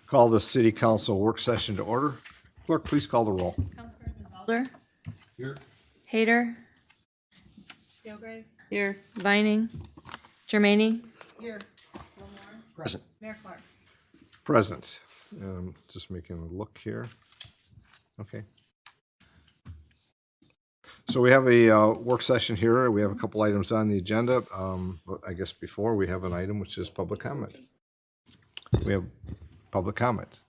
Call the city council work session to order. Clerk, please call the roll. Councilperson Balder. Here. Hayter. Steelgrave. Here. Vining. Germaine. Here. Present. Mayor Clark. Present. Just making a look here. Okay. So we have a work session here. We have a couple items on the agenda. But I guess before we have an item which is public comment. We have public comment.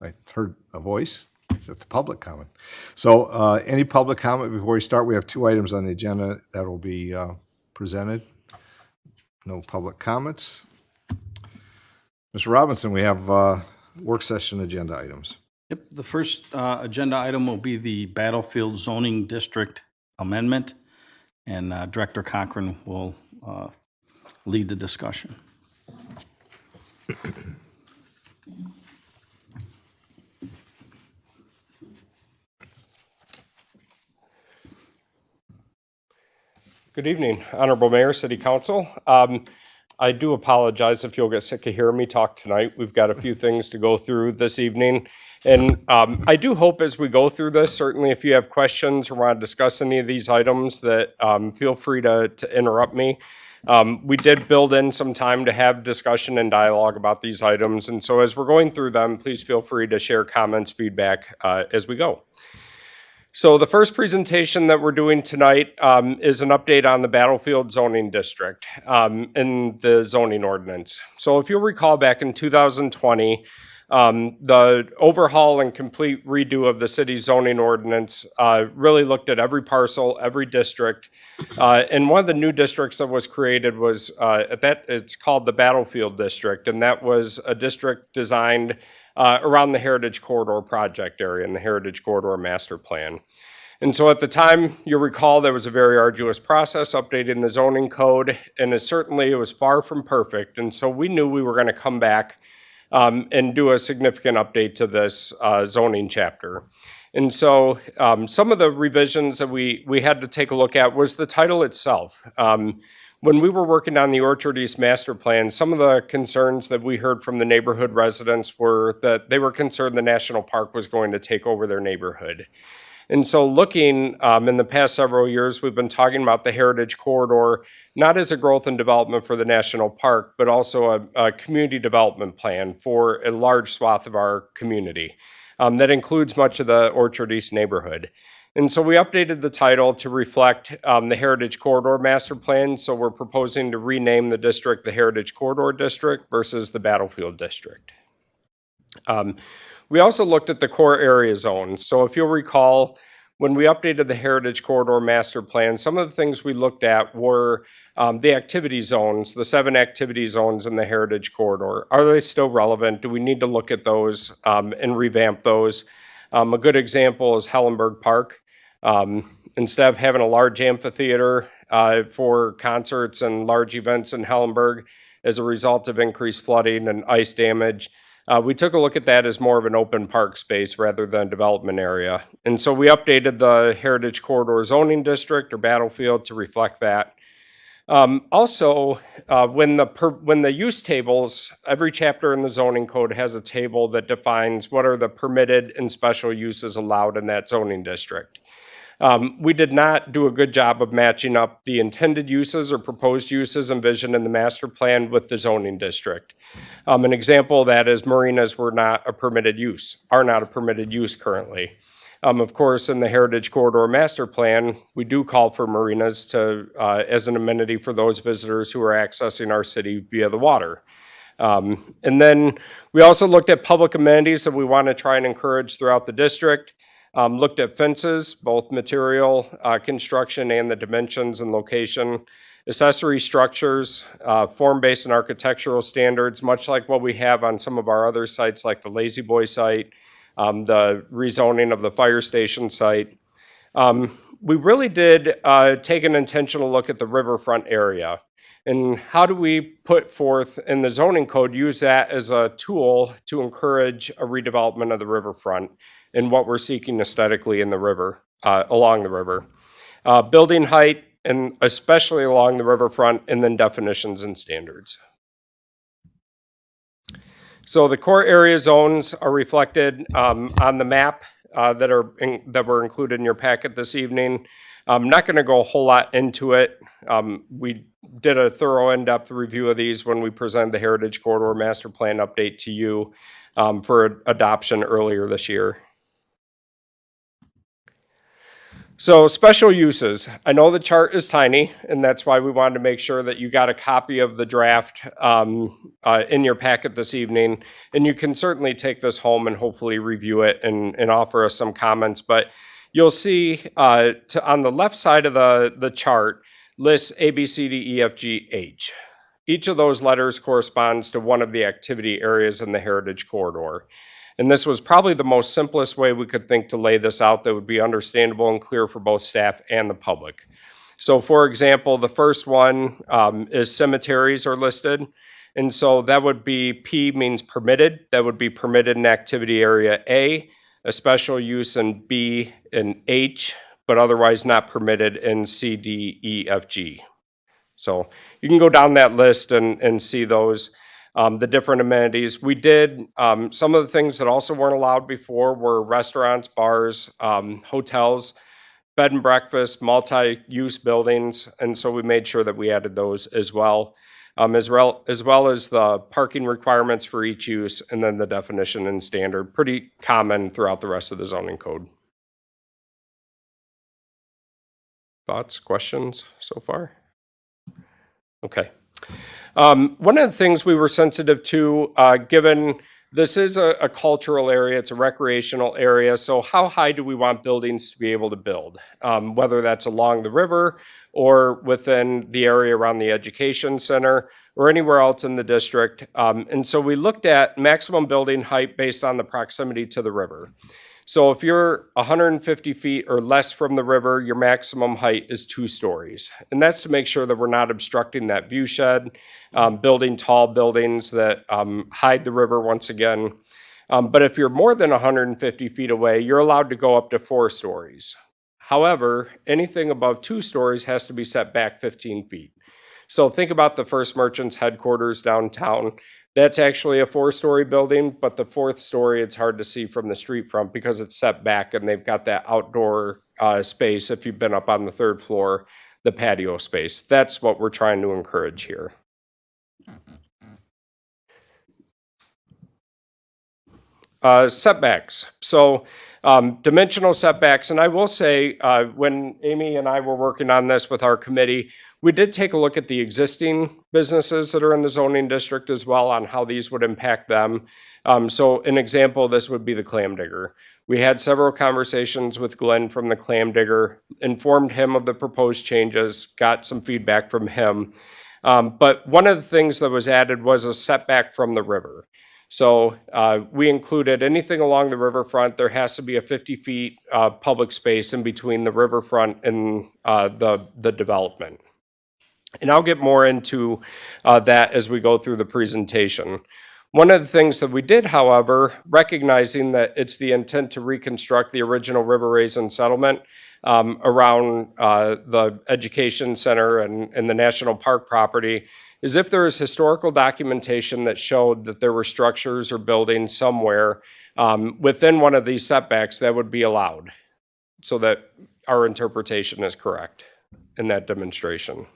I heard a voice. Is that the public comment? So any public comment before we start? We have two items on the agenda that will be presented. No public comments. Mr. Robinson, we have work session agenda items. Yep, the first agenda item will be the Battlefield Zoning District Amendment, and Director Cochran will lead the discussion. Good evening, Honorable Mayor, City Council. I do apologize if you'll get sick of hearing me talk tonight. We've got a few things to go through this evening. And I do hope as we go through this, certainly if you have questions or want to discuss any of these items, that feel free to interrupt me. We did build in some time to have discussion and dialogue about these items. And so as we're going through them, please feel free to share comments, feedback as we go. So the first presentation that we're doing tonight is an update on the Battlefield Zoning District in the zoning ordinance. So if you'll recall back in 2020, the overhaul and complete redo of the city's zoning ordinance really looked at every parcel, every district. And one of the new districts that was created was it's called the Battlefield District, and that was a district designed around the Heritage Corridor project area and the Heritage Corridor Master Plan. And so at the time, you'll recall there was a very arduous process updating the zoning code, and it was far from perfect. And so we knew we were going to come back and do a significant update to this zoning chapter. And so some of the revisions that we had to take a look at was the title itself. When we were working on the Orchard East Master Plan, some of the concerns that we heard from the neighborhood residents were that they were concerned the national park was going to take over their neighborhood. And so looking in the past several years, we've been talking about the Heritage Corridor, not as a growth and development for the national park, but also a community development plan for a large swath of our community that includes much of the Orchard East neighborhood. And so we updated the title to reflect the Heritage Corridor Master Plan. So we're proposing to rename the district the Heritage Corridor District versus the Battlefield District. We also looked at the core area zones. So if you'll recall, when we updated the Heritage Corridor Master Plan, some of the things we looked at were the activity zones, the 7 activity zones in the Heritage Corridor. Are they still relevant? Do we need to look at those and revamp those? A good example is Hellenberg Park. Instead of having a large amphitheater for concerts and large events in Hellenberg as a result of increased flooding and ice damage, we took a look at that as more of an open park space rather than a development area. And so we updated the Heritage Corridor Zoning District or Battlefield to reflect that. Also, when the use tables, every chapter in the zoning code has a table that defines what are the permitted and special uses allowed in that zoning district. We did not do a good job of matching up the intended uses or proposed uses envisioned in the master plan with the zoning district. An example of that is marinas are not a permitted use currently. Of course, in the Heritage Corridor Master Plan, we do call for marinas as an amenity for those visitors who are accessing our city via the water. And then we also looked at public amenities that we want to try and encourage throughout the district. Looked at fences, both material, construction, and the dimensions and location. Accessory structures, form-based and architectural standards, much like what we have on some of our other sites like the Lazy Boy site, the rezoning of the fire station site. We really did take an intentional look at the riverfront area. And how do we put forth in the zoning code, use that as a tool to encourage a redevelopment of the riverfront and what we're seeking aesthetically in the river, along the river. Building height, and especially along the riverfront, and then definitions and standards. So the core area zones are reflected on the map that were included in your packet this evening. I'm not going to go a whole lot into it. We did a thorough in-depth review of these when we presented the Heritage Corridor Master Plan update to you for adoption earlier this year. So special uses. I know the chart is tiny, and that's why we wanted to make sure that you got a copy of the draft in your packet this evening. And you can certainly take this home and hopefully review it and offer us some comments. But you'll see on the left side of the chart lists A, B, C, D, E, F, G, H. Each of those letters corresponds to one of the activity areas in the Heritage Corridor. And this was probably the most simplest way we could think to lay this out that would be understandable and clear for both staff and the public. So for example, the first one is cemeteries are listed. And so that would be, P means permitted. That would be permitted in activity area A, a special use in B and H, but otherwise not permitted in C, D, E, F, G. So you can go down that list and see those. The different amenities. We did, some of the things that also weren't allowed before were restaurants, bars, hotels, bed and breakfast, multi-use buildings, and so we made sure that we added those as well as the parking requirements for each use, and then the definition and standard, pretty common throughout the rest of the zoning code. Thoughts, questions so far? Okay. One of the things we were sensitive to, given this is a cultural area, it's a recreational area, so how high do we want buildings to be able to build? Whether that's along the river or within the area around the education center or anywhere else in the district. And so we looked at maximum building height based on the proximity to the river. So if you're 150 feet or less from the river, your maximum height is 2 stories. And that's to make sure that we're not obstructing that view shed, building tall buildings that hide the river once again. But if you're more than 150 feet away, you're allowed to go up to 4 stories. However, anything above 2 stories has to be set back 15 feet. So think about the First Merchants headquarters downtown. That's actually a 4-story building, but the 4th story, it's hard to see from the street front because it's set back and they've got that outdoor space. If you've been up on the 3rd floor, the patio space. That's what we're trying to encourage here. Setbacks. So dimensional setbacks, and I will say when Amy and I were working on this with our committee, we did take a look at the existing businesses that are in the zoning district as well on how these would impact them. So an example of this would be the Clam Digger. We had several conversations with Glenn from the Clam Digger, informed him of the proposed changes, got some feedback from him. But one of the things that was added was a setback from the river. So we included anything along the riverfront. There has to be a 50 feet public space in between the riverfront and the development. And I'll get more into that as we go through the presentation. One of the things that we did, however, recognizing that it's the intent to reconstruct the original River Raisin settlement around the education center and the national park property, is if there is historical documentation that showed that there were structures or buildings somewhere within one of these setbacks that would be allowed, so that our interpretation is correct in that demonstration.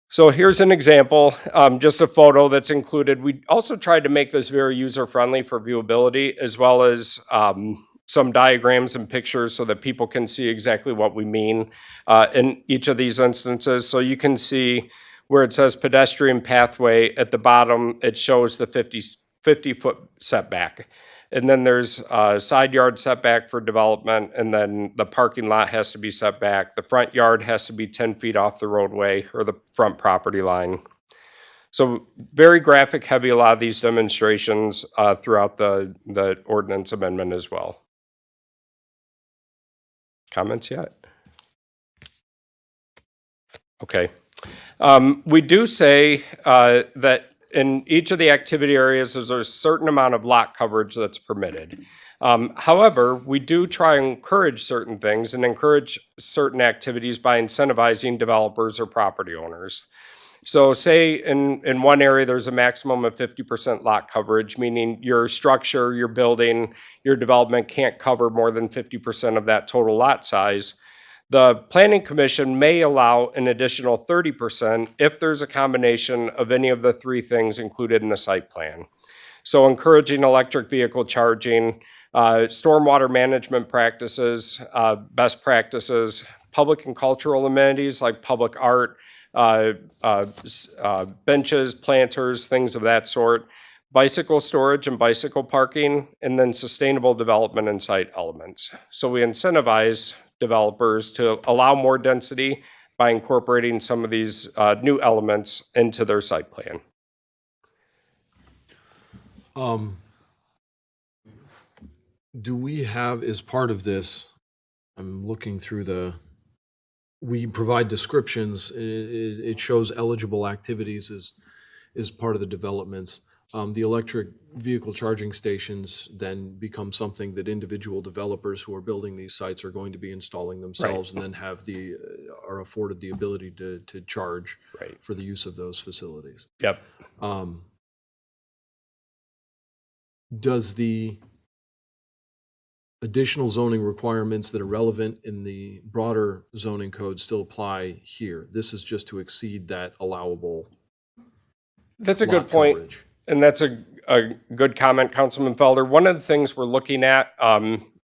So here's an example, just a photo that's included. We also tried to make this very user-friendly for viewability, as well as some diagrams and pictures so that people can see exactly what we mean in each of these instances. So you can see where it says pedestrian pathway at the bottom, it shows the 50-foot setback. And then there's a side yard setback for development, and then the parking lot has to be set back. The front yard has to be 10 feet off the roadway or the front property line. So very graphic heavy, a lot of these demonstrations throughout the ordinance amendment as well. Comments yet? Okay. We do say that in each of the activity areas, there's a certain amount of lot coverage that's permitted. However, we do try and encourage certain things and encourage certain activities by incentivizing developers or property owners. So say in one area, there's a maximum of 50% lot coverage, meaning your structure, your building, your development can't cover more than 50% of that total lot size. The Planning Commission may allow an additional 30% if there's a combination of any of the three things included in the site plan. So encouraging electric vehicle charging, stormwater management practices, best practices, public and cultural amenities like public art, benches, planters, things of that sort, bicycle storage and bicycle parking, and then sustainable development and site elements. So we incentivize developers to allow more density by incorporating some of these new elements into their site plan. Do we have, as part of this, I'm looking through we provide descriptions, it shows eligible activities as part of the developments. The electric vehicle charging stations then become something that individual developers who are building these sites are going to be installing themselves and then are afforded the ability to charge Right. for the use of those facilities. Yep. Does the additional zoning requirements that are relevant in the broader zoning code still apply here? This is just to exceed that allowable That's a lot good point. coverage. And that's a good comment, Councilman Felder. One of the things we're looking at,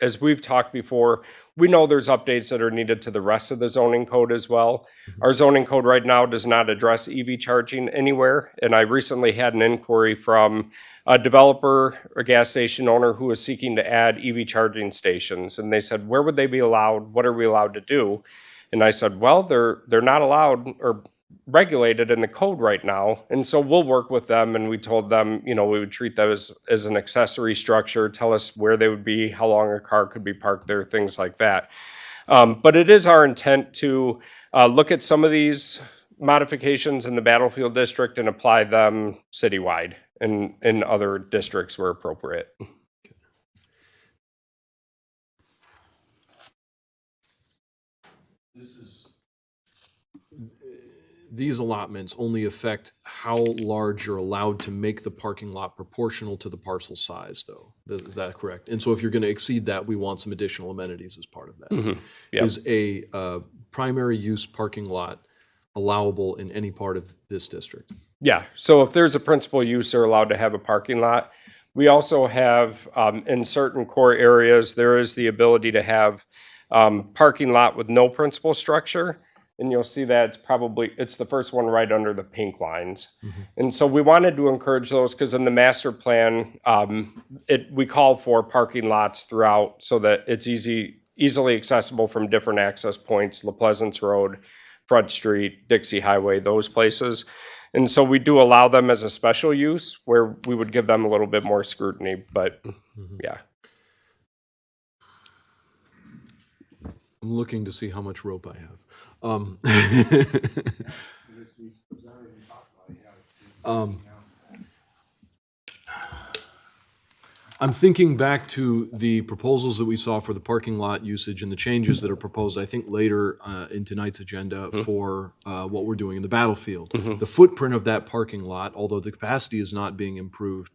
as we've talked before, we know there's updates that are needed to the rest of the zoning code as well. Our zoning code right now does not address EV charging anywhere. And I recently had an inquiry from a developer, a gas station owner who was seeking to add EV charging stations. And they said, where would they be allowed? What are we allowed to do? And I said, well, they're not allowed or regulated in the code right now. And so we'll work with them. And we told them, we would treat that as an accessory structure, tell us where they would be, how long a car could be parked there, things like that. But it is our intent to look at some of these modifications in the Battlefield District and apply them citywide and in other districts where appropriate. These allotments only affect how large you're allowed to make the parking lot proportional to the parcel size, though. Is that correct? And so if you're going to exceed that, we want some additional amenities as part of that. Yep. Is a primary use parking lot allowable in any part of this district? Yeah, so if there's a principal use, they're allowed to have a parking lot. We also have, in certain core areas, there is the ability to have parking lot with no principal structure. And you'll see that it's the first one right under the pink lines. And so we wanted to encourage those because in the master plan, we call for parking lots throughout so that it's easily accessible from different access points, La Pleasance Road, Front Street, Dixie Highway, those places. And so we do allow them as a special use where we would give them a little bit more scrutiny, but yeah. I'm looking to see how much rope I have. I'm thinking back to the proposals that we saw for the parking lot usage and the changes that are proposed, I think, later in tonight's agenda for what we're doing in the Battlefield. The footprint of that parking lot, although the capacity is not being improved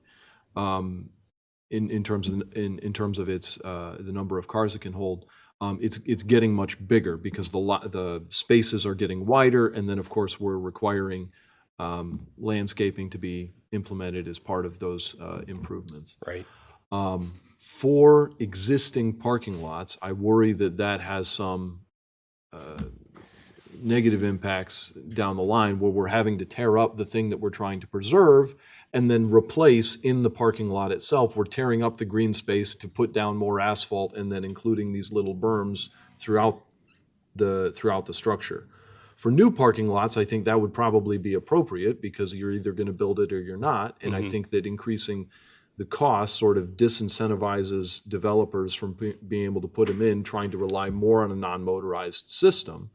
in terms of its the number of cars it can hold, it's getting much bigger because the spaces are getting wider, and then of course we're requiring landscaping to be implemented as part of those improvements. Right. For existing parking lots, I worry that has some negative impacts down the line where we're having to tear up the thing that we're trying to preserve and then replace in the parking lot itself. We're tearing up the green space to put down more asphalt and then including these little berms throughout the structure. For new parking lots, I think that would probably be appropriate because you're either going to build it or you're not. And I think that increasing the cost sort of disincentivizes developers from being able to put them in, trying to rely more on a non-motorized system.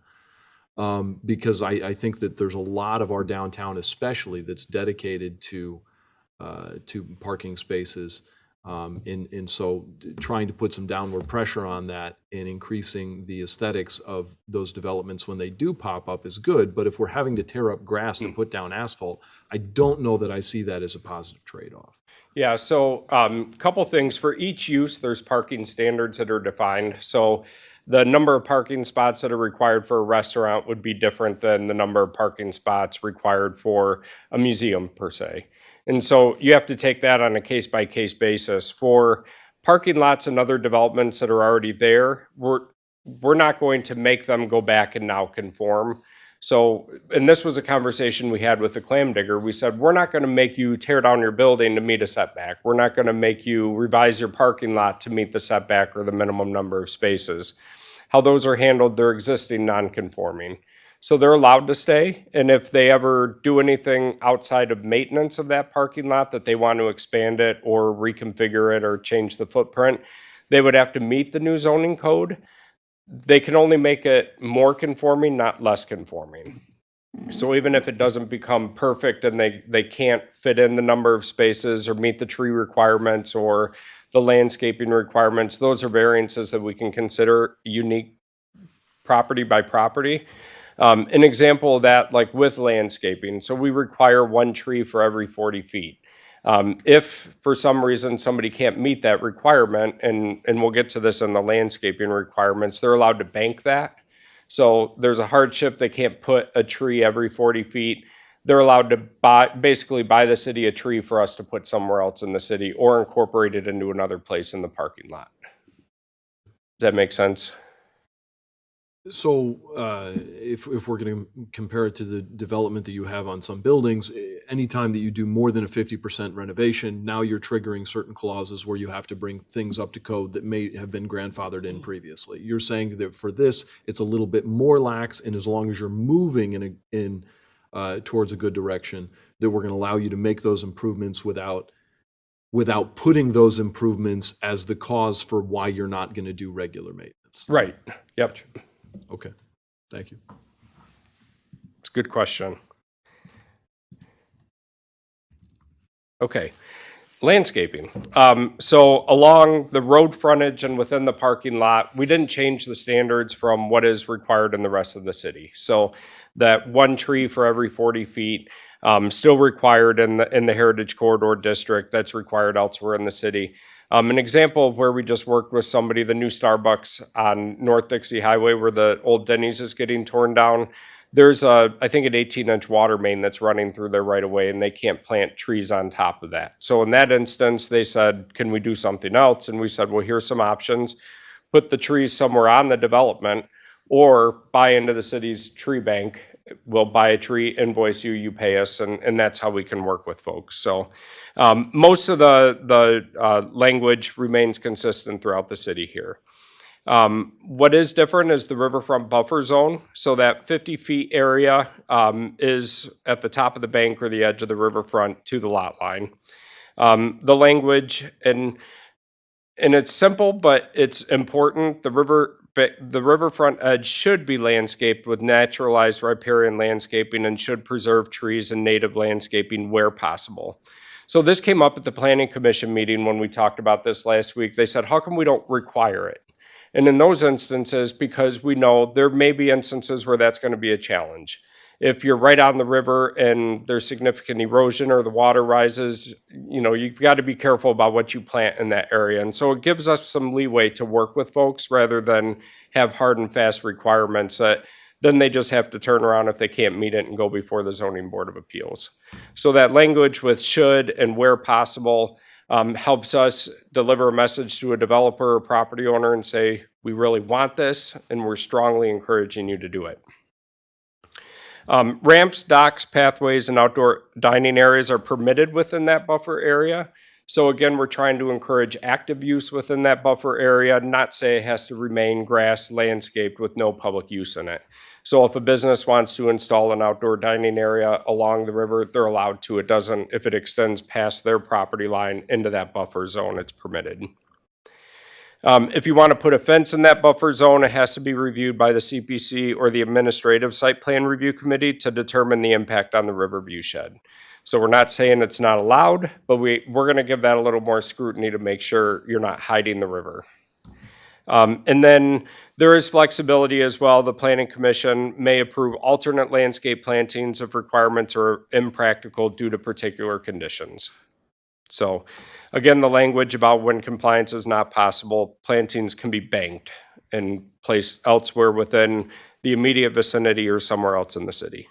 Because I think that there's a lot of our downtown especially that's dedicated to parking spaces And so trying to put some downward pressure on that and increasing the aesthetics of those developments when they do pop up is good. But if we're having to tear up grass to put down asphalt, I don't know that I see that as a positive trade-off. Yeah, so couple things. For each use, there's parking standards that are defined. So the number of parking spots that are required for a restaurant would be different than the number of parking spots required for a museum per se. And so you have to take that on a case-by-case basis. For parking lots and other developments that are already there, we're not going to make them go back and now conform. So, and this was a conversation we had with the clam digger. We said, we're not going to make you tear down your building to meet a setback. We're not going to make you revise your parking lot to meet the setback or the minimum number of spaces. How those are handled, they're existing non-conforming. So they're allowed to stay. And if they ever do anything outside of maintenance of that parking lot, that they want to expand it or reconfigure it or change the footprint, they would have to meet the new zoning code. They can only make it more conforming, not less conforming. So even if it doesn't become perfect and they can't fit in the number of spaces or meet the tree requirements or the landscaping requirements, those are variances that we can consider unique property by property. An example of that, like with landscaping, so we require 1 tree for every 40 feet. If for some reason somebody can't meet that requirement, and we'll get to this in the landscaping requirements, they're allowed to bank that. So there's a hardship, they can't put a tree every 40 feet. They're allowed to basically buy the city a tree for us to put somewhere else in the city or incorporate it into another place in the parking lot. Does that make sense? So if we're going to compare it to the development that you have on some buildings, anytime that you do more than a 50% renovation, now you're triggering certain clauses where you have to bring things up to code that may have been grandfathered in previously. You're saying that for this, it's a little bit more lax, and as long as you're moving towards a good direction, that we're going to allow you to make those improvements without putting those improvements as the cause for why you're not going to do regular maintenance. Right. Yep. Okay, thank you. It's a good question. Okay, landscaping. So along the road frontage and within the parking lot, we didn't change the standards from what is required in the rest of the city. So that 1 tree for every 40 feet, still required in the Heritage Corridor District, that's required elsewhere in the city. An example of where we just worked with somebody, the new Starbucks on North Dixie Highway where the old Denny's is getting torn down. There's I think an 18-inch water main that's running through there right away, and they can't plant trees on top of that. So in that instance, they said, can we do something else? And we said, well, here's some options. Put the trees somewhere on the development or buy into the city's tree bank. We'll buy a tree, invoice you, you pay us, and that's how we can work with folks. So most of the language remains consistent throughout the city here. What is different is the riverfront buffer zone. So that 50 feet area is at the top of the bank or the edge of the riverfront to the lot line. The language, and it's simple, but it's important. The riverfront edge should be landscaped with naturalized riparian landscaping and should preserve trees and native landscaping where possible. So this came up at the Planning Commission meeting when we talked about this last week. They said, how come we don't require it? And in those instances, because we know there may be instances where that's going to be a challenge. If you're right on the river and there's significant erosion or the water rises, you've got to be careful about what you plant in that area. And so it gives us some leeway to work with folks rather than have hard and fast requirements that then they just have to turn around if they can't meet it and go before the Zoning Board of Appeals. So that language with should and where possible helps us deliver a message to a developer or property owner and say, we really want this and we're strongly encouraging you to do it. Ramps, docks, pathways, and outdoor dining areas are permitted within that buffer area. So again, we're trying to encourage active use within that buffer area, not say it has to remain grass landscaped with no public use in it. So if a business wants to install an outdoor dining area along the river, they're allowed to. It doesn't, if it extends past their property line into that buffer zone, it's permitted. If you want to put a fence in that buffer zone, it has to be reviewed by the CPC or the Administrative Site Plan Review Committee to determine the impact on the river viewshed. So we're not saying it's not allowed, but we're going to give that a little more scrutiny to make sure you're not hiding the river. And then there is flexibility as well. The Planning Commission may approve alternate landscape plantings if requirements are impractical due to particular conditions. So again, the language about when compliance is not possible, plantings can be banked and placed elsewhere within the immediate vicinity or somewhere else in the city.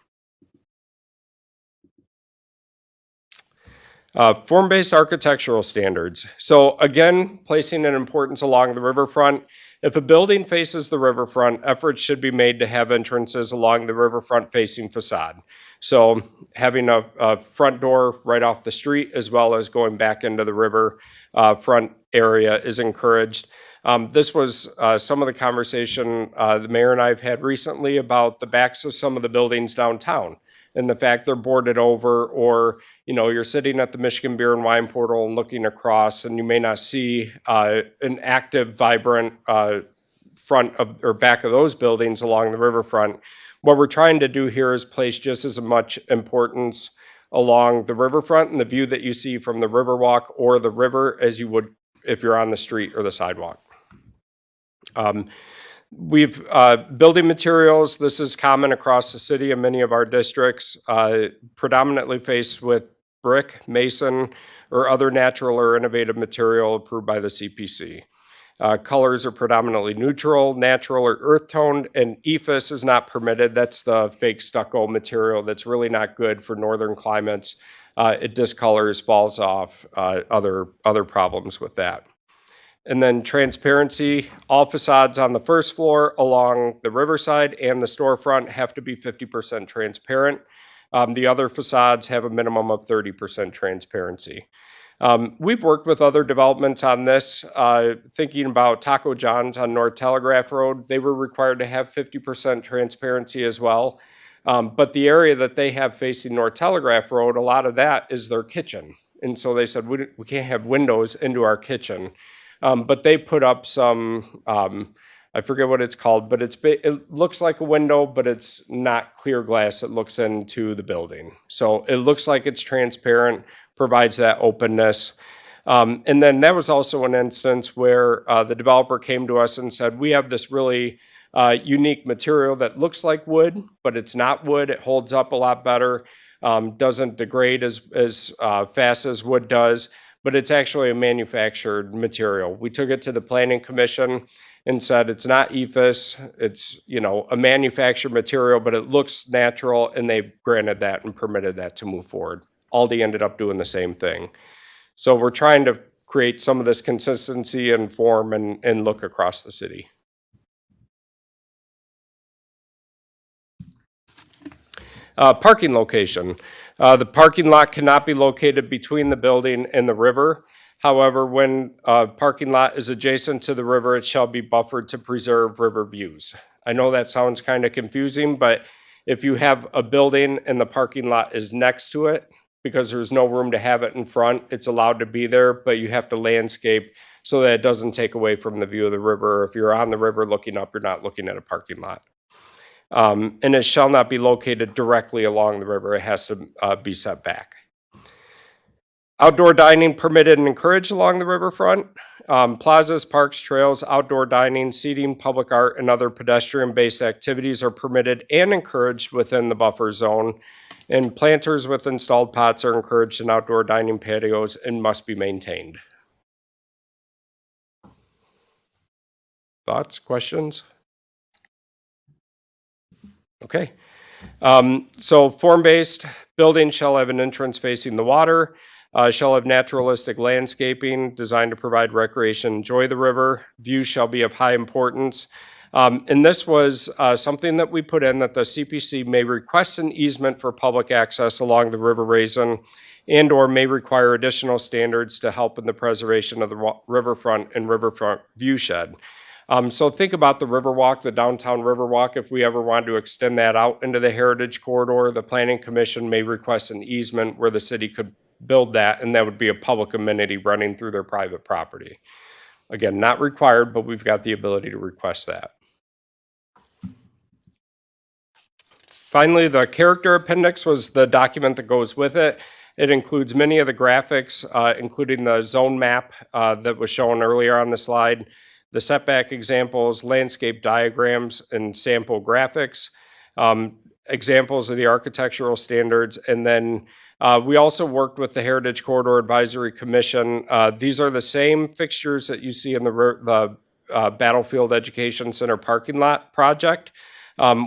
Form-based architectural standards. So again, placing an importance along the riverfront. If a building faces the riverfront, efforts should be made to have entrances along the riverfront facing facade. So having a front door right off the street as well as going back into the river front area is encouraged. This was some of the conversation the mayor and I have had recently about the backs of some of the buildings downtown and the fact they're boarded over, or you're sitting at the Michigan Beer and Wine Portal and looking across and you may not see an active, vibrant front of or back of those buildings along the riverfront. What we're trying to do here is place just as much importance along the riverfront and the view that you see from the Riverwalk or the river as you would if you're on the street or the sidewalk. We've building materials. This is common across the city in many of our districts, predominantly faced with brick, mason, or other natural or innovative material approved by the CPC. Colors are predominantly neutral, natural, or earth toned, and EFS is not permitted. That's the fake stucco material that's really not good for northern climates. It discolors, falls off, other problems with that. And then transparency, all facades on the first floor along the riverside and the storefront have to be 50% transparent. The other facades have a minimum of 30% transparency. We've worked with other developments on this, thinking about Taco John's on North Telegraph Road. They were required to have 50% transparency as well. But the area that they have facing North Telegraph Road, a lot of that is their kitchen. And so they said, we can't have windows into our kitchen. But they put up some, I forget what it's called, but it looks like a window, but it's not clear glass that looks into the building. So it looks like it's transparent, provides that openness. And then that was also an instance where the developer came to us and said, we have this really unique material that looks like wood, but it's not wood. It holds up a lot better, doesn't degrade as fast as wood does, but it's actually a manufactured material. We took it to the Planning Commission and said it's not EFS, it's a manufactured material, but it looks natural, and they granted that and permitted that to move forward. Aldi ended up doing the same thing. So we're trying to create some of this consistency and form and look across the city. Parking location. The parking lot cannot be located between the building and the river. However, when a parking lot is adjacent to the river, it shall be buffered to preserve river views. I know that sounds kind of confusing, but if you have a building and the parking lot is next to it, because there's no room to have it in front, it's allowed to be there, but you have to landscape so that it doesn't take away from the view of the river. If you're on the river looking up, you're not looking at a parking lot. And it shall not be located directly along the river. It has to be set back. Outdoor dining permitted and encouraged along the riverfront. Plazas, parks, trails, outdoor dining, seating, public art, and other pedestrian-based activities are permitted and encouraged within the buffer zone. And planters with installed pots are encouraged in outdoor dining patios and must be maintained. Thoughts, questions? Okay. So form-based buildings shall have an entrance facing the water, shall have naturalistic landscaping designed to provide recreation, enjoy the river. Views shall be of high importance. And this was something that we put in, that the CPC may request an easement for public access along the River Raisin and or may require additional standards to help in the preservation of the riverfront and riverfront viewshed. So think about the Riverwalk, the downtown Riverwalk. If we ever want to extend that out into the Heritage Corridor, the Planning Commission may request an easement where the city could build that, and that would be a public amenity running through their private property. Again, not required, but we've got the ability to request that. Finally, the character appendix was the document that goes with it. It includes many of the graphics, including the zone map that was shown earlier on the slide, the setback examples, landscape diagrams, and sample graphics, examples of the architectural standards, and then we also worked with the Heritage Corridor Advisory Commission. These are the same fixtures that you see in the Battlefield Education Center parking lot project.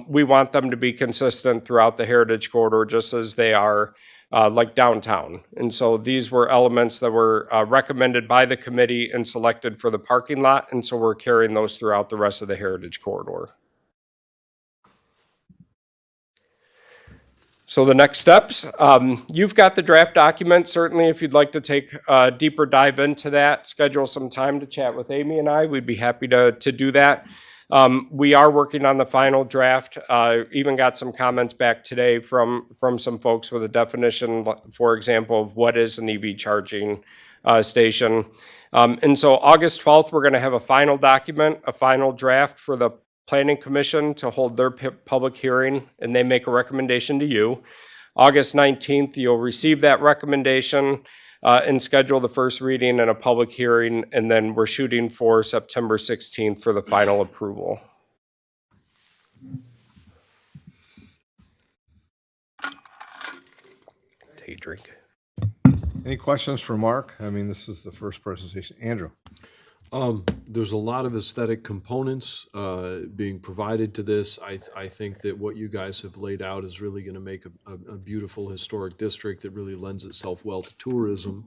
We want them to be consistent throughout the Heritage Corridor, just as they are like downtown. And so these were elements that were recommended by the committee and selected for the parking lot. And so we're carrying those throughout the rest of the Heritage Corridor. So the next steps, you've got the draft document. Certainly, if you'd like to take a deeper dive into that, schedule some time to chat with Amy and I, we'd be happy to do that. We are working on the final draft. Even got some comments back today from some folks with a definition, for example, of what is an EV charging station. And so August 12th, we're going to have a final document, a final draft for the Planning Commission to hold their public hearing, and they make a recommendation to you. August 19th, you'll receive that recommendation and schedule the first reading and a public hearing, and then we're shooting for September 16th for the final approval. Take a drink. Any questions for Mark? I mean, this is the first presentation. Andrew? There's a lot of aesthetic components being provided to this. I think that what you guys have laid out is really going to make a beautiful historic district that really lends itself well to tourism.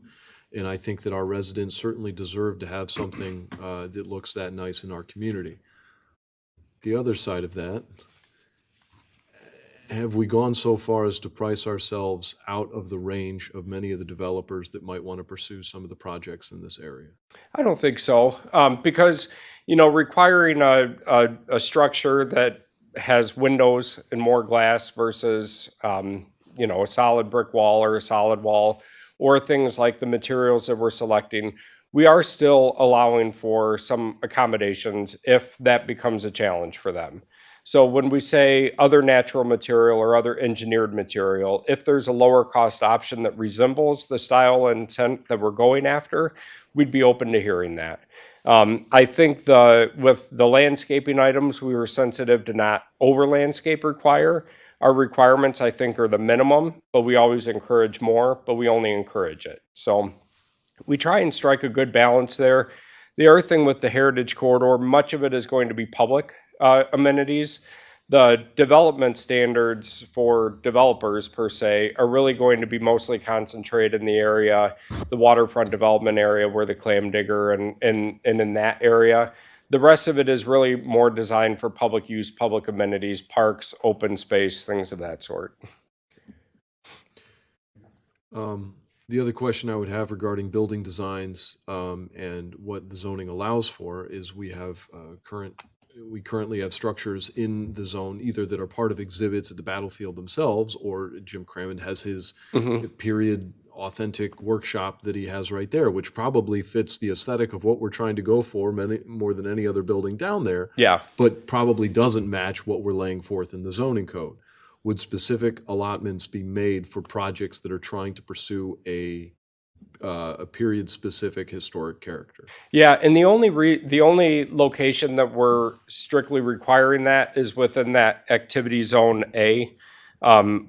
And I think that our residents certainly deserve to have something that looks that nice in our community. The other side of that, have we gone so far as to price ourselves out of the range of many of the developers that might want to pursue some of the projects in this area? I don't think so, because, you know, requiring a structure that has windows and more glass versus, you know, a solid brick wall or a solid wall, or things like the materials that we're selecting, we are still allowing for some accommodations if that becomes a challenge for them. So when we say other natural material or other engineered material, if there's a lower cost option that resembles the style and intent that we're going after, we'd be open to hearing that. I think with the landscaping items, we were sensitive to not over landscape require. Our requirements, I think, are the minimum, but we always encourage more, but we only encourage it. So we try and strike a good balance there. The other thing with the Heritage Corridor, much of it is going to be public amenities. The development standards for developers per se are really going to be mostly concentrated in the area, the waterfront development area where the clam digger and in that area. The rest of it is really more designed for public use, public amenities, parks, open space, things of that sort. The other question I would have regarding building designs and what the zoning allows for is we currently have structures in the zone either that are part of exhibits at the battlefield themselves, or Jim Crammond has his period authentic workshop that he has right there, which probably fits the aesthetic of what we're trying to go for more than any other building down there. Yeah. But probably doesn't match what we're laying forth in the zoning code. Would specific allotments be made for projects that are trying to pursue a period-specific historic character? Yeah, and the only location that we're strictly requiring that is within that activity zone A,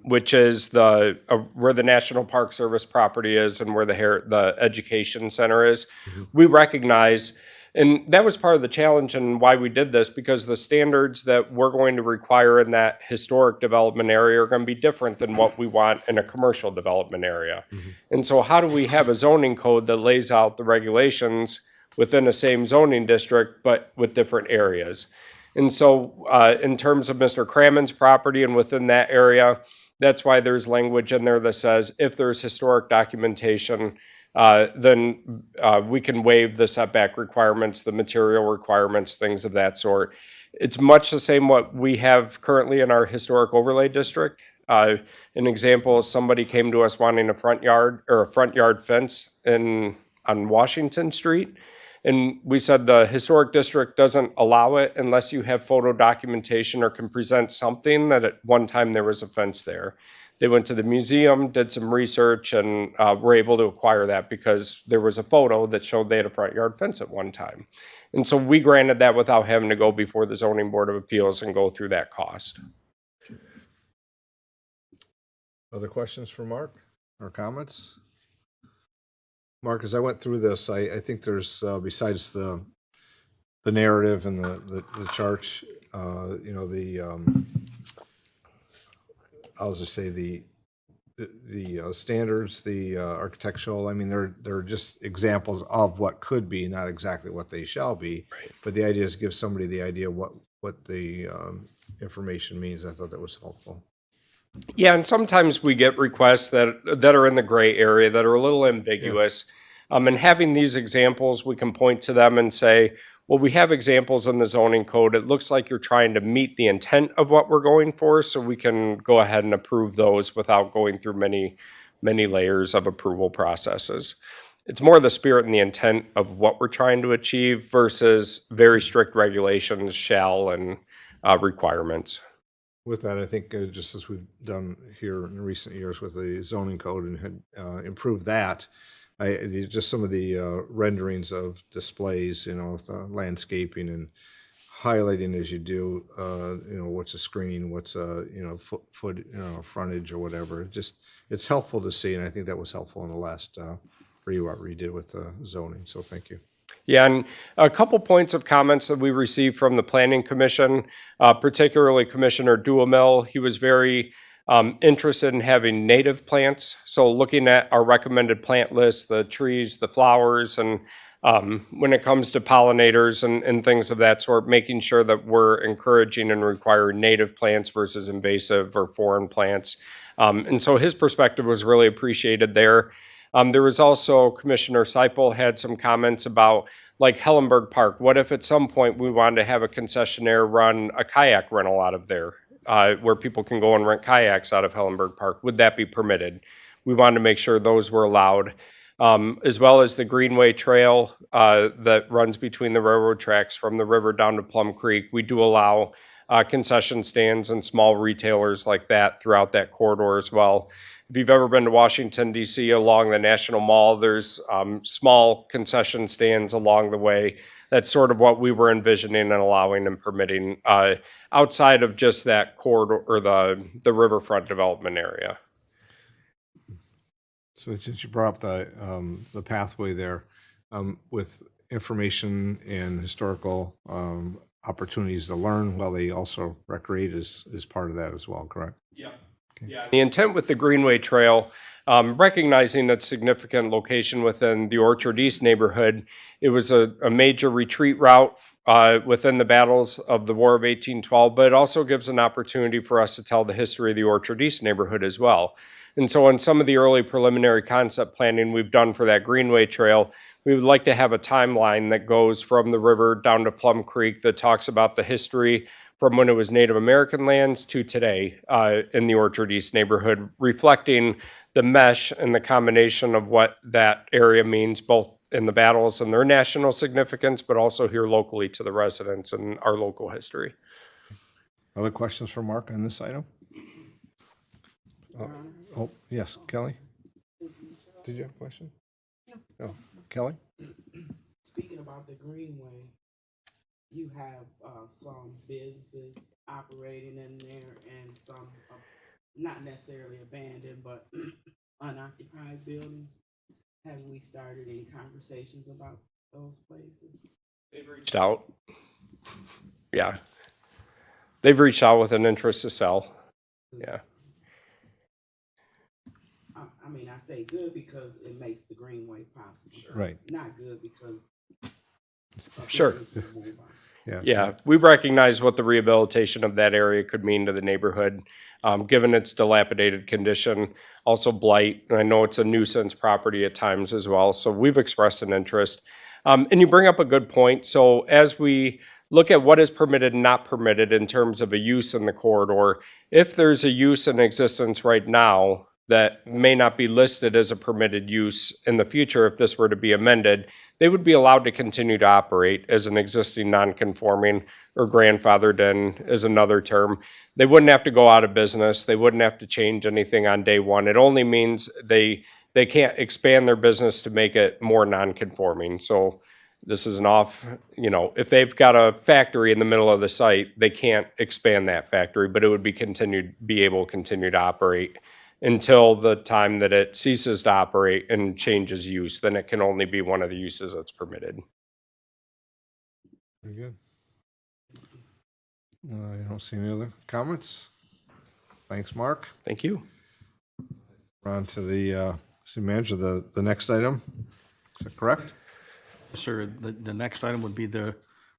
which is where the National Park Service property is and where the education center is. We recognize, and that was part of the challenge and why we did this, because the standards that we're going to require in that historic development area are going to be different than what we want in a commercial development area. And so how do we have a zoning code that lays out the regulations within the same zoning district, but with different areas? And so in terms of Mr. Crammond's property and within that area, that's why there's language in there that says if there's historic documentation, then we can waive the setback requirements, the material requirements, things of that sort. It's much the same what we have currently in our historic overlay district. An example is somebody came to us wanting a front yard fence on Washington Street. And we said the historic district doesn't allow it unless you have photo documentation or can present something that at one time there was a fence there. They went to the museum, did some research, and were able to acquire that because there was a photo that showed they had a front yard fence at one time. And so we granted that without having to go before the Zoning Board of Appeals and go through that cost. Other questions for Mark or comments? Mark, as I went through this, I think there's, besides the narrative and the charts, I'll just say the standards, the architectural, I mean, they're just examples of what could be, not exactly what they shall be. Right. But the idea is give somebody the idea what the information means. I thought that was helpful. Yeah, and sometimes we get requests that are in the gray area, that are a little ambiguous. And having these examples, we can point to them and say, well, we have examples in the zoning code. It looks like you're trying to meet the intent of what we're going for, so we can go ahead and approve those without going through many layers of approval processes. It's more the spirit and the intent of what we're trying to achieve versus very strict regulations, shall, and requirements. With that, I think just as we've done here in recent years with the zoning code and had improved that, just some of the renderings of displays, with landscaping and highlighting as you do, what's a screen, what's a, frontage or whatever. It's helpful to see, and I think that was helpful in the last redid with the zoning, so thank you. Yeah, and a couple points of comments that we received from the Planning Commission, particularly Commissioner Duhamel. He was very interested in having native plants. So looking at our recommended plant list, the trees, the flowers, and when it comes to pollinators and things of that sort, making sure that we're encouraging and requiring native plants versus invasive or foreign plants. And so his perspective was really appreciated there. There was also, Commissioner Seipel had some comments about like Hellenberg Park. What if at some point we wanted to have a concessionaire run a kayak rental out of there, where people can go and rent kayaks out of Hellenberg Park? Would that be permitted? We wanted to make sure those were allowed, as well as the Greenway Trail that runs between the railroad tracks from the river down to Plum Creek. We do allow concession stands and small retailers like that throughout that corridor as well. If you've ever been to Washington, D.C., along the National Mall, there's small concession stands along the way. That's sort of what we were envisioning and allowing and permitting outside of just that corridor or the riverfront development area. So since you brought up the pathway there, with information and historical opportunities to learn while they also recreate is part of that as well, correct? Yeah. Yeah. The intent with the Greenway Trail, recognizing its significant location within the Orchard East neighborhood, it was a major retreat route within the battles of the War of 1812, but it also gives an opportunity for us to tell the history of the Orchard East neighborhood as well. And so in some of the early preliminary concept planning we've done for that Greenway Trail, we would like to have a timeline that goes from the river down to Plum Creek that talks about the history from when it was Native American lands to today in the Orchard East neighborhood, reflecting the mesh and the combination of what that area means, both in the battles and their national significance, but also here locally to the residents and our local history. Other questions for Mark on this item? Oh, yes, Kelly? Did you have a question? No. Kelly? Speaking about the Greenway, you have some businesses operating in there and some not necessarily abandoned, but unoccupied buildings. Have we started any conversations about those places? They've reached out. Yeah. They've reached out with an interest to sell. Yeah. I mean, I say good because it makes the Greenway possible. Right. Not good because. Sure. Yeah. Yeah, we recognize what the rehabilitation of that area could mean to the neighborhood, given its dilapidated condition, also blight, and I know it's a nuisance property at times as well, so we've expressed an interest. And you bring up a good point. So as we look at what is permitted and not permitted in terms of a use in the corridor, if there's a use in existence right now that may not be listed as a permitted use in the future if this were to be amended, they would be allowed to continue to operate as an existing non-conforming, or grandfathered in is another term. They wouldn't have to go out of business. They wouldn't have to change anything on day one. It only means they can't expand their business to make it more non-conforming. So this is if they've got a factory in the middle of the site, they can't expand that factory, but it would be able to continue to operate until the time that it ceases to operate and changes use. Then it can only be one of the uses that's permitted. Very good. I don't see any other comments. Thanks, Mark. Thank you. We're on to the city manager, the next item. Is that correct? Sir, the next item would be the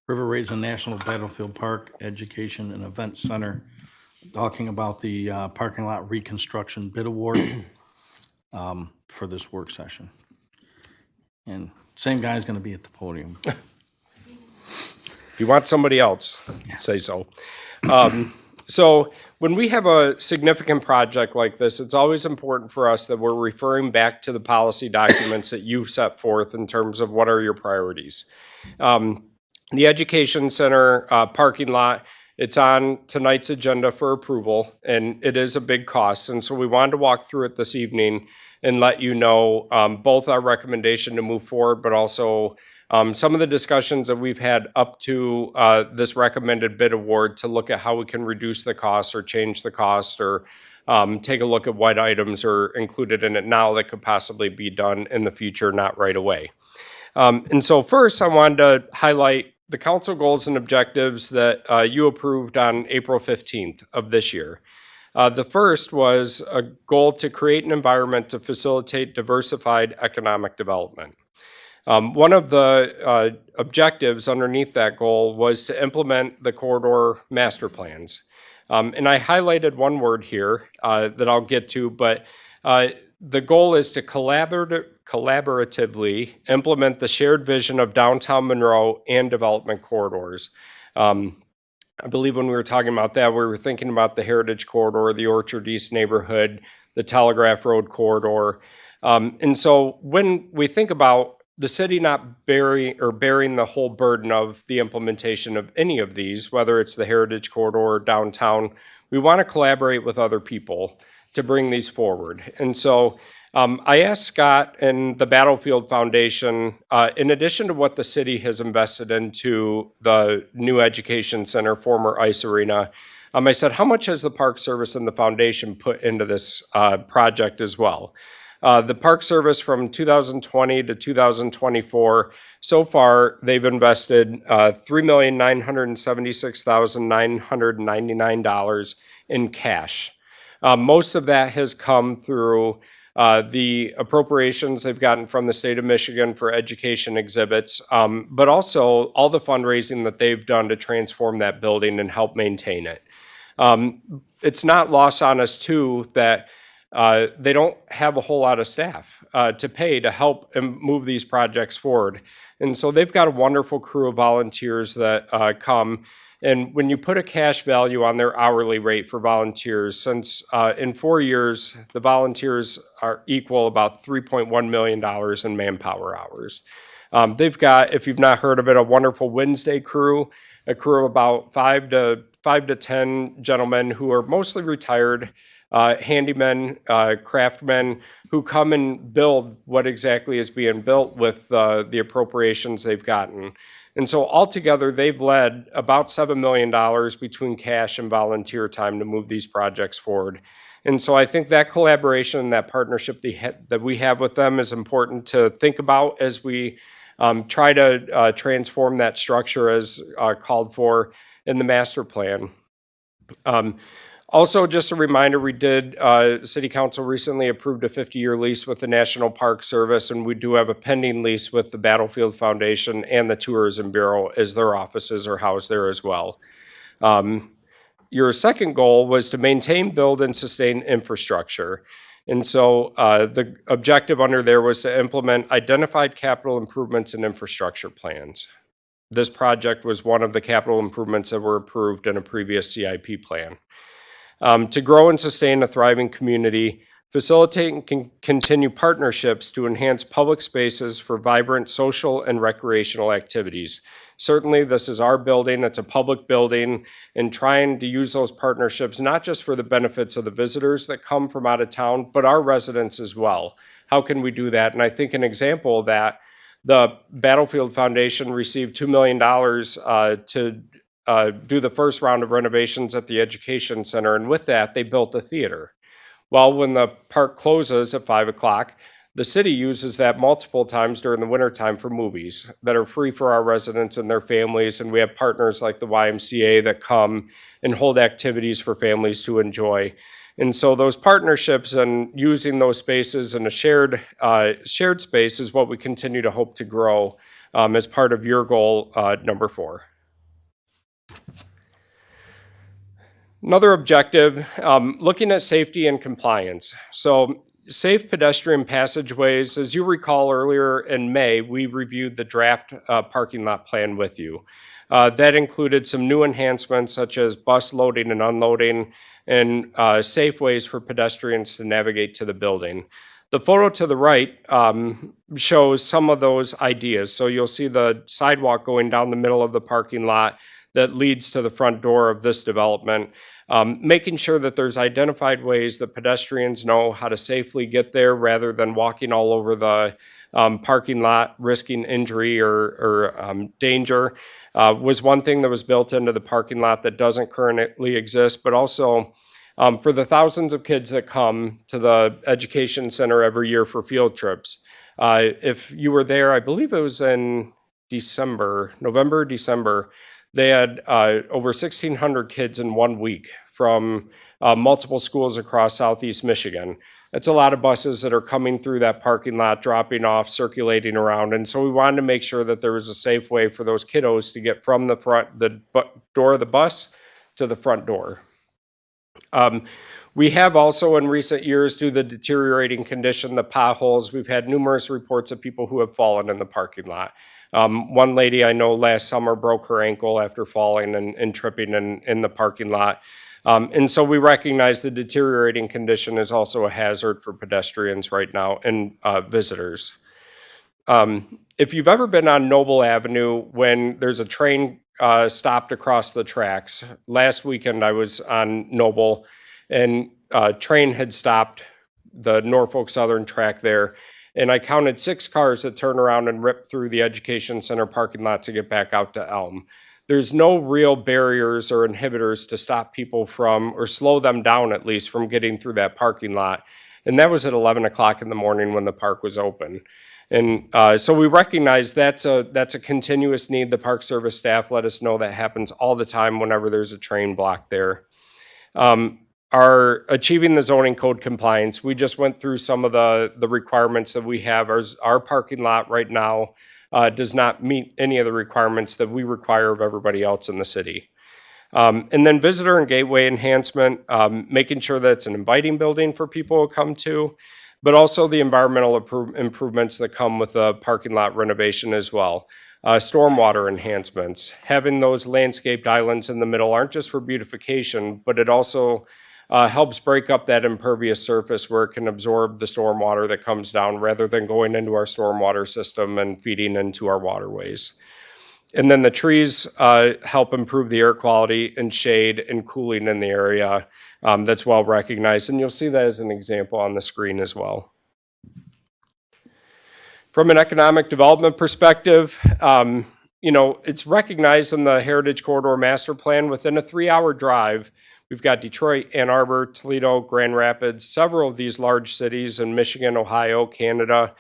River Raisin National Battlefield Park Education and Event Center, talking about the parking lot reconstruction bid award for this work session. And same guy's going to be at the podium. If you want somebody else, say so. So when we have a significant project like this, it's always important for us that we're referring back to the policy documents that you've set forth in terms of what are your priorities. The Education Center parking lot, it's on tonight's agenda for approval, and it is a big cost. And so we wanted to walk through it this evening and let you know both our recommendation to move forward, but also some of the discussions that we've had up to this recommended bid award to look at how we can reduce the cost or change the cost, or take a look at what items are included in it now that could possibly be done in the future, not right away. And so first, I wanted to highlight the council goals and objectives that you approved on April 15th of this year. The first was a goal to create an environment to facilitate diversified economic development. One of the objectives underneath that goal was to implement the corridor master plans. And I highlighted one word here that I'll get to, but the goal is to collaboratively implement the shared vision of downtown Monroe and development corridors. I believe when we were talking about that, we were thinking about the Heritage Corridor, the Orchard East neighborhood, the Telegraph Road corridor. And so when we think about the city not bearing the whole burden of the implementation of any of these, whether it's the Heritage Corridor or downtown, we want to collaborate with other people to bring these forward. And so I asked Scott and the Battlefield Foundation, in addition to what the city has invested into the new education center, former ice arena, I said, how much has the Park Service and the foundation put into this project as well? The Park Service from 2020 to 2024, so far, they've invested $3,976,999 in cash. Most of that has come through the appropriations they've gotten from the state of Michigan for education exhibits, but also all the fundraising that they've done to transform that building and help maintain it. It's not lost on us, too, that they don't have a whole lot of staff to pay to help move these projects forward. And so they've got a wonderful crew of volunteers that come. And when you put a cash value on their hourly rate for volunteers, since in 4 years, the volunteers are equal about $3.1 million in manpower hours. They've got, if you've not heard of it, a wonderful Wednesday crew, a crew of about 5 to 10 gentlemen who are mostly retired handymen, craftsmen who come and build what exactly is being built with the appropriations they've gotten. And so altogether, they've led about $7 million between cash and volunteer time to move these projects forward. And so I think that collaboration, that partnership that we have with them is important to think about as we try to transform that structure as called for in the master plan. Also, just a reminder, we did, City Council recently approved a 50-year lease with the National Park Service, and we do have a pending lease with the Battlefield Foundation and the Tourism Bureau as their offices are housed there as well. Your second goal was to maintain, build, and sustain infrastructure. And so the objective under there was to implement identified capital improvements and infrastructure plans. This project was one of the capital improvements that were approved in a previous CIP plan. To grow and sustain a thriving community, Facilitate and continue partnerships to enhance public spaces for vibrant social and recreational activities. Certainly, this is our building, it's a public building, and trying to use those partnerships not just for the benefits of the visitors that come from out of town, but our residents as well. How can we do that? And I think an example of that, the Battlefield Foundation received $2 million to do the first round of renovations at the Education Center, and with that, they built a theater. Well, when the park closes at 5 o'clock, the city uses that multiple times during the wintertime for movies that are free for our residents and their families. And we have partners like the YMCA that come and hold activities for families to enjoy. And so those partnerships and using those spaces in a shared space is what we continue to hope to grow as part of your goal number 4. Another objective, looking at safety and compliance. So safe pedestrian passageways, as you recall earlier in May, we reviewed the draft parking lot plan with you. That included some new enhancements such as bus loading and unloading and safe ways for pedestrians to navigate to the building. The photo to the right shows some of those ideas. So you'll see the sidewalk going down the middle of the parking lot that leads to the front door of this development, making sure that there's identified ways that pedestrians know how to safely get there rather than walking all over the parking lot, risking injury or danger, was one thing that was built into the parking lot that doesn't currently exist, but also for the thousands of kids that come to the Education Center every year for field trips. If you were there, I believe it was in November, December, they had over 1,600 kids in 1 week from multiple schools across Southeast Michigan. It's a lot of buses that are coming through that parking lot, dropping off, circulating around. And so we wanted to make sure that there was a safe way for those kiddos to get from the door of the bus to the front door. We have also in recent years, due to the deteriorating condition, the potholes, we've had numerous reports of people who have fallen in the parking lot. One lady I know last summer broke her ankle after falling and tripping in the parking lot. And so we recognize the deteriorating condition is also a hazard for pedestrians right now and visitors. If you've ever been on Noble Avenue when there's a train stopped across the tracks, last weekend I was on Noble and a train had stopped the Norfolk Southern track there. And I counted 6 cars that turned around and ripped through the Education Center parking lot to get back out to Elm. There's no real barriers or inhibitors to stop people from, or slow them down at least, from getting through that parking lot. And that was at 11 o'clock in the morning when the park was open. And so we recognize that's a continuous need. The Park Service staff let us know that happens all the time whenever there's a train block there. Our achieving the zoning code compliance, we just went through some of the requirements that we have. Our parking lot right now does not meet any of the requirements that we require of everybody else in the city. And then visitor and gateway enhancement, making sure that it's an inviting building for people to come to, but also the environmental improvements that come with the parking lot renovation as well. Stormwater enhancements, having those landscaped islands in the middle aren't just for beautification, but it also helps break up that impervious surface where it can absorb the stormwater that comes down rather than going into our stormwater system and feeding into our waterways. And then the trees help improve the air quality and shade and cooling in the area. That's well recognized, and you'll see that as an example on the screen as well. From an economic development perspective, it's recognized in the Heritage Corridor Master Plan within a 3-hour drive. We've got Detroit, Ann Arbor, Toledo, Grand Rapids, several of these large cities in Michigan, Ohio, Canada.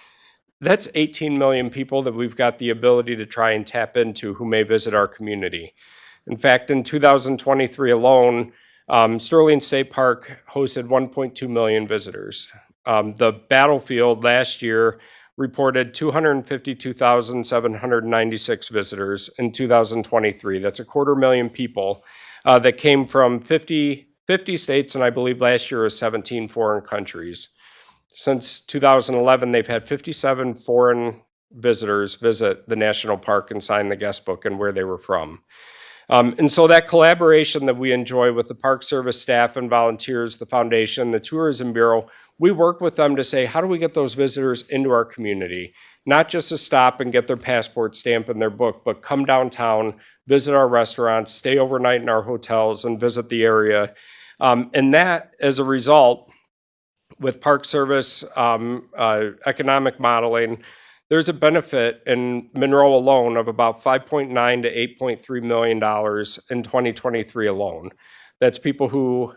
That's 18 million people that we've got the ability to try and tap into who may visit our community. In fact, in 2023 alone, Sterling State Park hosted 1.2 million visitors. The Battlefield last year reported 252,796 visitors in 2023. That's 250,000 people that came from 50 states, and I believe last year was 17 foreign countries. Since 2011, they've had 57 foreign visitors visit the national park and sign the guest book and where they were from. And so that collaboration that we enjoy with the Park Service staff and volunteers, the foundation, the Tourism Bureau, we work with them to say, how do we get those visitors into our community? Not just to stop and get their passport stamp in their book, but come downtown, visit our restaurants, stay overnight in our hotels, and visit the area. And that, as a result, with Park Service economic modeling, there's a benefit in Monroe alone of about $5.9 to $8.3 million in 2023 alone. That's people who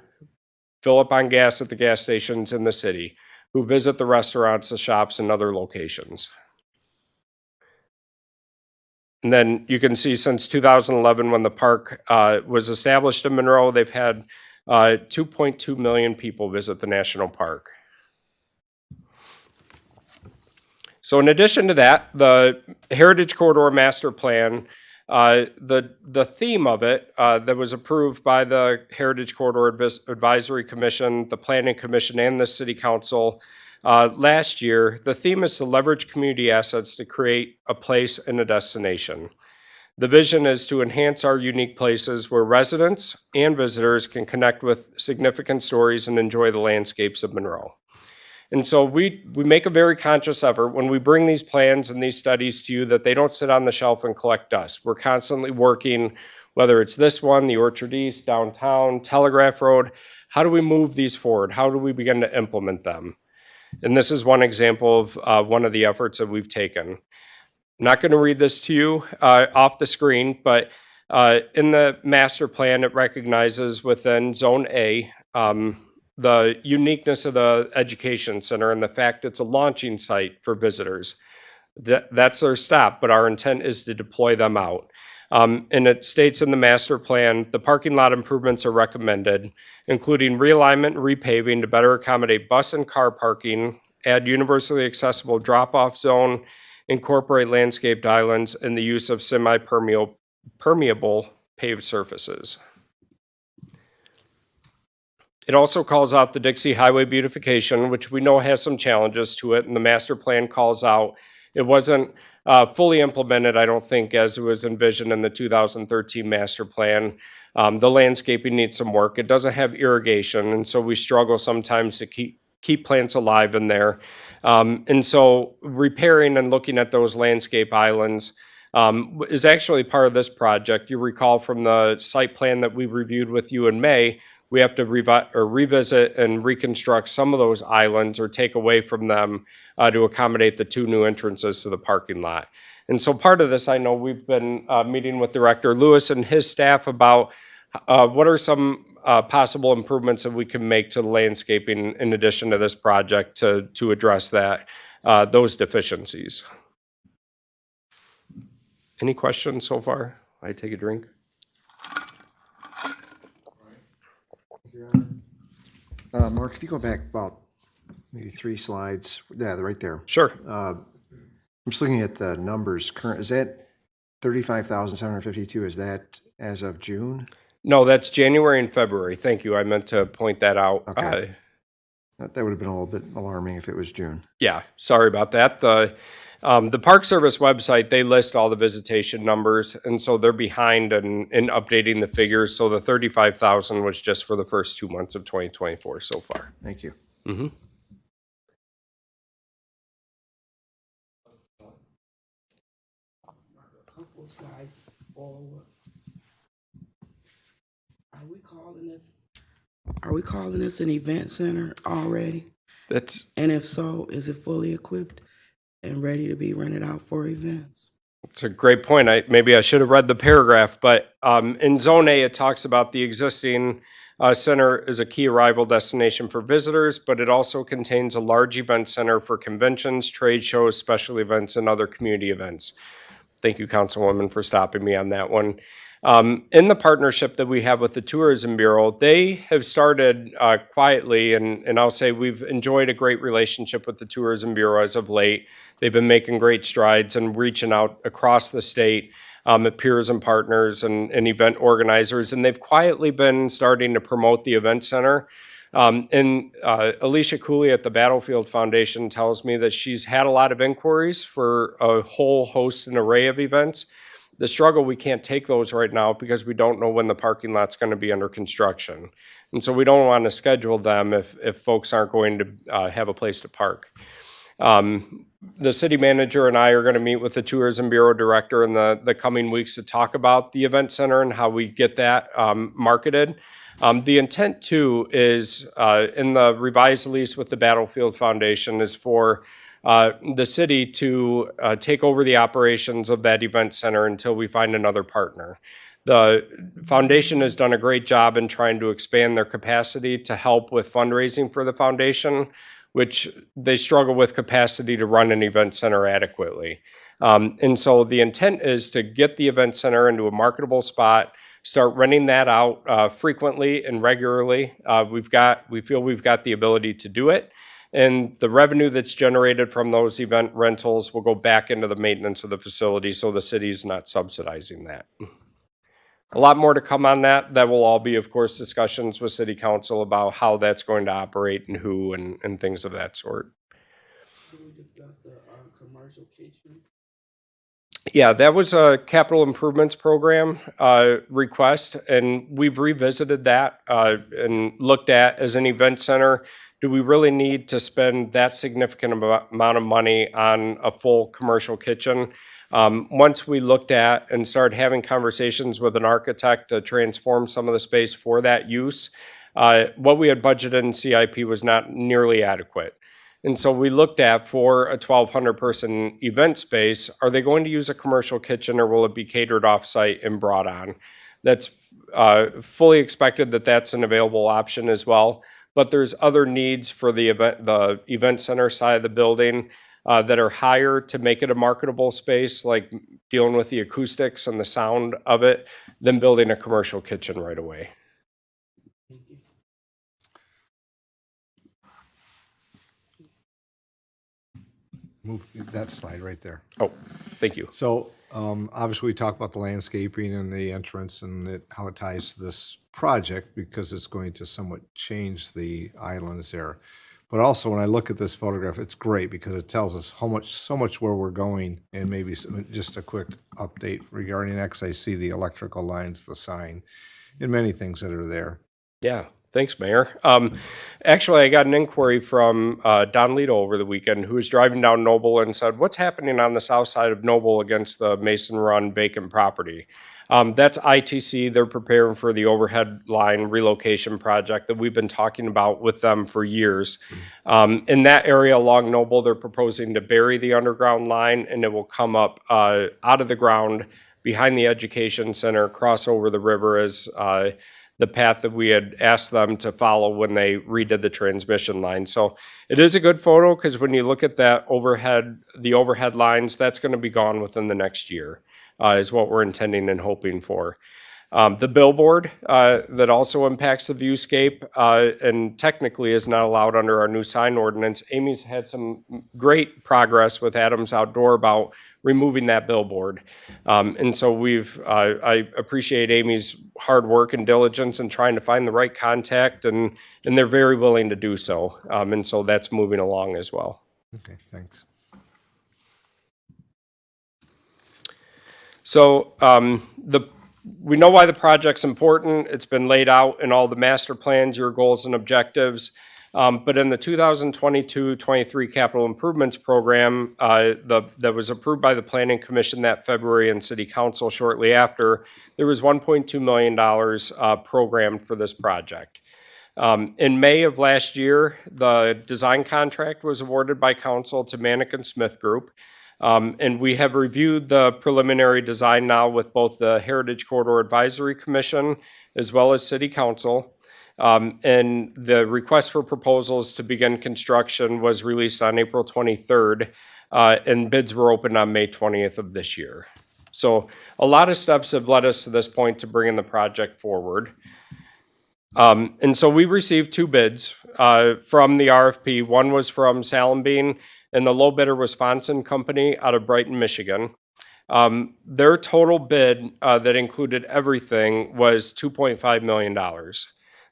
fill up on gas at the gas stations in the city, who visit the restaurants, the shops, and other locations. And then you can see since 2011, when the park was established in Monroe, they've had 2.2 million people visit the national park. So in addition to that, the Heritage Corridor Master Plan, the theme of it that was approved by the Heritage Corridor Advisory Commission, the Planning Commission, and the City Council last year, the theme is to leverage community assets to create a place and a destination. The vision is to enhance our unique places where residents and visitors can connect with significant stories and enjoy the landscapes of Monroe. And so we make a very conscious effort when we bring these plans and these studies to you that they don't sit on the shelf and collect dust. We're constantly working, whether it's this one, the Orchard East, downtown, Telegraph Road, how do we move these forward? How do we begin to implement them? And this is one example of one of the efforts that we've taken. I'm not going to read this to you off the screen, but in the master plan, it recognizes within Zone A the uniqueness of the education center and the fact it's a launching site for visitors. That's their stop, but our intent is to deploy them out. And it states in the master plan, the parking lot improvements are recommended, including realignment and repaving to better accommodate bus and car parking, add universally accessible drop-off zone, incorporate landscaped islands, and the use of semi-permeable paved surfaces. It also calls out the Dixie Highway beautification, which we know has some challenges to it, and the master plan calls out. It wasn't fully implemented, I don't think, as it was envisioned in the 2013 master plan. The landscaping needs some work. It doesn't have irrigation, and so we struggle sometimes to keep plants alive in there. And so repairing and looking at those landscape islands is actually part of this project. You recall from the site plan that we reviewed with you in May, we have to revisit and reconstruct some of those islands or take away from them to accommodate the two new entrances to the parking lot. And so part of this, I know we've been meeting with Director Lewis and his staff about what are some possible improvements that we can make to the landscaping in addition to this project to address that, those deficiencies. Any questions so far? I take a drink. Mark, if you go back about maybe 3 slides, yeah, they're right there. Sure. I'm just looking at the numbers. Current, is that 35,752? Is that as of June? No, that's January and February. Thank you. I meant to point that out. Okay. That would have been a little bit alarming if it was June. Yeah, sorry about that. The Park Service website, they list all the visitation numbers, and so they're behind in updating the figures. So the 35,000 was just for the first 2 months of 2024 so far. Thank you. Mm-hmm. Couple slides forward. Are we calling this an event center already? That's And if so, is it fully equipped and ready to be rented out for events? a great point. Maybe I should have read the paragraph, but in Zone A, it talks about the existing center is a key arrival destination for visitors, but it also contains a large event center for conventions, trade shows, special events, and other community events. Thank you, Councilwoman, for stopping me on that one. In the partnership that we have with the Tourism Bureau, they have started quietly, and I'll say we've enjoyed a great relationship with the Tourism Bureau as of late. They've been making great strides and reaching out across the state at peers and partners and event organizers, and they've quietly been starting to promote the event center. And Alicia Cooley at the Battlefield Foundation tells me that she's had a lot of inquiries for a whole host and array of events. The struggle, we can't take those right now because we don't know when the parking lot's going to be under construction. And so we don't want to schedule them if folks aren't going to have a place to park. The city manager and I are going to meet with the Tourism Bureau director in the coming weeks to talk about the event center and how we get that marketed. The intent too is in the revised lease with the Battlefield Foundation is for the city to take over the operations of that event center until we find another partner. The foundation has done a great job in trying to expand their capacity to help with fundraising for the foundation, which they struggle with capacity to run an event center adequately. And so the intent is to get the event center into a marketable spot, start renting that out frequently and regularly. We feel we've got the ability to do it. And the revenue that's generated from those event rentals will go back into the maintenance of the facility, so the city's not subsidizing that. A lot more to come on that. That will all be, of course, discussions with city council about how that's going to operate and who and things of that sort. Can we discuss the commercial kitchen? Yeah, that was a capital improvements program request, and we've revisited that and looked at as an event center. Do we really need to spend that significant amount of money on a full commercial kitchen? Once we looked at and started having conversations with an architect to transform some of the space for that use, what we had budgeted in CIP was not nearly adequate. And so we looked at, for a 1,200 person event space, are they going to use a commercial kitchen or will it be catered off-site and brought on? That's fully expected that that's an available option as well. But there's other needs for the event center side of the building that are higher to make it a marketable space, like dealing with the acoustics and the sound of it, than building a commercial kitchen right away. Thank you. Move that slide right there. Oh, thank you. So obviously, we talked about the landscaping and the entrance and how it ties to this project because it's going to somewhat change the islands there. But also, when I look at this photograph, it's great because it tells us so much where we're going, and maybe just a quick update regarding X. I see the electrical lines, the sign, and many things that are there. Yeah, thanks, Mayor. Actually, I got an inquiry from Don Lito over the weekend, who was driving down Noble and said, what's happening on the south side of Noble against the Mason Run vacant property? That's ITC. They're preparing for the overhead line relocation project that we've been talking about with them for years. In that area along Noble, they're proposing to bury the underground line, and it will come up out of the ground behind the education center, cross over the river as the path that we had asked them to follow when they redid the transmission line. So it is a good photo because when you look at that the overhead lines, that's going to be gone within the next year, is what we're intending and hoping for. The billboard that also impacts the viewscape and technically is not allowed under our new sign ordinance. Amy's had some great progress with Adams Outdoor about removing that billboard. And so I appreciate Amy's hard work and diligence in trying to find the right contact, and they're very willing to do so. And so that's moving along as well. Okay, thanks. So we know why the project's important. It's been laid out in all the master plans, your goals and objectives. But in the 2022-23 capital improvements program that was approved by the Planning Commission that February and City Council shortly after, there was $1.2 million programmed for this project. In May of last year, the design contract was awarded by Council to Manick & Smith Group. And we have reviewed the preliminary design now with both the Heritage Corridor Advisory Commission as well as City Council. And the request for proposals to begin construction was released on April 23rd, and bids were opened on May 20th of this year. So a lot of steps have led us to this point to bringing the project forward. And so we received two bids from the RFP. One was from Salembean, and the low bidder was Fonson Company out of Brighton, Michigan. Their total bid that included everything was $2.5 million.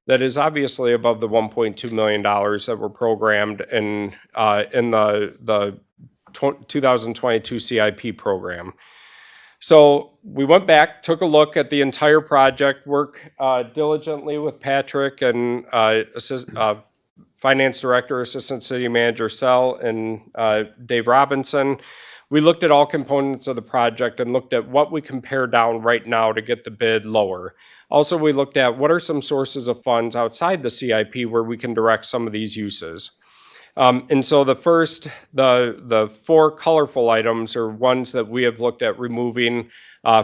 That is obviously above the $1.2 million that were programmed in the 2022 CIP program. So we went back, took a look at the entire project, worked diligently with Patrick and Finance Director, Assistant City Manager Sell, and Dave Robinson. We looked at all components of the project and looked at what we can pare down right now to get the bid lower. Also, we looked at what are some sources of funds outside the CIP where we can direct some of these uses. And so the four colorful items are ones that we have looked at removing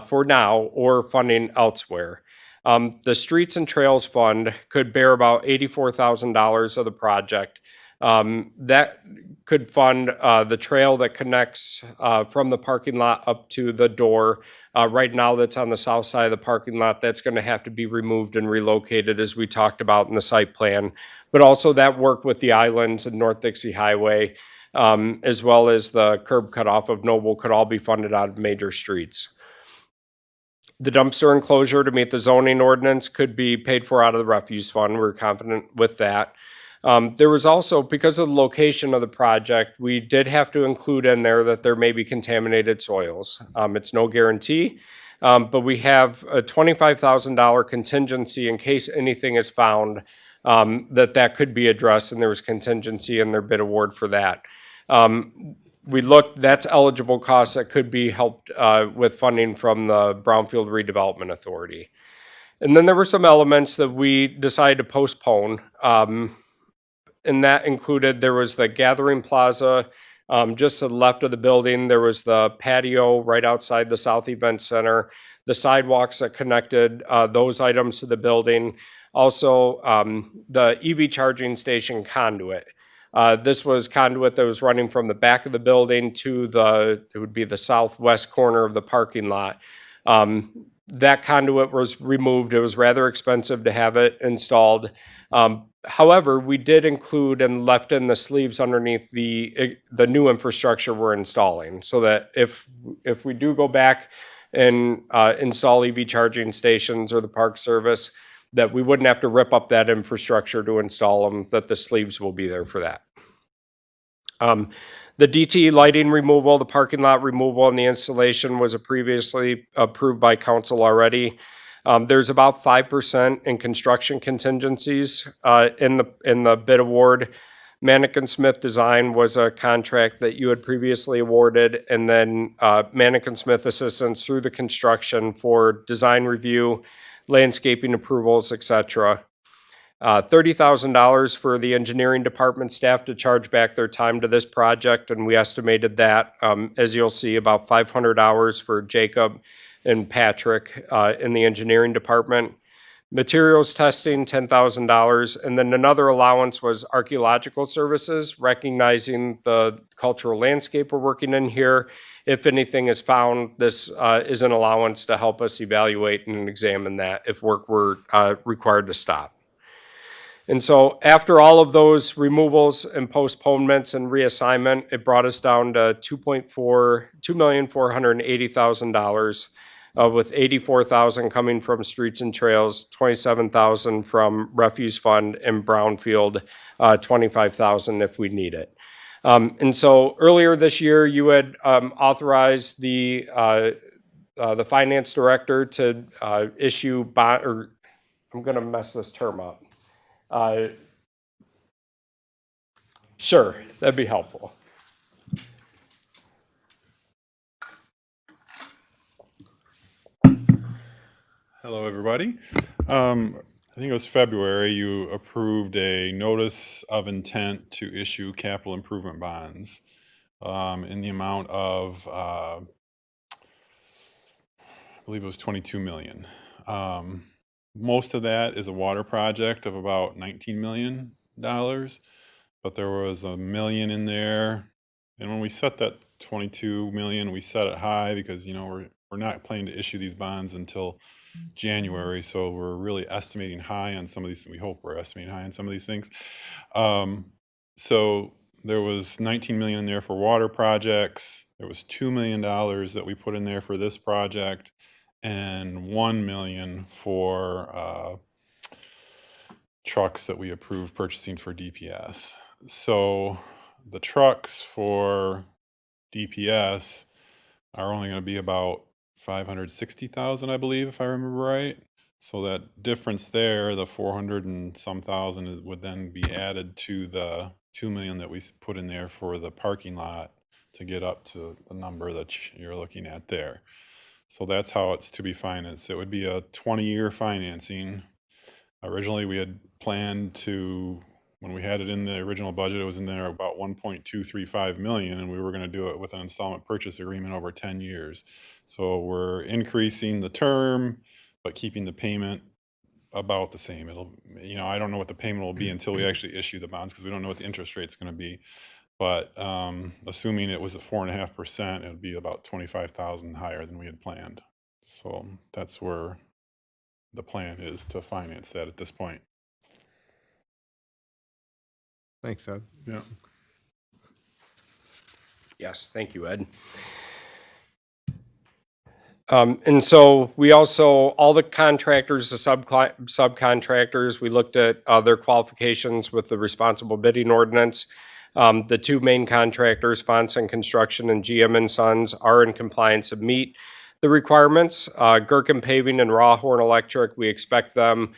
for now or funding elsewhere. The Streets and Trails Fund could bear about $84,000 of the project. That could fund the trail that connects from the parking lot up to the door. Right now, that's on the south side of the parking lot. That's going to have to be removed and relocated, as we talked about in the site plan. But also that work with the islands and North Dixie Highway, as well as the curb cutoff of Noble, could all be funded out of major streets. The dumpster enclosure to meet the zoning ordinance could be paid for out of the refuse fund. We're confident with that. There was also, because of the location of the project, we did have to include in there that there may be contaminated soils. It's no guarantee, but we have a $25,000 contingency in case anything is found that could be addressed, and there was contingency in their bid award for that. We looked, that's eligible costs that could be helped with funding from the Brownfield Redevelopment Authority. And then there were some elements that we decided to postpone. And that included, there was the Gathering Plaza just to the left of the building. There was the patio right outside the South Event Center, the sidewalks that connected those items to the building. Also, the EV charging station conduit. This was conduit that was running from the back of the building to it would be the southwest corner of the parking lot. That conduit was removed. It was rather expensive to have it installed. However, we did include and left in the sleeves underneath the new infrastructure we're installing, so that if we do go back and install EV charging stations or the park service, that we wouldn't have to rip up that infrastructure to install them, that the sleeves will be there for that. The DT lighting removal, the parking lot removal, and the installation was previously approved by council already. There's about 5% in construction contingencies in the bid award. Manikin Smith Design was a contract that you had previously awarded, and then Manikin Smith assistance through the construction for design review, landscaping approvals, etc. $30,000 for the engineering department staff to charge back their time to this project, and we estimated that, as you'll see, about 500 hours for Jacob and Patrick in the engineering department. Materials testing, $10,000, and then another allowance was archaeological services, recognizing the cultural landscape we're working in here. If anything is found, this is an allowance to help us evaluate and examine that if work were required to stop. And so after all of those removals and postponements and reassignment, it brought us down to $2,480,000, with $84,000 coming from Streets and Trails, $27,000 from Refuse Fund, and Brownfield, $25,000 if we need it. And so earlier this year, you had authorized the finance director to issue bond, or I'm going to mess this term up. Sure, that'd be helpful. Hello, everybody. I think it was February, you approved a notice of intent to issue capital improvement bonds in the amount of, I believe it was 22 million. Most of that is a water project of about $19 million, but there was $1 million in there. And when we set that 22 million, we set it high because, you know, we're not planning to issue these bonds until January, so we're really estimating high on some of these. We hope we're estimating high on some of these things. So there was 19 million in there for water projects. There was $2 million that we put in there for this project, and 1 million for trucks that we approved purchasing for DPS. So the trucks for DPS are only going to be about 560,000, I believe, if I remember right. So that difference there, the 400 and some thousand, would then be added to the 2 million that we put in there for the parking lot to get up to the number that you're looking at there. So that's how it's to be financed. It would be a 20-year financing. Originally, we had planned to, when we had it in the original budget, it was in there about 1.235 million, and we were going to do it with an installment purchase agreement over 10 years. So we're increasing the term, but keeping the payment about the same. It'll, I don't know what the payment will be until we actually issue the bonds, because we don't know what the interest rate's going to be. But assuming it was at 4.5%, it would be about 25,000 higher than we had planned. So that's where the plan is to finance that at this point. Thanks, Ed. Yeah. Yes, thank you, Ed. And so we also, all the contractors, the subcontractors, we looked at their qualifications with the responsible bidding ordinance. The two main contractors, Fonson Construction and GM and Sons, are in compliance and meet the requirements. Gherkin Paving and Rawhorn Electric, we expect them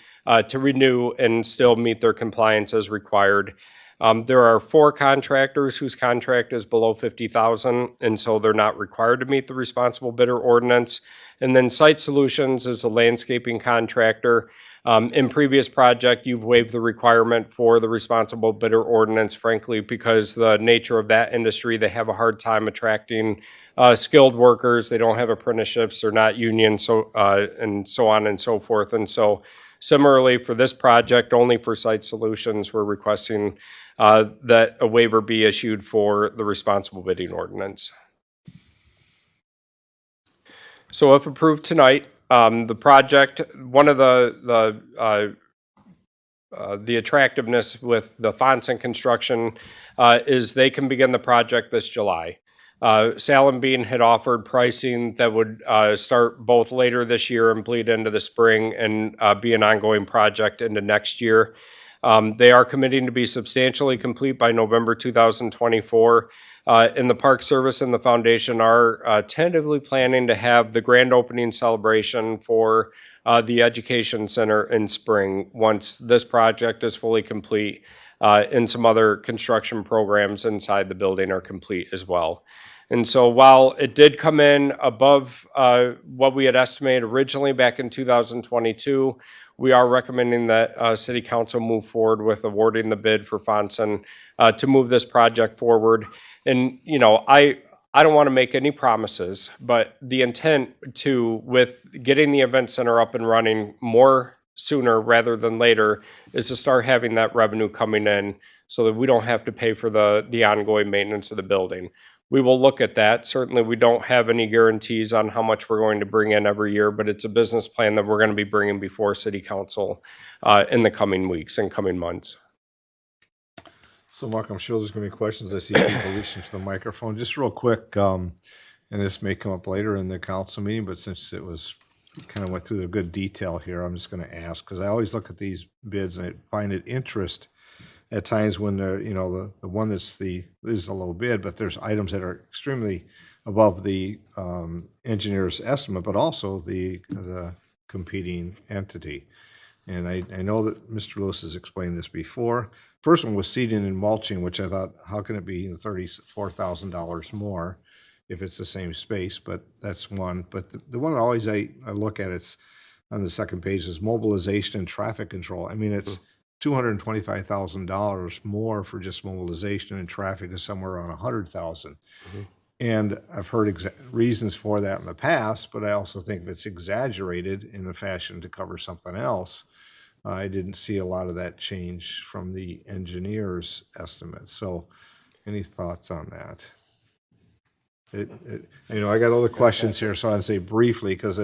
to renew and still meet their compliance as required. There are 4 contractors whose contract is below 50,000, and so they're not required to meet the responsible bidder ordinance. And then Site Solutions is a landscaping contractor. In previous project, you've waived the requirement for the responsible bidder ordinance, frankly, because the nature of that industry, they have a hard time attracting skilled workers. They don't have apprenticeships, they're not union, and so on and so forth. And so similarly for this project, only for Site Solutions, we're requesting that a waiver be issued for the responsible bidding ordinance. So if approved tonight, the project, one of the attractiveness with the Fonson Construction is they can begin the project this July. Salem Bean had offered pricing that would start both later this year and bleed into the spring and be an ongoing project into next year. They are committing to be substantially complete by November 2024. And the Park Service and the foundation are tentatively planning to have the grand opening celebration for the Education Center in spring, once this project is fully complete and some other construction programs inside the building are complete as well. And so while it did come in above what we had estimated originally back in 2022, we are recommending that City Council move forward with awarding the bid for Fonson to move this project forward. And, I don't want to make any promises, but the intent with getting the event center up and running more sooner rather than later is to start having that revenue coming in so that we don't have to pay for the ongoing maintenance of the building. We will look at that. Certainly, we don't have any guarantees on how much we're going to bring in every year, but it's a business plan that we're going to be bringing before City Council in the coming weeks and coming months. So Mark, I'm sure there's going to be questions. I see people reaching for the microphone. Just real quick, and this may come up later in the council meeting, but since it was kind of went through the good detail here, I'm just going to ask, because I always look at these bids and I find it interest at times when the one that's is a low bid, but there's items that are extremely above the engineer's estimate, but also the competing entity. And I know that Mr. Lewis has explained this before. First one was seeding and mulching, which I thought, how can it be $34,000 more if it's the same space? But that's one. But the one always I look at, it's on the second page, is mobilization and traffic control. I mean, it's $225,000 more for just mobilization, and traffic is somewhere around $100,000. And I've heard reasons for that in the past, but I also think if it's exaggerated in a fashion to cover something else, I didn't see a lot of that change from the engineer's estimate. So any thoughts on that? I got other questions here, so I'd say briefly, because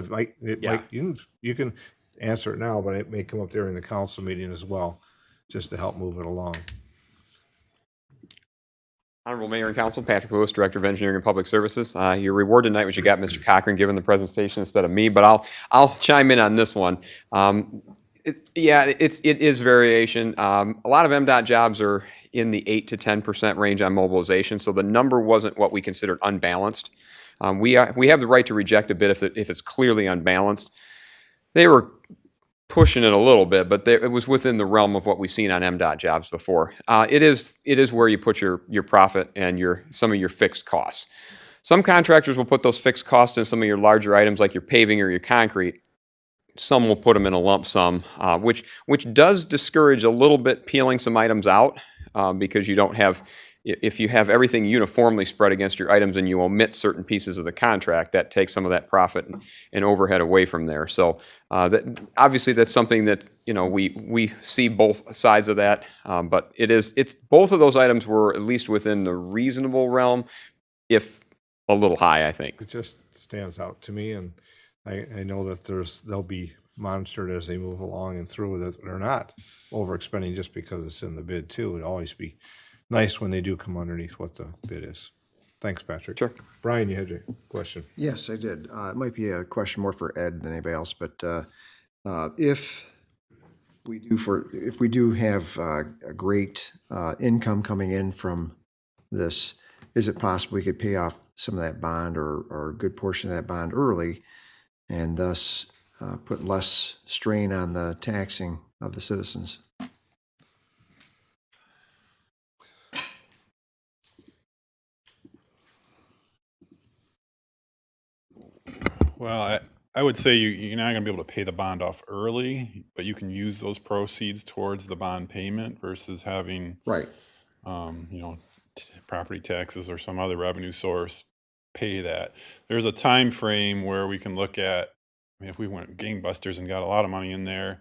you can answer it now, but it may come up during the council meeting as well, just to help move it along. Honorable Mayor and Council, Patrick Lewis, Director of Engineering and Public Services. Your reward tonight was you got Mr. Cochran giving the presentation instead of me, but I'll chime in on this one. It is variation. A lot of MDOT jobs are in the 8 to 10% range on mobilization, so the number wasn't what we considered unbalanced. We have the right to reject a bid if it's clearly unbalanced. They were pushing it a little bit, but it was within the realm of what we've seen on MDOT jobs before. It is where you put your profit and some of your fixed costs. Some contractors will put those fixed costs in some of your larger items like your paving or your concrete. Some will put them in a lump sum, which does discourage a little bit peeling some items out because you don't have, if you have everything uniformly spread against your items and you omit certain pieces of the contract, that takes some of that profit and overhead away from there. So obviously that's something that, we see both sides of that, but it's both of those items were at least within the reasonable realm, if a little high, I think. It just stands out to me, and I know that they'll be monitored as they move along and through, that they're not overexpending just because it's in the bid too. It'd always be nice when they do come underneath what the bid is. Thanks, Patrick. Sure. Brian, you had a question. Yes, I did. It might be a question more for Ed than anybody else, but if we do have a great income coming in from this, is it possible we could pay off some of that bond or a good portion of that bond early and thus put less strain on the taxing of the citizens? Well, I would say you're not going to be able to pay the bond off early, but you can use those proceeds towards the bond payment versus having, Right. Property taxes or some other revenue source pay that. There's a time frame where we can look at, if we went gangbusters and got a lot of money in there,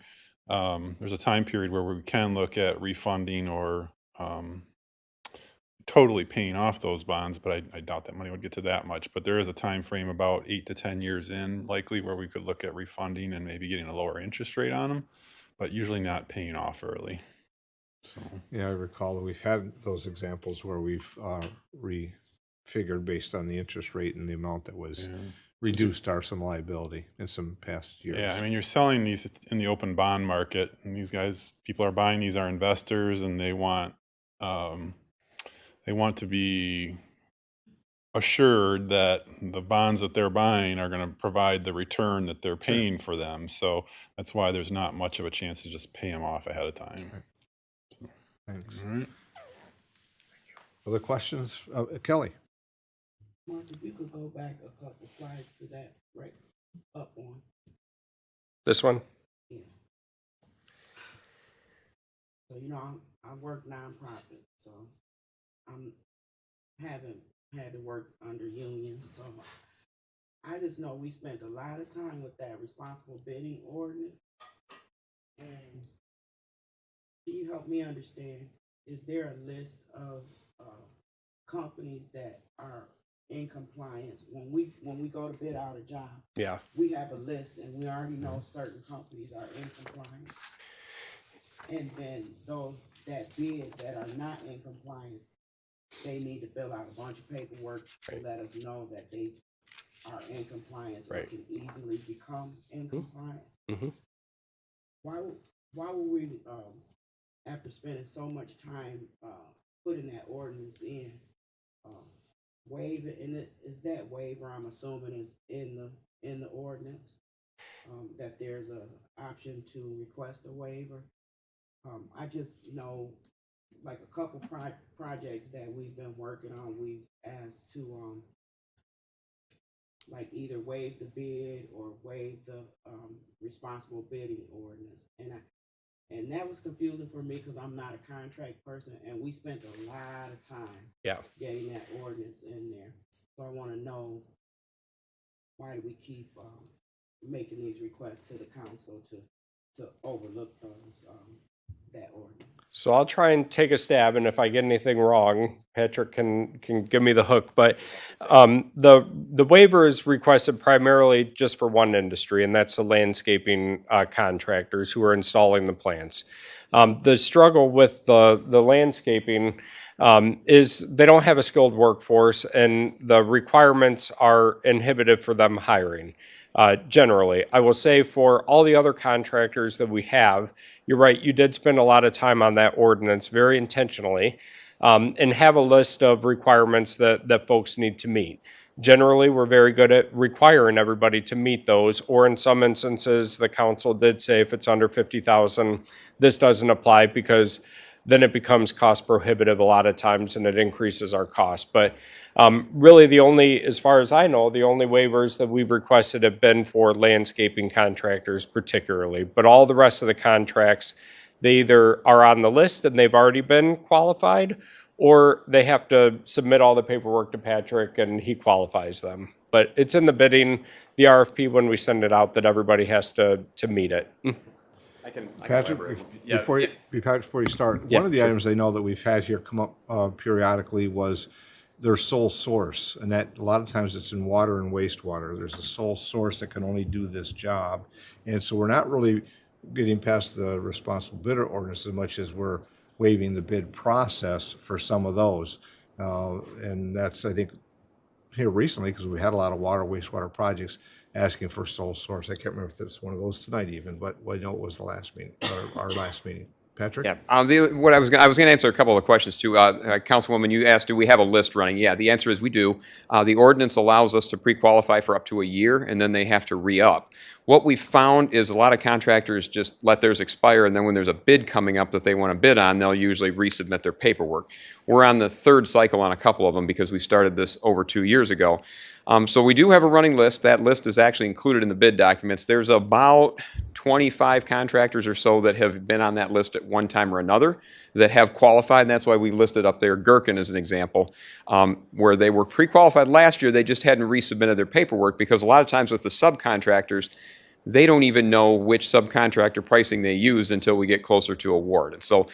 there's a time period where we can look at refunding or totally paying off those bonds, but I doubt that money would get to that much. But there is a time frame about 8 to 10 years in, likely, where we could look at refunding and maybe getting a lower interest rate on them, but usually not paying off early. So Yeah, I recall that we've had those examples where we've refigured based on the interest rate and the amount that was reduced some liability in some past years. yeah, I mean, you're selling these in the open bond market, and people are buying these are investors, and they want to be assured that the bonds that they're buying are going to provide the return that they're paying for them. So that's why there's not much of a chance to just pay them off ahead of time. Thanks. All right. Other questions? Kelly? Mark, if you could go back a couple slides to that, right up on. This one? Yeah. So, I work nonprofit, so haven't had to work under unions, so I just know we spent a lot of time with that responsible bidding ordinance. And can you help me understand, is there a list of companies that are in compliance? When we go to bid out a job, Yeah. we have a list and we already know certain companies are in compliance. And then those that bid that are not in compliance, they need to fill out a bunch of paperwork to let us know that they are in compliance or Right. can easily become in compliance. Mhm. Why would we, after spending so much time putting that ordinance in, waive it? And is that waiver, I'm assuming, is in the ordinance, that there's a option to request a waiver? I just know, like a couple projects that we've been working on, we've asked to like either waive the bid or waive the responsible bidding ordinance. And that was confusing for me because I'm not a contract person, and we spent a lot of time getting that ordinance in there. So I want to know, why do we keep making these requests to the council to overlook those that ordinance? So I'll try and take a stab, and if I get anything wrong, Patrick can give me the hook. But the waiver is requested primarily just for one industry, and that's the landscaping contractors who are installing the plants. The struggle with the landscaping is they don't have a skilled workforce, and the requirements are inhibitive for them hiring. Generally, I will say for all the other contractors that we have, you're right, you did spend a lot of time on that ordinance very intentionally. and have a list of requirements that folks need to meet. Generally, we're very good at requiring everybody to meet those, or in some instances, the council did say if it's under 50,000, this doesn't apply because then it becomes cost prohibitive a lot of times and it increases our cost. But really the only, as far as I know, the only waivers that we've requested have been for landscaping contractors particularly. But all the rest of the contracts, they either are on the list and they've already been qualified, or they have to submit all the paperwork to Patrick and he qualifies them. But it's in the bidding, the RFP, when we send it out, that everybody has to meet it. I can Patrick, before you start, one of the items I know that we've had here come up periodically was their sole source, and that a lot of times it's in water and wastewater. There's a sole source that can only do this job, and so we're not really getting past the responsible bidder ordinance as much as we're waiving the bid process for some of those, and that's, I think, here recently, because we had a lot of water, wastewater projects asking for sole source. I can't remember if it's one of those tonight even, but I know it was the last meeting, or our last meeting. Patrick? Yeah, what I was going to answer a couple of questions too. Councilwoman, you asked, do we have a list running? Yeah, the answer is we do. The ordinance allows us to pre-qualify for up to a year, and then they have to re-up. What we found is a lot of contractors just let theirs expire, and then when there's a bid coming up that they want to bid on, they'll usually resubmit their paperwork. We're on the third cycle on a couple of them because we started this over 2 years ago. So we do have a running list. That list is actually included in the bid documents. There's about 25 contractors or so that have been on that list at one time or another that have qualified, and that's why we listed up there Gherkin as an example, where they were pre-qualified last year. They just hadn't resubmitted their paperwork because a lot of times with the subcontractors, they don't even know which subcontractor pricing they used until we get closer to award. And so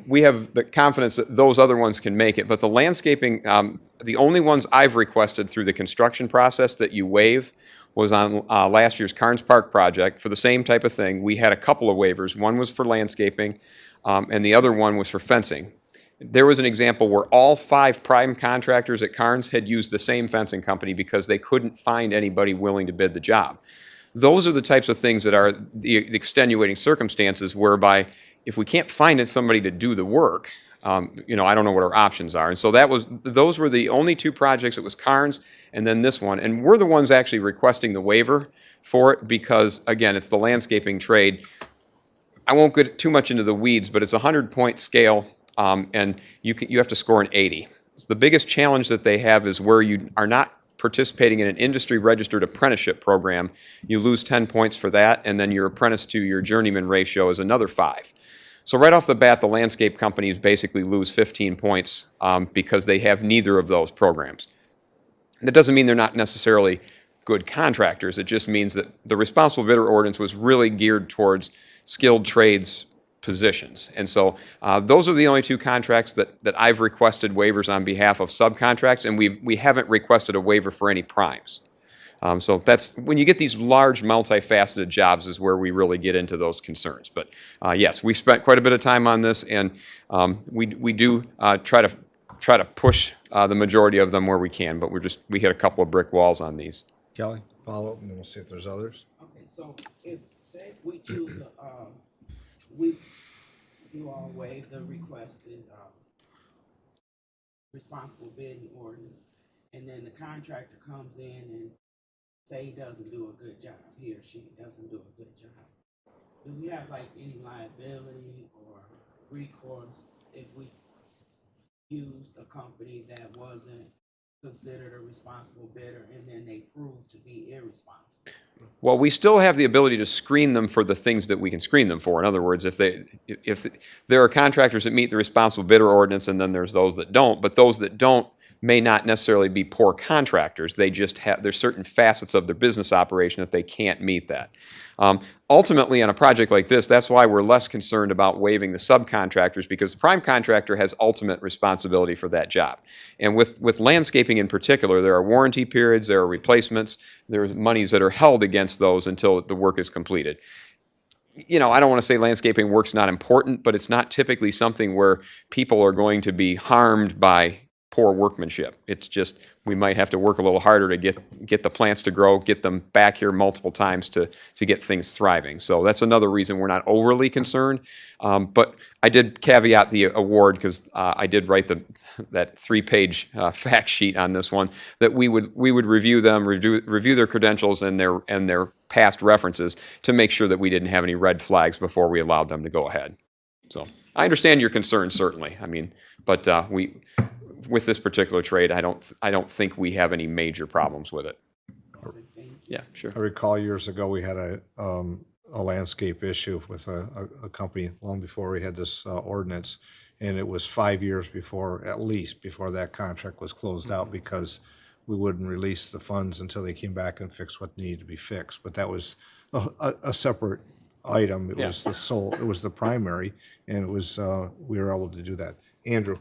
we have the confidence that those other ones can make it. But the landscaping, the only ones I've requested through the construction process that you waive was on last year's Carnes Park project for the same type of thing. We had a couple of waivers. One was for landscaping, and the other one was for fencing. There was an example where all 5 prime contractors at Carnes had used the same fencing company because they couldn't find anybody willing to bid the job. Those are the types of things that are the extenuating circumstances whereby if we can't find somebody to do the work, I don't know what our options are. And so those were the only 2 projects. It was Carnes and then this one. And we're the ones actually requesting the waiver for it because, again, it's the landscaping trade. I won't get too much into the weeds, but it's a 100-point scale, and you have to score an 80. So the biggest challenge that they have is where you are not participating in an industry-registered apprenticeship program, you lose 10 points for that, and then your apprentice to your journeyman ratio is another 5. So right off the bat, the landscape companies basically lose 15 points because they have neither of those programs. That doesn't mean they're not necessarily good contractors. It just means that the responsible bidder ordinance was really geared towards skilled trades positions. And so those are the only 2 contracts that I've requested waivers on behalf of subcontracts, and we haven't requested a waiver for any primes. So that's when you get these large multifaceted jobs is where we really get into those concerns. But yes, we spent quite a bit of time on this, and we do try to push the majority of them where we can, but we hit a couple of brick walls on these. Kelly, follow up, and then we'll see if there's others. Okay, so if we choose you all waive the requested responsible bidding ordinance, and then the contractor comes in and say he doesn't do a good job, he or she doesn't do a good job. Do we have like any liability or recourse if we used a company that wasn't considered a responsible bidder and then they proved to be irresponsible? Well, we still have the ability to screen them for the things that we can screen them for. In other words, if there are contractors that meet the responsible bidder ordinance and then there's those that don't, but those that don't may not necessarily be poor contractors. They just there's certain facets of their business operation that they can't meet that. Ultimately, on a project like this, that's why we're less concerned about waiving the subcontractors, because the prime contractor has ultimate responsibility for that job. And with landscaping in particular, there are warranty periods, there are replacements, there are monies that are held against those until the work is completed. I don't want to say landscaping work's not important, but it's not typically something where people are going to be harmed by poor workmanship. It's just, we might have to work a little harder to get the plants to grow, get them back here multiple times to get things thriving. So that's another reason we're not overly concerned. But I did caveat the award because I did write that 3-page fact sheet on this one, that we would review them, review their credentials and their past references to make sure that we didn't have any red flags before we allowed them to go ahead. So I understand your concerns, certainly. I mean, but with this particular trade, I don't think we have any major problems with it. Yeah, sure. I recall years ago, we had a landscape issue with a company long before we had this ordinance. And it was 5 years before, at least, before that contract was closed out because we wouldn't release the funds until they came back and fixed what needed to be fixed. But that was a separate item. It was the sole, it was the primary, and it was, we were able to do that. Andrew?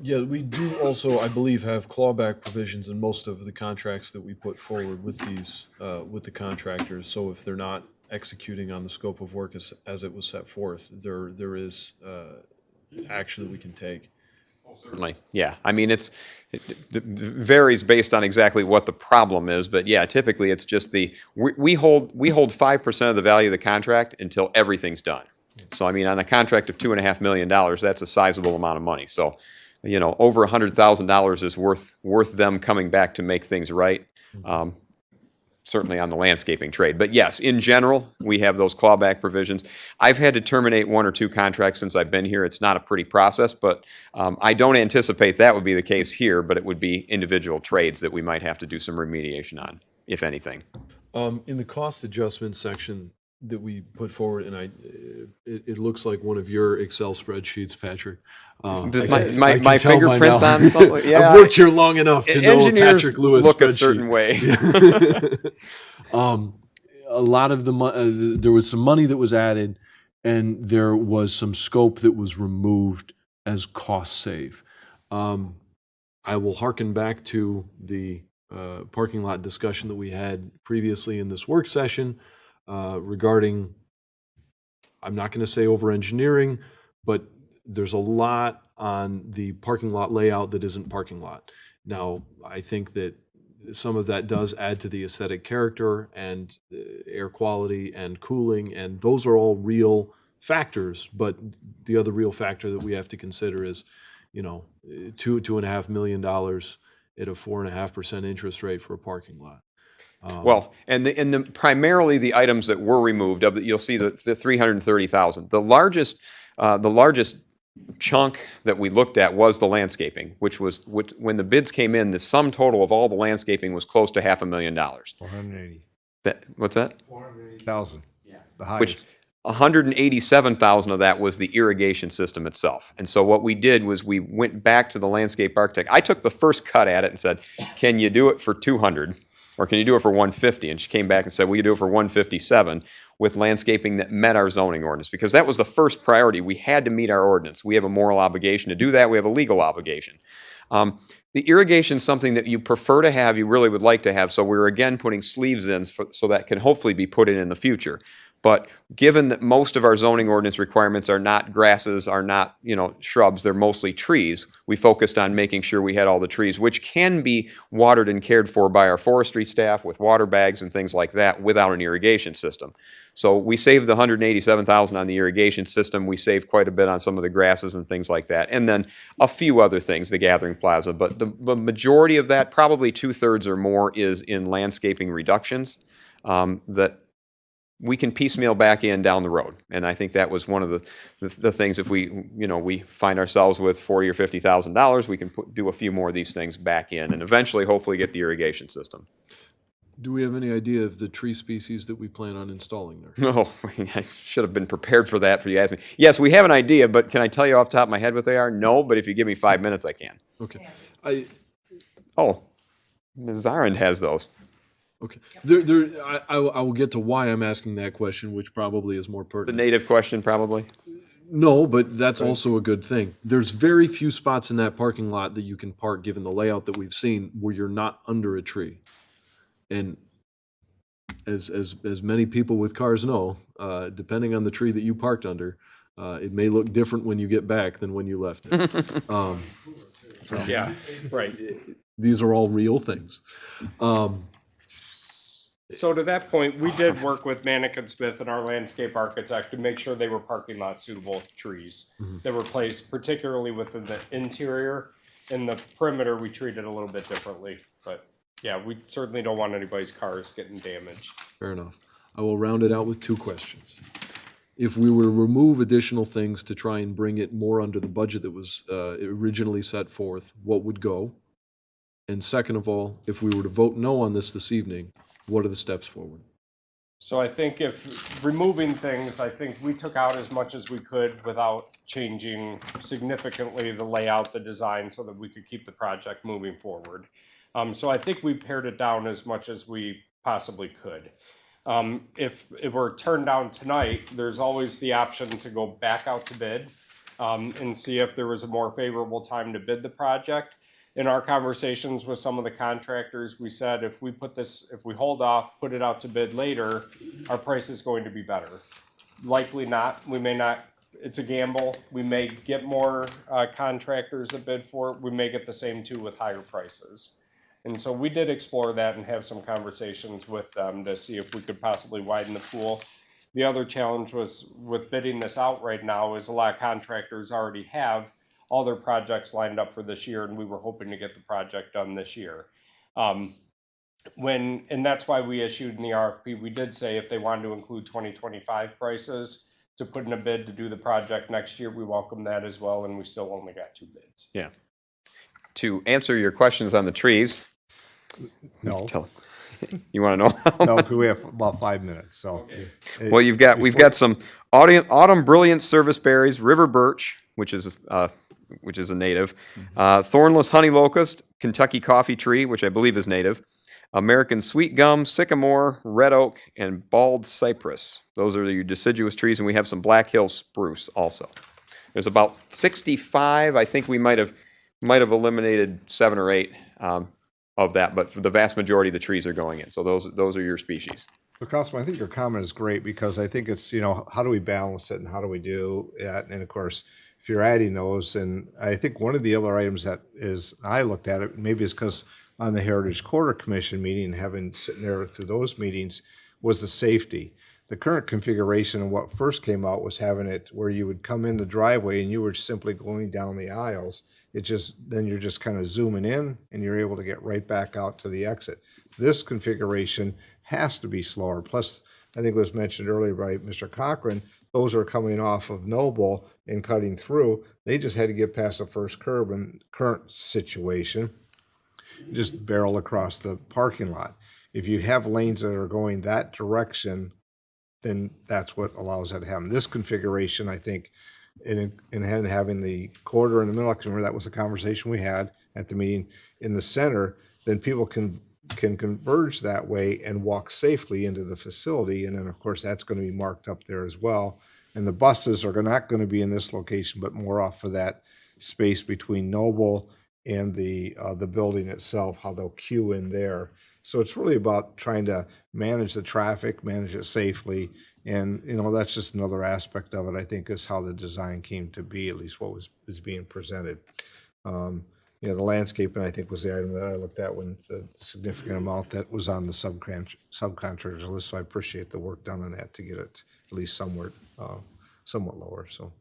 Yeah, we do also, I believe, have clawback provisions in most of the contracts that we put forward with these, with the contractors. So if they're not executing on the scope of work as it was set forth, there is action that we can take. Certainly, yeah. I mean, it varies based on exactly what the problem is, but yeah, typically it's just we hold 5% of the value of the contract until everything's done. So I mean, on a contract of $2.5 million, that's a sizable amount of money. So, you know, over $100,000 is worth them coming back to make things right. Certainly on the landscaping trade. But yes, in general, we have those clawback provisions. I've had to terminate 1 or 2 contracts since I've been here. It's not a pretty process, but I don't anticipate that would be the case here, but it would be individual trades that we might have to do some remediation on, if anything. In the cost adjustment section that we put forward, and it looks like one of your Excel spreadsheets, Patrick. My fingerprints on something. Yeah, I've worked here long enough to know engineers Patrick Lewis look a spreadsheet. certain way. A lot of there was some money that was added, and there was some scope that was removed as cost save. I will hearken back to the parking lot discussion that we had previously in this work session regarding, I'm not going to say over engineering, but there's a lot on the parking lot layout that isn't parking lot. Now, I think that some of that does add to the aesthetic character and air quality and cooling, and those are all real factors. But the other real factor that we have to consider is, you know, $2.5 million at a 4.5% interest rate for a parking lot. Well, and primarily the items that were removed, you'll see the $330,000. The largest chunk that we looked at was the landscaping, which when the bids came in, the sum total of all the landscaping was close to $500,000. 480. What's that? 480,000. Yeah. The highest. Which 187,000 of that was the irrigation system itself. And so what we did was we went back to the landscape architect. I took the first cut at it and said, "Can you do it for 200? Or can you do it for 150? And she came back and said, "We can do it for 157 with landscaping that met our zoning ordinance," because that was the first priority. We had to meet our ordinance. We have a moral obligation to do that. We have a legal obligation. The irrigation is something that you prefer to have, you really would like to have. So we're again putting sleeves in so that can hopefully be put in the future. But given that most of our zoning ordinance requirements are not grasses, are not, you know, shrubs, they're mostly trees, we focused on making sure we had all the trees, which can be watered and cared for by our forestry staff with water bags and things like that without an irrigation system. So we saved the $187,000 on the irrigation system. We saved quite a bit on some of the grasses and things like that. And then a few other things, the gathering plaza. But the majority of that, probably 2/3 or more, is in landscaping reductions that we can piecemeal back in down the road. And I think that was one of the things, if we find ourselves with $40,000 or $50,000, we can do a few more of these things back in and eventually hopefully get the irrigation system. Do we have any idea of the tree species that we plan on installing there? No, I should have been prepared for that for you asked me. Yes, we have an idea, but can I tell you off the top of my head what they are? No, but if you give me 5 minutes, I can. Okay. Ms. Arend has those. Okay. I will get to why I'm asking that question, which probably is more The pertinent. native question, probably. No, but that's also a good thing. There's very few spots in that parking lot that you can park, given the layout that we've seen, where you're not under a tree. And as many people with cars know, depending on the tree that you parked under, it may look different when you get back than when you left it. Yeah, right. These are all real things. So to that point, we did work with Manick and Smith and our landscape architect to make sure they were parking lot suitable trees that were placed particularly within the interior. In the perimeter, we treat it a little bit differently, but yeah, we certainly don't want anybody's cars getting damaged. Fair enough. I will round it out with two questions. If we were to remove additional things to try and bring it more under the budget that was originally set forth, what would go? And second of all, if we were to vote no on this evening, what are the steps forward? So I think if removing things, I think we took out as much as we could without changing significantly the layout, the design, so that we could keep the project moving forward. So I think we pared it down as much as we possibly could. If we're turned down tonight, there's always the option to go back out to bid and see if there was a more favorable time to bid the project. In our conversations with some of the contractors, we said if we hold off, put it out to bid later, our price is going to be better. Likely not. We may not. It's a gamble. We may get more contractors that bid for it. We may get the same too with higher prices. And so we did explore that and have some conversations with them to see if we could possibly widen the pool. The other challenge was with bidding this out right now is a lot of contractors already have all their projects lined up for this year, and we were hoping to get the project done this year. And that's why we issued in the RFP, we did say if they wanted to include 2025 prices to put in a bid to do the project next year, we welcome that as well, and we still only got 2 bids. Yeah. To answer your questions on the trees, No, you want to know? no, 'cause we have about 5 minutes, so. Well, we've got some autumn brilliant service berries, river birch, which is a native, thornless honey locust, Kentucky coffee tree, which I believe is native, American sweet gum, sycamore, red oak, and bald cypress. Those are your deciduous trees, and we have some Black Hill spruce also. There's about 65. I think we might have eliminated 7 or 8 of that, but for the vast majority of the trees are going in. So those are your species. So Councilman, I think your comment is great because I think it's, how do we balance it and how do we do it? And of course, if you're adding those, and I think one of the other items that I looked at it, maybe it's because on the Heritage Corridor Commission meeting, having sitting there through those meetings, was the safety. The current configuration and what first came out was having it where you would come in the driveway and you were simply going down the aisles. Then you're just kind of zooming in and you're able to get right back out to the exit. This configuration has to be slower. Plus, I think it was mentioned earlier by Mr. Cochran, those are coming off of Noble and cutting through. They just had to get past the first curb in current situation, just barrel across the parking lot. If you have lanes that are going that direction, then that's what allows that to happen. This configuration, I think, in having the corridor in the middle, I can remember that was a conversation we had at the meeting in the center, then people can converge that way and walk safely into the facility. And then of course that's going to be marked up there as well. And the buses are not going to be in this location, but more off of that space between Noble and the building itself, how they'll queue in there. So it's really about trying to manage the traffic, manage it safely. And, that's just another aspect of it, I think, is how the design came to be, at least what was being presented. The landscaping, I think, was the item that I looked at when the significant amount that was on the subcontractors list. So I appreciate the work done on that to get it at least somewhat lower. So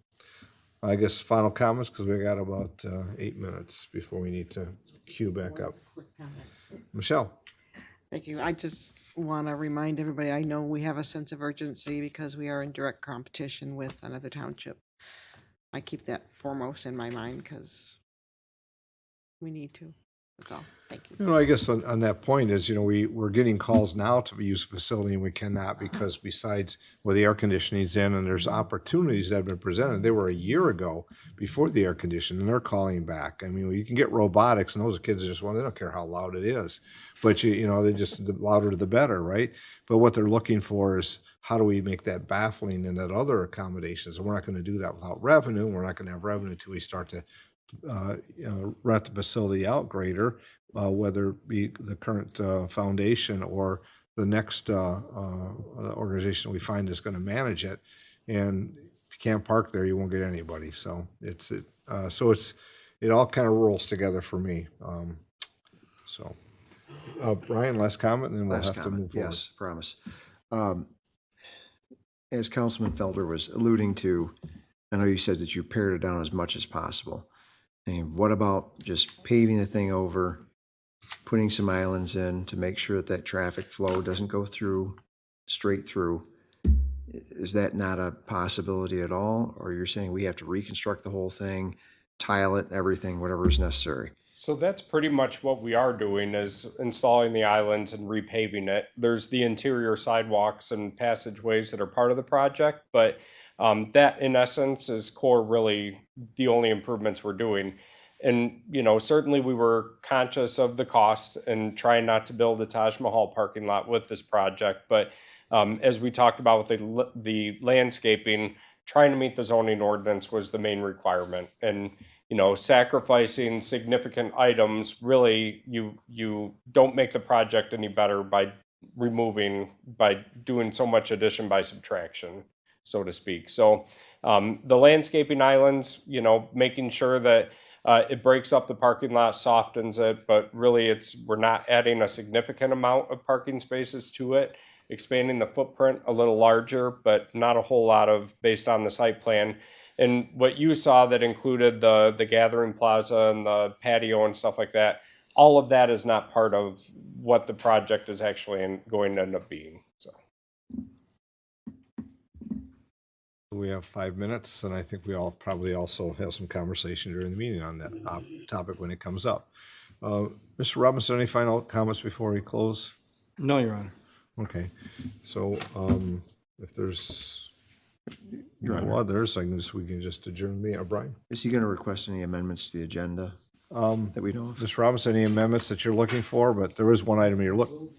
I guess final comments, because we got about 8 minutes before we need to queue back up. Quick comment. Michelle? Thank you. I just want to remind everybody, I know we have a sense of urgency because we are in direct competition with another township. I keep that foremost in my mind because we need to. That's all. Thank you. I guess on that point is, we're getting calls now to use the facility and we cannot because besides the air conditioning's in and there's opportunities that have been presented. They were a year ago before the air conditioning and they're calling back. I mean, you can get robotics and those kids just they don't care how loud it is, but they just, the louder the better, right? But what they're looking for is how do we make that baffling and that other accommodations? And we're not going to do that without revenue. We're not going to have revenue until we start to rent the facility out greater, whether it be the current foundation or the next organization we find is going to manage it. And if you can't park there, you won't get anybody. So it's it all kind of rolls together for me. So, Brian, last comment, and then we'll Last have to comment, move forward. yes, promise. Um, As Councilman Felder was alluding to, I know you said that you pared it down as much as possible. And what about just paving the thing over, putting some islands in to make sure that that traffic flow doesn't go through, straight through? Is that not a possibility at all? Or you're saying we have to reconstruct the whole thing, tile it, everything, whatever is necessary? So that's pretty much what we are doing, is installing the islands and repaving it. There's the interior sidewalks and passageways that are part of the project, but that in essence is core really the only improvements we're doing. And, certainly we were conscious of the cost and trying not to build a Taj Mahal parking lot with this project. But as we talked about with the landscaping, trying to meet the zoning ordinance was the main requirement. And sacrificing significant items, really, you don't make the project any better by doing so much addition by subtraction, so to speak. So the landscaping islands, making sure that it breaks up the parking lot, softens it, but really we're not adding a significant amount of parking spaces to it, expanding the footprint a little larger, but not a whole lot based on the site plan. And what you saw that included the gathering plaza and the patio and stuff like that, all of that is not part of what the project is actually going to end up being. So We have 5 minutes, and I think we all probably also have some conversation during the meeting on that topic when it comes up. Mr. Robinson, any final comments before we close? No, Your Honor. Okay, so if there's no others, we can just adjourn me, or Brian? Is he going to request any amendments to the agenda that we know of? Mr. Robinson, any amendments that you're looking for? But there is one item you're looking.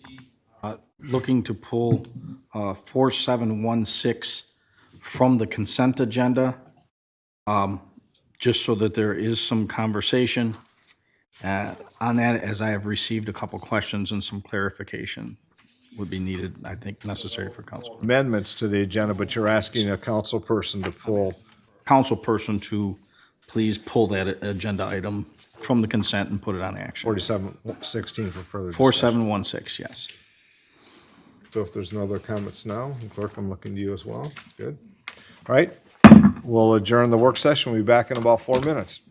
Looking to pull 4716 from the consent agenda, just so that there is some conversation on that, as I have received a couple questions and some clarification would be needed, I think necessary for council. Amendments to the agenda, but you're asking a council person to pull. Council person to please pull that agenda item from the consent and put it on action. 4716 for further discussion. 4716, yes. So if there's no other comments now, clerk, I'm looking to you as well. Good. All right, we'll adjourn the work session. We'll be back in about 4 minutes.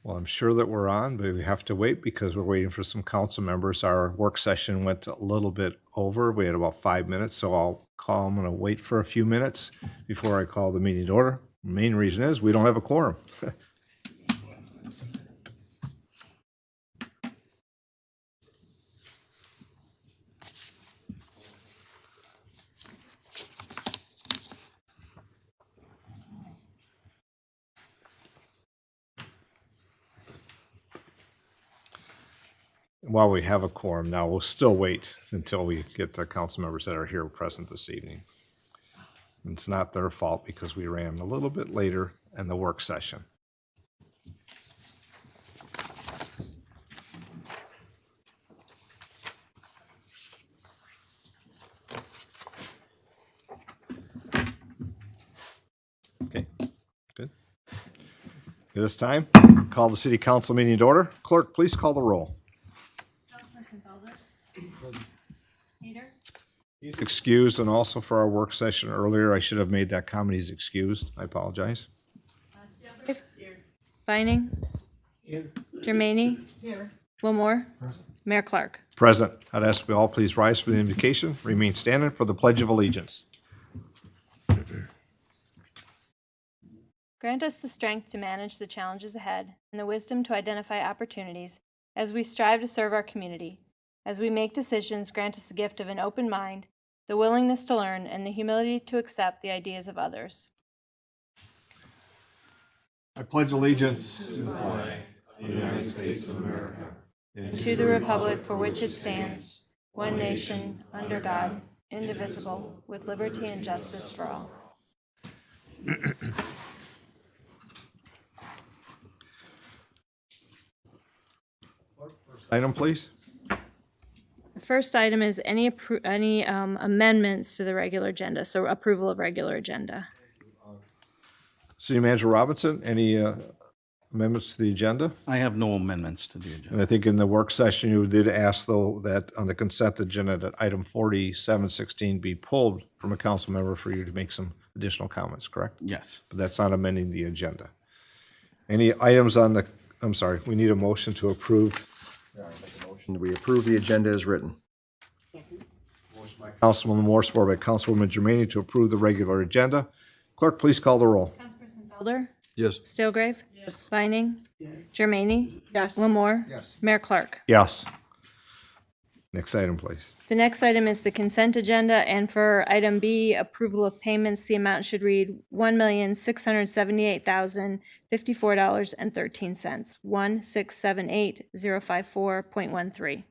Well, I'm sure that we're on, but we have to wait because we're waiting for some council members. Our work session went a little bit over. We had about 5 minutes, so I'll call. I'm going to wait for a few minutes before I call the meeting to order. The main reason is we don't have a quorum. While we have a quorum now, we'll still wait until we get the council members that are here present this evening. It's not their fault because we ran a little bit later in the work session. Okay, good. At this time, call the city council meeting to order. Clerk, please call the roll. Councilperson Felder. Peter. He's excused, and also for our work session earlier, I should have made that comment, he's excused. I apologize. Steelgrave. Vining. Jermaine. Wilmore. Mayor Clark. Present. I'd ask we all please rise for the invocation. Remain standing for the Pledge of Allegiance. Grant us the strength to manage the challenges ahead and the wisdom to identify opportunities as we strive to serve our community. As we make decisions, grant us the gift of an open mind, the willingness to learn, and the humility to accept the ideas of others. I pledge allegiance to the flag of the United States of America And to the republic for which it stands, one nation, under God, indivisible, with liberty and justice for all. Item, please. The first item is any amendments to the regular agenda, so approval of regular agenda. City Manager Robinson, any amendments to the agenda? I have no amendments to the agenda. And I think in the work session, you did ask, though, that on the consent agenda, that item 4716 be pulled from a council member for you to make some additional comments, correct? Yes. But that's not amending the agenda. Any items on the, I'm sorry, we need a motion to approve. Motion, we approve the agenda as written. Councilwoman Moore, supported by Councilwoman Germaine, to approve the regular agenda. Clerk, please call the roll. Councilperson Felder. Yes. Steelgrave. Yes. Vining. Jermaine. Yes. Wilmore. Yes. Mayor Clark. Yes. Next item, please. The next item is the consent agenda, and for item B, approval of payments, the amount should read $1,678,054.13, 1678054.13.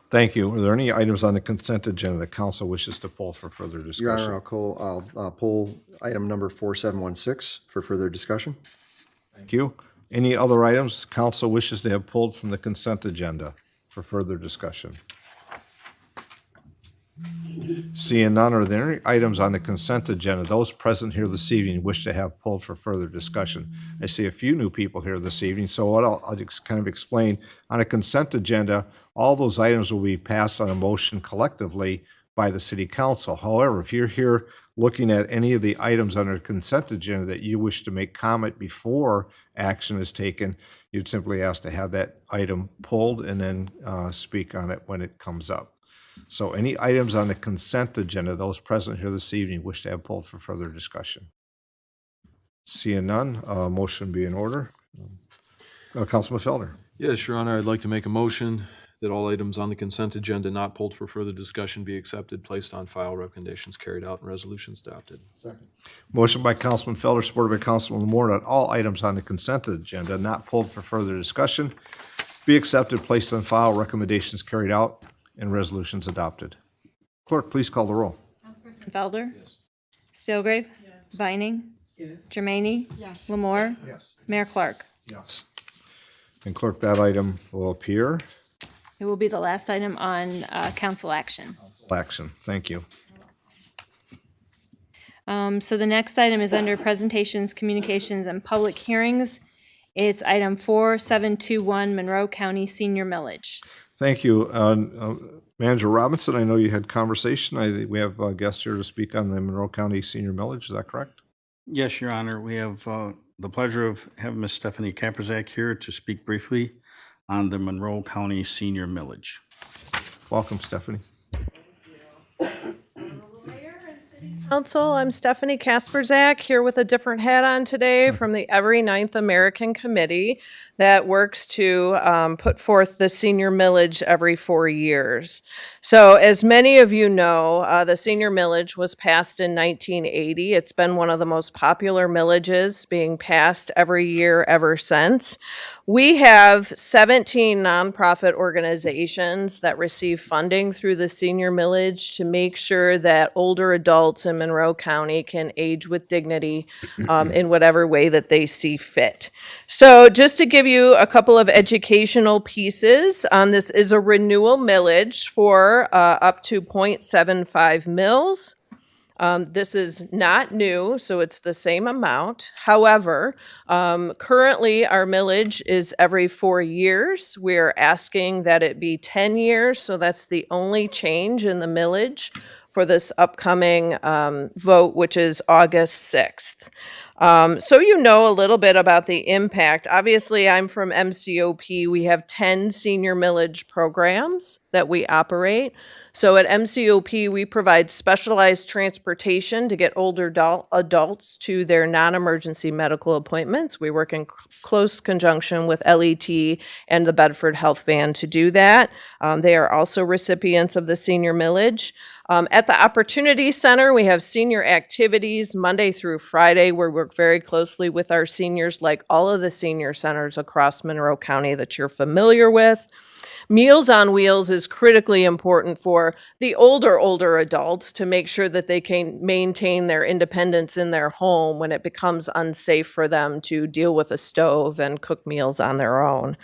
Thank you. Are there any items on the consent agenda that council wishes to pull for further Your Honor, discussion? I'll pull item number 4716 for further discussion. Thank you. Any other items council wishes to have pulled from the consent agenda for further discussion? Seeing none, are there any items on the consent agenda those present here this evening wish to have pulled for further discussion? I see a few new people here this evening, so what I'll just kind of explain. On a consent agenda, all those items will be passed on a motion collectively by the city council. However, if you're here looking at any of the items under the consent agenda that you wish to make comment before action is taken, you'd simply ask to have that item pulled and then speak on it when it comes up. So any items on the consent agenda, those present here this evening wish to have pulled for further discussion? Seeing none, motion be in order. Councilman Felder. Yes, Your Honor, I'd like to make a motion that all items on the consent agenda not pulled for further discussion be accepted, placed on file, recommendations carried out, and resolutions adopted. Motion by Councilman Felder, supported by Councilman Moore, that all items on the consent agenda not pulled for further discussion be accepted, placed on file, recommendations carried out, and resolutions adopted. Clerk, please call the roll. Councilperson Felder. Steelgrave. Vining. Jermaine. Yes. Wilmore. Mayor Clark. Yes. And clerk, that item will appear. It will be the last item on council action. Action. Thank you. So the next item is under presentations, communications, and public hearings. It's item 4721, Monroe County Senior Millage. Thank you. Manager Robinson, I know you had conversation. We have guests here to speak on the Monroe County Senior Millage. Is that correct? Yes, Your Honor, we have the pleasure of having Ms. Stephanie Kaprzak here to speak briefly on the Monroe County Senior Millage. Welcome, Stephanie. Council, I'm Stephanie Kasperzak, here with a different hat on today from the Every Ninth American Committee that works to put forth the senior millage every 4 years. So as many of you know, the senior millage was passed in 1980. It's been one of the most popular millages being passed every year ever since. We have 17 nonprofit organizations that receive funding through the senior millage to make sure that older adults in Monroe County can age with dignity in whatever way that they see fit. So just to give you a couple of educational pieces, this is a renewal millage for up to 0.75 mils. This is not new, so it's the same amount. However, currently our millage is every 4 years. We're asking that it be 10 years, so that's the only change in the millage for this upcoming vote, which is August 6th. So you know a little bit about the impact. Obviously, I'm from MCOP. We have 10 senior millage programs that we operate. So at MCOP, we provide specialized transportation to get older adults to their non-emergency medical appointments. We work in close conjunction with LET and the Bedford Health Van to do that. They are also recipients of the senior millage. At the Opportunity Center, we have senior activities Monday through Friday. We work very closely with our seniors, like all of the senior centers across Monroe County that you're familiar with. Meals on Wheels is critically important for the older adults to make sure that they can maintain their independence in their home when it becomes unsafe for them to deal with a stove and cook meals on their own.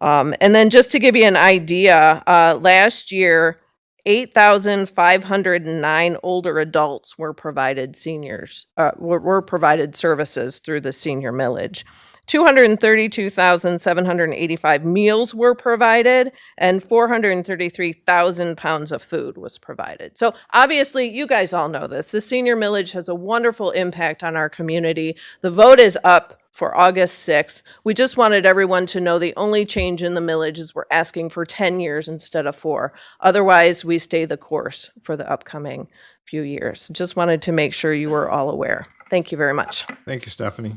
And then just to give you an idea, last year, 8,509 older adults were provided were provided services through the senior millage. 232,785 meals were provided, and 433,000 pounds of food was provided. So obviously, you guys all know this. The senior millage has a wonderful impact on our community. The vote is up for August 6th. We just wanted everyone to know the only change in the millage is we're asking for 10 years instead of 4. Otherwise, we stay the course for the upcoming few years. Just wanted to make sure you were all aware. Thank you very much. Thank you, Stephanie.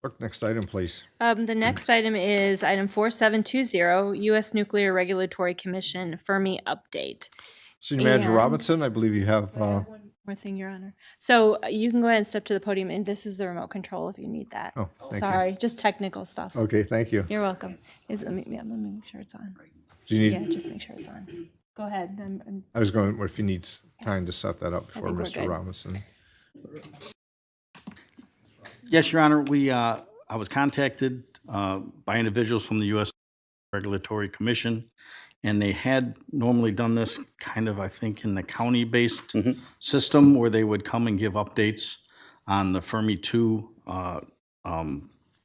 Clerk, next item, please. The next item is item 4720, U.S. Nuclear Regulatory Commission Fermi update. Senior Manager And- Robinson, I believe you have, One more thing, Your Honor. So you can go ahead and step to the podium, and this is the remote control if you need that. oh, thank you. Sorry, just technical stuff. Okay, thank you. You're welcome. Let me make sure it's on. Do you Yeah, need, just make sure it's on. Go ahead. I was going, if he needs time to set that up before think we're Mr. good. Robinson. Yes, Your Honor, I was contacted by individuals from the U.S. Regulatory Commission, and they had normally done this kind of, I think, in the county-based system where they would come and give updates on the Fermi 2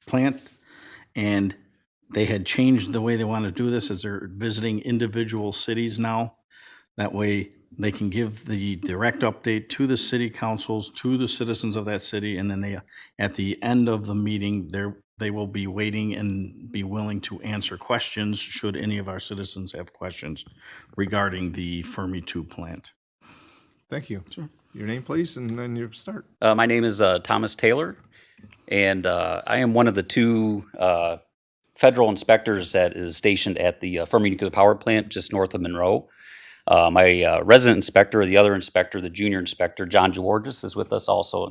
plant. And they had changed the way they want to do this as they're visiting individual cities now. That way they can give the direct update to the city councils, to the citizens of that city, and then they, at the end of the meeting, they will be waiting and be willing to answer questions should any of our citizens have questions regarding the Fermi 2 plant. Thank you. Your name, please, and then you start. My name is Thomas Taylor, and I am one of the 2 federal inspectors that is stationed at the Fermi Nuclear Power Plant just north of Monroe. My resident inspector, the other inspector, the junior inspector, John Georges, is with us also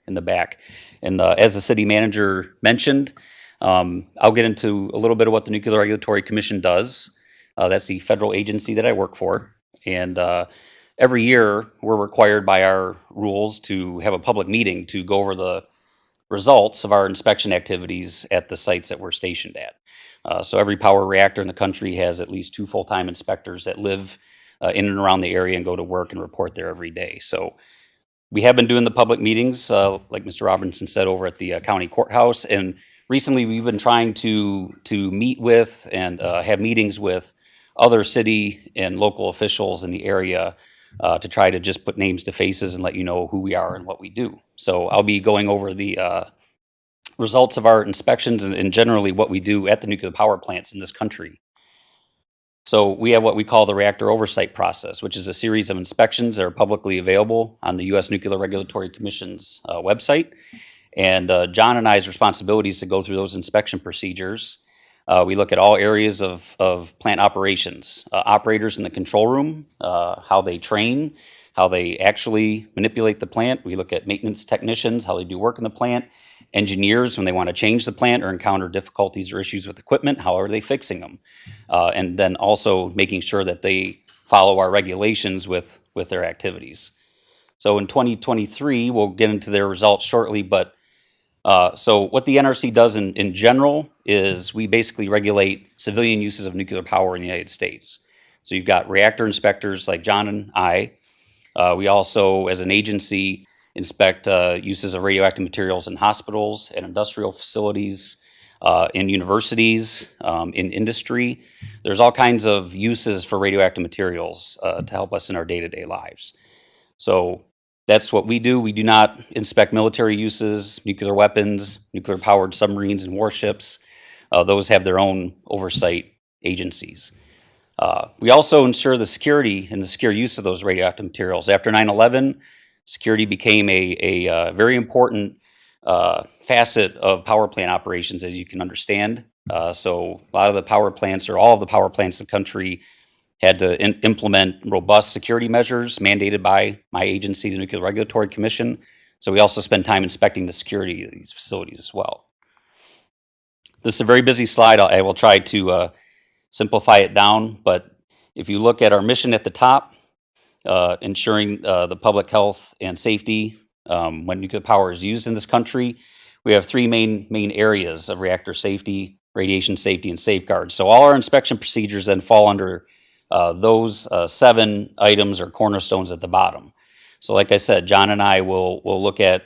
in the back. And as the city manager mentioned, I'll get into a little bit of what the Nuclear Regulatory Commission does. That's the federal agency that I work for. And every year, we're required by our rules to have a public meeting to go over the results of our inspection activities at the sites that we're stationed at. So every power reactor in the country has at least 2 full-time inspectors that live in and around the area and go to work and report there every day. So we have been doing the public meetings, like Mr. Robinson said, over at the county courthouse. And recently, we've been trying to meet with and have meetings with other city and local officials in the area to try to just put names to faces and let you know who we are and what we do. So I'll be going over the results of our inspections and generally what we do at the nuclear power plants in this country. So we have what we call the reactor oversight process, which is a series of inspections that are publicly available on the U.S. Nuclear Regulatory Commission's website. And John and I's responsibility is to go through those inspection procedures. We look at all areas of plant operations, operators in the control room, how they train, how they actually manipulate the plant. We look at maintenance technicians, how they do work in the plant, engineers when they want to change the plant or encounter difficulties or issues with equipment, how are they fixing them? And then also making sure that they follow our regulations with their activities. So in 2023, we'll get into their results shortly, but so what the NRC does in general is we basically regulate civilian uses of nuclear power in the United States. So you've got reactor inspectors like John and I. We also, as an agency, inspect uses of radioactive materials in hospitals and industrial facilities, in universities, in industry. There's all kinds of uses for radioactive materials to help us in our day-to-day lives. So that's what we do. We do not inspect military uses, nuclear weapons, nuclear-powered submarines and warships. Those have their own oversight agencies. We also ensure the security and the secure use of those radioactive materials. After 9/11, security became a very important facet of power plant operations, as you can understand. So a lot of the power plants, or all of the power plants in the country, had to implement robust security measures mandated by my agency, the Nuclear Regulatory Commission. So we also spend time inspecting the security of these facilities as well. This is a very busy slide. I will try to simplify it down, but if you look at our mission at the top, ensuring the public health and safety when nuclear power is used in this country, we have three main areas of reactor safety, radiation safety, and safeguards. So all our inspection procedures then fall under those 7 items or cornerstones at the bottom. So like I said, John and I will look at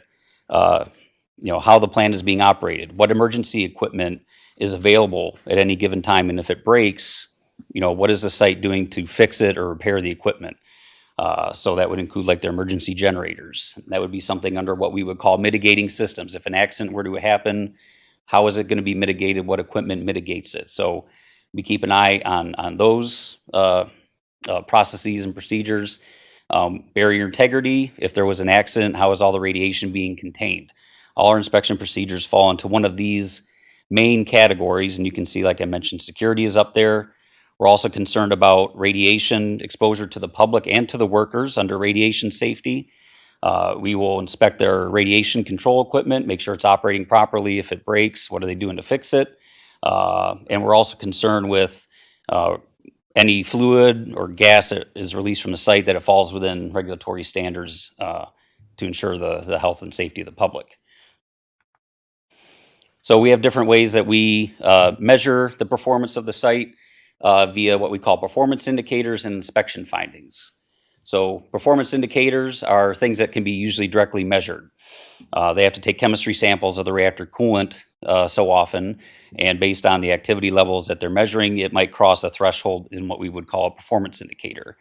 how the plant is being operated, what emergency equipment is available at any given time, and if it breaks, what is the site doing to fix it or repair the equipment? So that would include like their emergency generators. That would be something under what we would call mitigating systems. If an accident were to happen, how is it going to be mitigated? What equipment mitigates it? So we keep an eye on those processes and procedures. Barrier integrity, if there was an accident, how is all the radiation being contained? All our inspection procedures fall into one of these main categories, and you can see, like I mentioned, security is up there. We're also concerned about radiation exposure to the public and to the workers under radiation safety. We will inspect their radiation control equipment, make sure it's operating properly. If it breaks, what are they doing to fix it? And we're also concerned with any fluid or gas that is released from the site, that it falls within regulatory standards to ensure the health and safety of the public. So we have different ways that we measure the performance of the site via what we call performance indicators and inspection findings. So performance indicators are things that can be usually directly measured. They have to take chemistry samples of the reactor coolant so often, and based on the activity levels that they're measuring, it might cross a threshold in what we would call a performance indicator.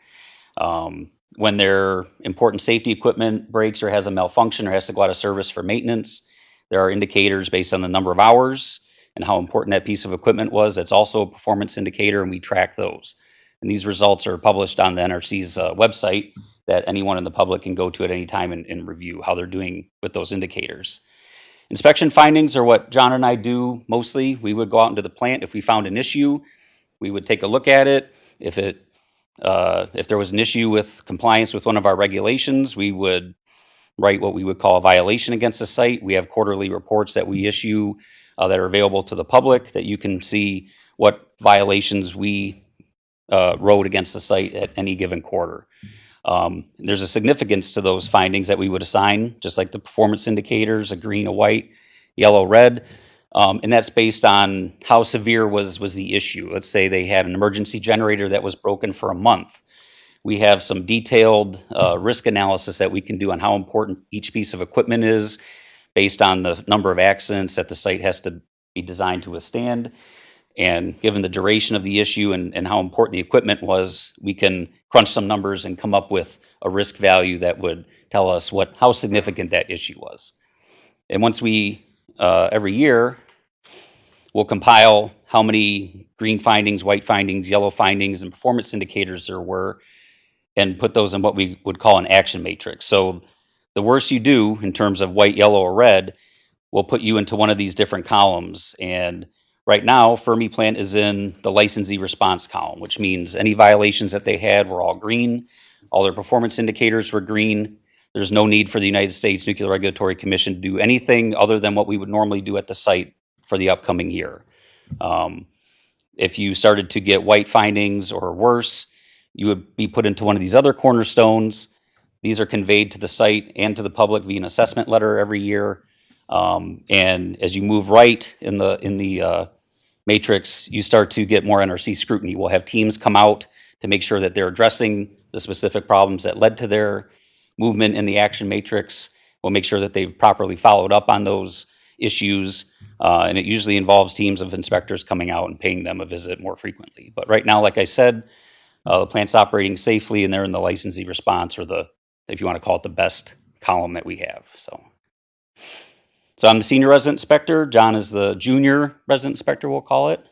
When their important safety equipment breaks or has a malfunction or has to go out of service for maintenance, there are indicators based on the number of hours and how important that piece of equipment was. That's also a performance indicator, and we track those. And these results are published on the NRC's website that anyone in the public can go to at any time and review how they're doing with those indicators. Inspection findings are what John and I do mostly. We would go out into the plant. If we found an issue, we would take a look at it. If there was an issue with compliance with one of our regulations, we would write what we would call a violation against the site. We have quarterly reports that we issue that are available to the public, that you can see what violations we wrote against the site at any given quarter. There's a significance to those findings that we would assign, just like the performance indicators, a green, a white, yellow, red. And that's based on how severe was the issue. Let's say they had an emergency generator that was broken for a month. We have some detailed risk analysis that we can do on how important each piece of equipment is based on the number of accidents that the site has to be designed to withstand. And given the duration of the issue and how important the equipment was, we can crunch some numbers and come up with a risk value that would tell us how significant that issue was. And once we, every year, we'll compile how many green findings, white findings, yellow findings, and performance indicators there were, and put those in what we would call an action matrix. So the worse you do in terms of white, yellow, or red, will put you into one of these different columns. And right now, Fermi Plant is in the licensee response column, which means any violations that they had were all green. All their performance indicators were green. There's no need for the United States Nuclear Regulatory Commission to do anything other than what we would normally do at the site for the upcoming year. If you started to get white findings or worse, you would be put into one of these other cornerstones. These are conveyed to the site and to the public via an assessment letter every year. And as you move right in the matrix, you start to get more NRC scrutiny. We'll have teams come out to make sure that they're addressing the specific problems that led to their movement in the action matrix. We'll make sure that they've properly followed up on those issues. And it usually involves teams of inspectors coming out and paying them a visit more frequently. But right now, like I said, the plant's operating safely and they're in the licensee response, or if you want to call it, the best column that we have. So I'm the senior resident inspector. John is the junior resident inspector, we'll call it.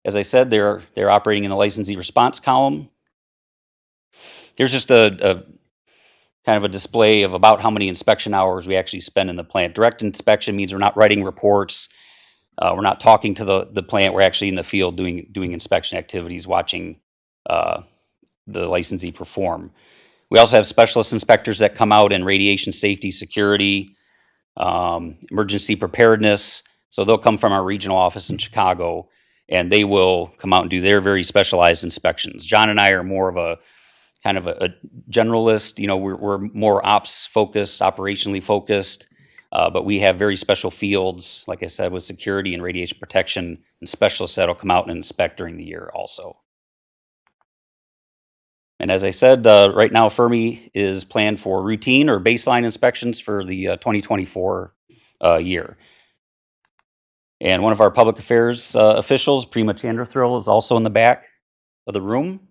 As I said, they're operating in the licensee response column. Here's just a kind of a display of about how many inspection hours we actually spend in the plant. Direct inspection means we're not writing reports. We're not talking to the plant. We're actually in the field doing inspection activities, watching the licensee perform. We also have specialist inspectors that come out in radiation safety, security, emergency preparedness. So they'll come from our regional office in Chicago, and they will come out and do their very specialized inspections. John and I are more of a kind of a generalist. You know, we're more ops focused, operationally focused, but we have very special fields, like I said, with security and radiation protection, and specialists that'll come out and inspect during the year also. And as I said, right now Fermi is planned for routine or baseline inspections for the 2024 year. And one of our public affairs officials, Prima Chandrathil, is also in the back of the room.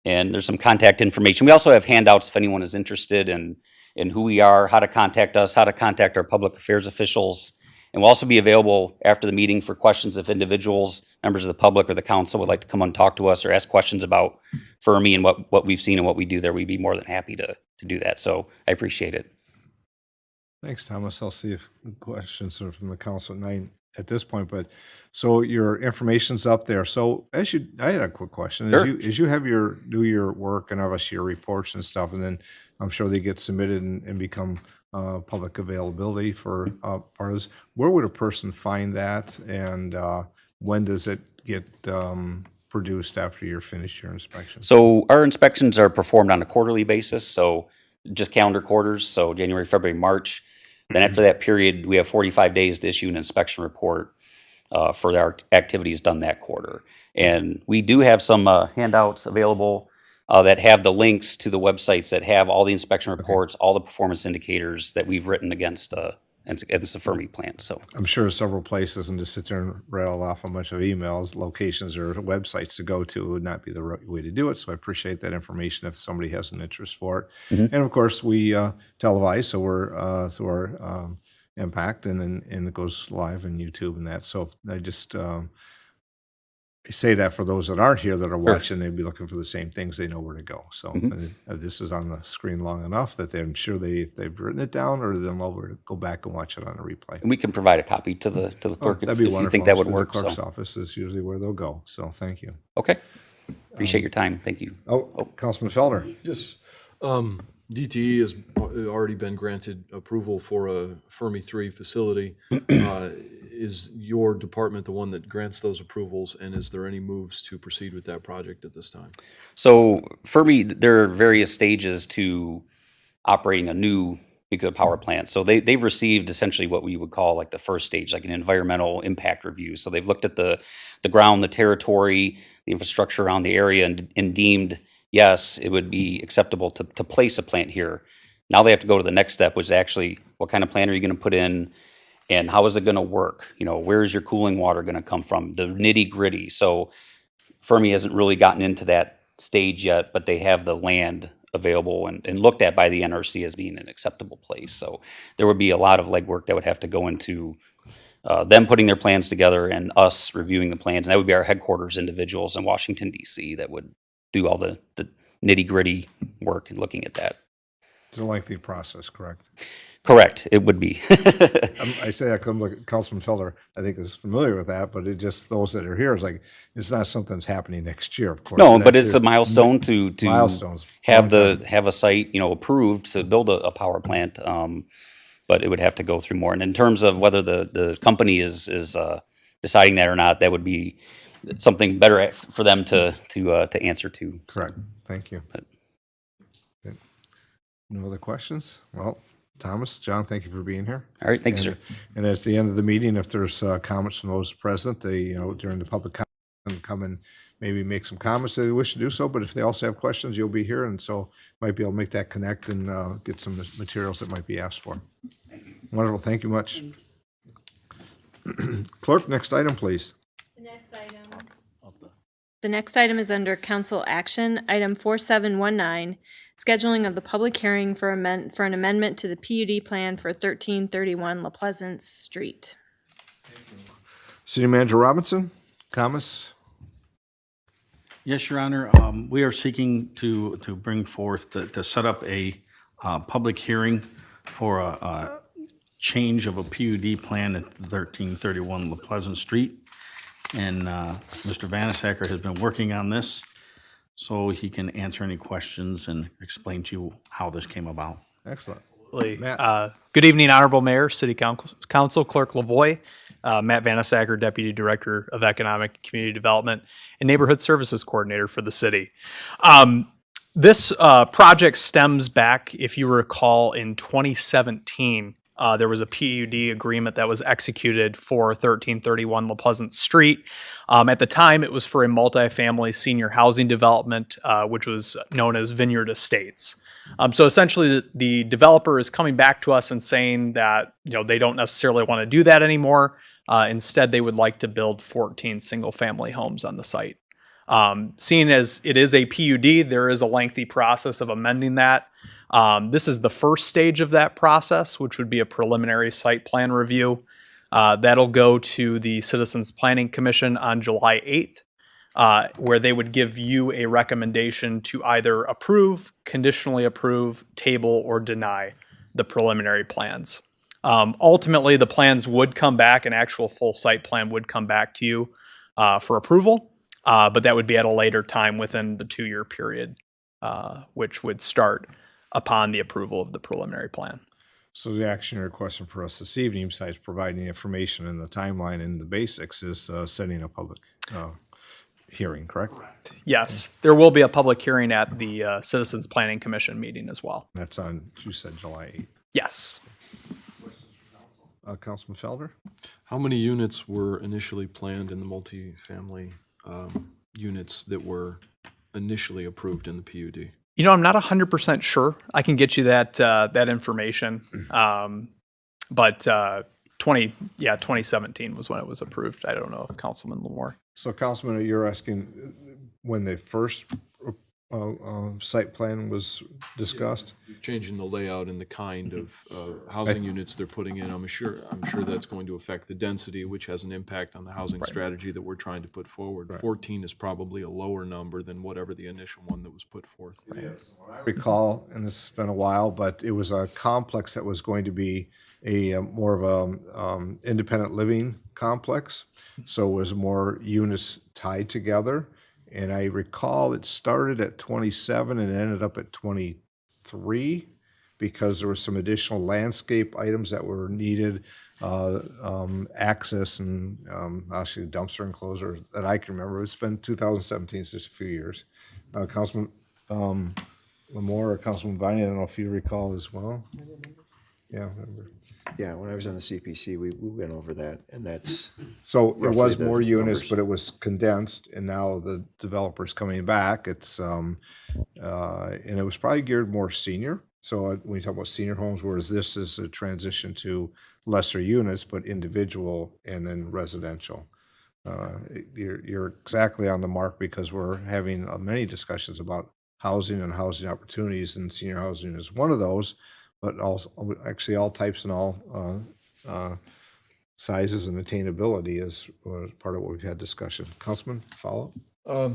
And there's some contact information. We also have handouts if anyone is interested in who we are, how to contact us, how to contact our public affairs officials. And we'll also be available after the meeting for questions if individuals, members of the public or the council would like to come and talk to us or ask questions about Fermi and what we've seen and what we do there. We'd be more than happy to do that. So I appreciate it. Thanks, Thomas. I'll see if questions are from the council at 9 at this point, but so your information's up there. So I had a quick question. Sure. As you have do your work and obviously your reports and stuff, and then I'm sure they get submitted and become public availability for parties, where would a person find that, and when does it get produced after you're finished your inspection? So our inspections are performed on a quarterly basis, so just calendar quarters, so January, February, March. Then after that period, we have 45 days to issue an inspection report for our activities done that quarter. And we do have some handouts available that have the links to the websites that have all the inspection reports, all the performance indicators that we've written against the Fermi plant. So I'm sure several places, and just sit there and rattle off a bunch of emails, locations, or websites to go to would not be the right way to do it. So I appreciate that information if somebody has an interest for it. And of course, we televise, so we're through our Impact, and it goes live on YouTube and that. So I just say that for those that aren't here that are watching, they'd be looking for the same things. They know where to go. So if this is on the screen long enough that I'm sure if they've written it down, or they'll know where to go back and watch it on a replay. and we can provide a copy to the clerk That'd if be you wonderful. think that would So work. The clerk's So, office is usually where they'll go. So thank you. okay. Appreciate your time. Thank you. Councilman Felder. Yes. DTE has already been granted approval for a Fermi 3 facility. Is your department the one that grants those approvals, and is there any moves to proceed with that project at this time? So Fermi, there are various stages to operating a new nuclear power plant. So they've received essentially what we would call like the first stage, like an environmental impact review. So they've looked at the ground, the territory, the infrastructure around the area, and deemed, yes, it would be acceptable to place a plant here. Now they have to go to the next step, which is actually what kind of plant are you going to put in, And how is it going to work? You know, where is your cooling water going to come from? The nitty gritty. So Fermi hasn't really gotten into that stage yet, but they have the land available and looked at by the NRC as being an acceptable place. So there would be a lot of legwork that would have to go into them putting their plans together and us reviewing the plans. And that would be our headquarters individuals in Washington, D.C. that would do all the nitty gritty work and looking at that. It's a lengthy process, correct? Correct. It would be. I say that because Councilman Felder, I think, is familiar with that, but it just, those that are here, is like, it's not something that's happening next year, of course. No, That- but it's a there's milestone to Milestones. have Long time. have a site, you know, approved to build a power plant. But it would have to go through more. And in terms of whether the company is deciding that or not, that would be something better for them to answer to. Correct. Thank you. Okay. No other questions? Well, Thomas, John, thank you for being here. All right, thank you, sir. And at the end of the meeting, if there's comments from those present, they, you know, during the public comment, can come and maybe make some comments if they wish to do so. But if they also have questions, you'll be here, and so might be able to make that connect and get some materials that might be asked for. Wonderful. Thank you much. Clerk, next item, please. The next item is under council action, item 4719, scheduling of the public hearing for an amendment to the PUD plan for 1331 La Pleasance Street. City Manager Robinson, comments? Yes, Your Honor. We are seeking to bring forth, to set up a public hearing for a change of a PUD plan at 1331 La Pleasant Street. And Mr. Vanasacker has been working on this, so he can answer any questions and explain to you how this came about. Excellent. Matt. Good evening, Honorable Mayor, City Council, Clerk Lavoy, Matt Vanasacker, Deputy Director of Economic and Community Development and Neighborhood Services Coordinator for the city. This project stems back, if you recall, in 2017. There was a PUD agreement that was executed for 1331 La Pleasant Street. At the time, it was for a multifamily senior housing development, which was known as Vineyard Estates. So essentially, the developer is coming back to us and saying that, you know, they don't necessarily want to do that anymore. Instead, they would like to build 14 single-family homes on the site. Seeing as it is a PUD, there is a lengthy process of amending that. This is the first stage of that process, which would be a preliminary site plan review. That'll go to the Citizens Planning Commission on July 8th, where they would give you a recommendation to either approve, conditionally approve, table, or deny the preliminary plans. Ultimately, the plans would come back, an actual full site plan would come back to you for approval, but that would be at a later time within the 2-year period, which would start upon the approval of the preliminary plan. So the action you're requesting for us this evening, besides providing the information and the timeline and the basics, is setting a public hearing, correct? Yes, there will be a public hearing at the Citizens Planning Commission meeting as well. That's on, you said July 8th. Yes. Councilman Felder? How many units were initially planned in the multifamily units that were initially approved in the PUD? You know, I'm not 100% sure. I can get you that information. But 2017 was when it was approved. I don't know if Councilman Lamore. So Councilman, you're asking when the first site plan was discussed? Changing the layout and the kind of housing units they're putting in, I'm sure that's going to affect the density, which has an impact on the housing strategy that we're trying to put forward. 14 is probably a lower number than whatever the initial one that was put forth. I recall, and this has been a while, but it was a complex that was going to be a more of a independent living complex. So it was more units tied together. And I recall it started at 27 and ended up at 23 because there was some additional landscape items that were needed, access and actually dumpster enclosure that I can remember. It's been 2017, it's just a few years. Councilman Lamore or Councilman Viney, I don't know if you recall as well. Yeah, I remember. Yeah, when I was on the CPC, we went over that, and that's So it was roughly the more units, numbers. but it was condensed, and now the developer's coming back. It's and it was probably geared more senior. when you talk about senior homes, whereas this is a transition to lesser units, but individual and then residential. You're exactly on the mark because we're having many discussions about housing and housing opportunities, and senior housing is one of those, but also actually all types and all sizes and attainability is part of what we've had discussion. Councilman, follow up?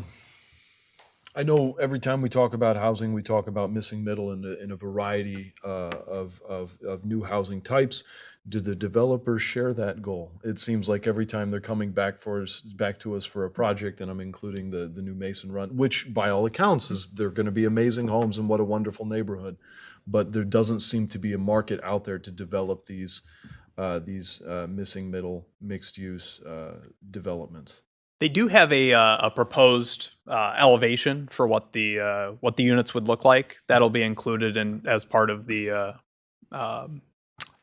I know every time we talk about housing, we talk about missing middle in a variety of new housing types. Do the developers share that goal? It seems like every time they're coming back to us for a project, and I'm including the new Mason Run, which by all accounts they're going to be amazing homes and what a wonderful neighborhood. But there doesn't seem to be a market out there to develop these missing middle mixed use developments. They do have a proposed elevation for what the units would look like. That'll be included as part of the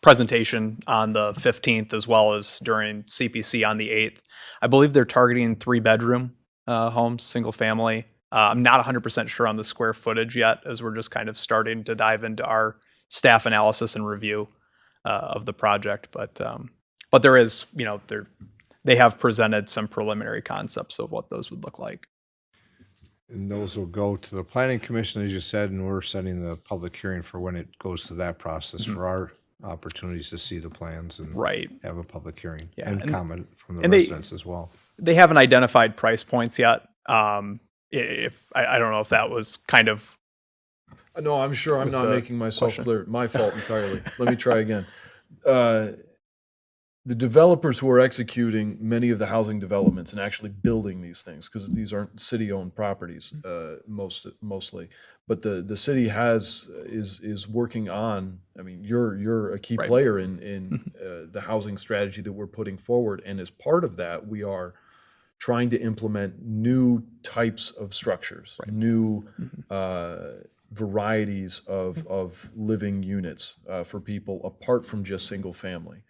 presentation on the 15th, as well as during CPC on the 8th. I believe they're targeting 3-bedroom homes, single family. I'm not 100% sure on the square footage yet, as we're just kind of starting to dive into our staff analysis and review of the project. But there is, they have presented some preliminary concepts of what those would look like. And those will go to the planning commission, as you said, and we're setting the public hearing for when it goes to that process for our opportunities to see the plans and have a public hearing and comment from the residents as well. They haven't identified price points yet. If I don't know if that was kind of. No, I'm sure I'm not making myself clear. My fault entirely. Let me try again. The developers who are executing many of the housing developments and actually building these things, because these aren't city-owned properties mostly, but the city is working on. I mean, you're a key player in the housing strategy that we're putting forward, and as part of that, we are trying to implement new types of structures, new varieties of living units for people apart from just single family.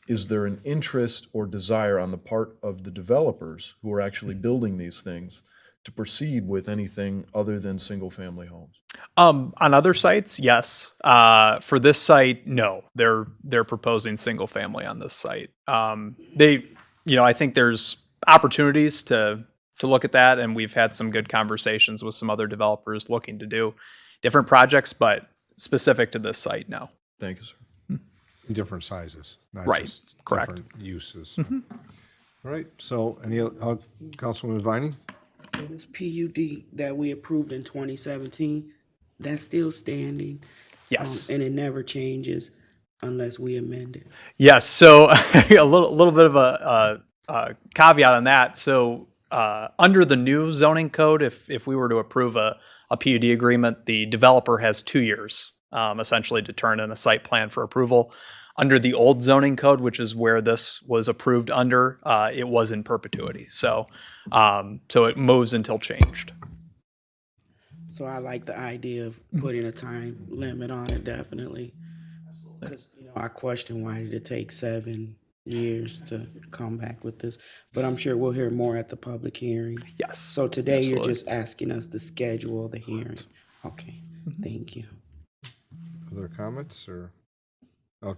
Is there an interest or desire on the part of the developers who are actually building these things to proceed with anything other than single family homes? On other sites, yes. For this site, no. They're proposing single family on this site. I think there's opportunities to look at that, and we've had some good conversations with some other developers looking to do different projects, but specific to this site, no. Thank you, sir. Different sizes, not just correct. different uses. All right, so Councilwoman Vining? So this PUD that we approved in 2017, that's still standing? Yes. And it never changes unless we amend it? Yes, so a little bit of a caveat on that. So under the new zoning code, if we were to approve a PUD agreement, the developer has 2 years essentially to turn in a site plan for approval. Under the old zoning code, which is where this was approved under, it was in perpetuity. So it moves until changed. So I like the idea of putting a time limit on it, definitely. Because I question why did it take 7 years to come back with this, but I'm sure we'll hear more at the public hearing. Yes. So today absolutely. You're just asking us to schedule the hearing. Okay, thank you. Other comments or?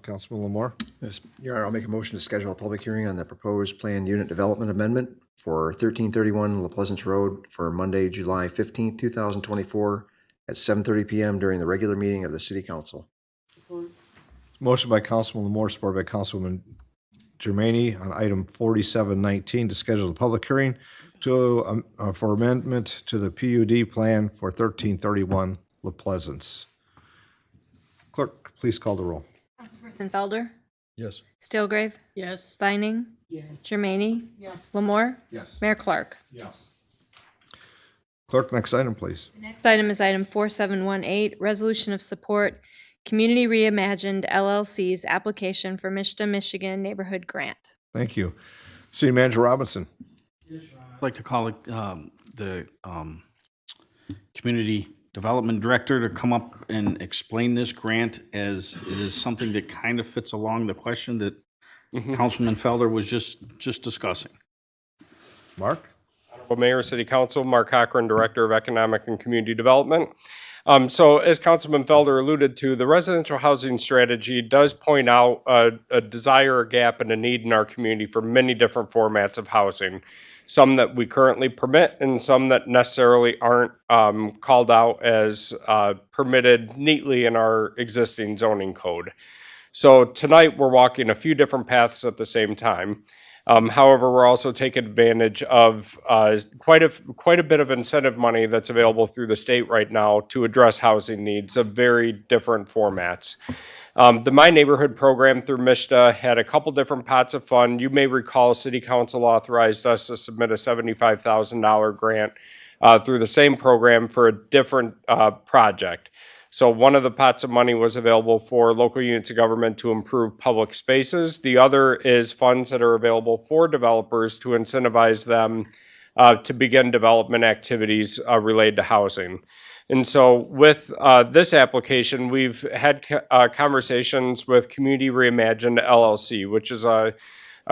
Councilman Lamore? Yes, Your Honor, I'll make a motion to schedule a public hearing on the proposed planned unit development amendment for 1331 La Pleasance Road for Monday, July 15th, 2024 at 7:30 p.m. during the regular meeting of the City Council. Motion by Councilman Lamore, supported by Councilwoman Germaine on item 4719 to schedule the public hearing for amendment to the PUD plan for 1331 La Pleasance. Clerk, please call the roll. Councilperson Felder, Yes. Stilgrave, Yes. Vining, Yes. Germaine, Yes. Lamore, Yes. Mayor Clark. Yes. Clerk, next item, please. Next item is item 4718, resolution of support, Community Reimagined LLC's application for Mishta, Michigan Neighborhood Grant. Thank you. City Manager Robinson. I'd like to call the Community Development Director to come up and explain this grant, as it is something that kind of fits along the question that Councilman Felder was just discussing. Mark? Honorable Mayor, City Council, Mark Cochran, Director of Economic and Community Development. So as Councilman Felder alluded to, the residential housing strategy does point out a desire, a gap, and a need in our community for many different formats of housing. Some that we currently permit and some that necessarily aren't called out as permitted neatly in our existing zoning code. So tonight, we're walking a few different paths at the same time. However, we're also taking advantage of quite a bit of incentive money that's available through the state right now to address housing needs of very different formats. The My Neighborhood program through MISTA had a couple different pots of fund. You may recall City Council authorized us to submit a $75,000 grant through the same program for a different project. So one of the pots of money was available for local units of government to improve public spaces. The other is funds that are available for developers to incentivize them to begin development activities related to housing. And so with this application, we've had conversations with Community Reimagined LLC, which is a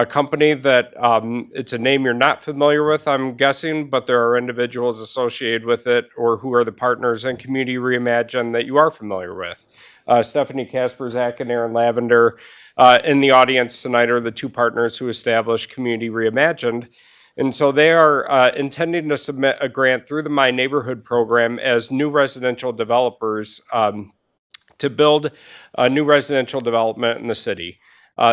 company that it's a name you're not familiar with, I'm guessing, but there are individuals associated with it or who are the partners in Community Reimagined that you are familiar with. Stephanie Kasperzak and Aaron Lavender in the audience tonight are the two partners who established Community Reimagined. And so they are intending to submit a grant through the My Neighborhood program as new residential developers to build a new residential development in the city.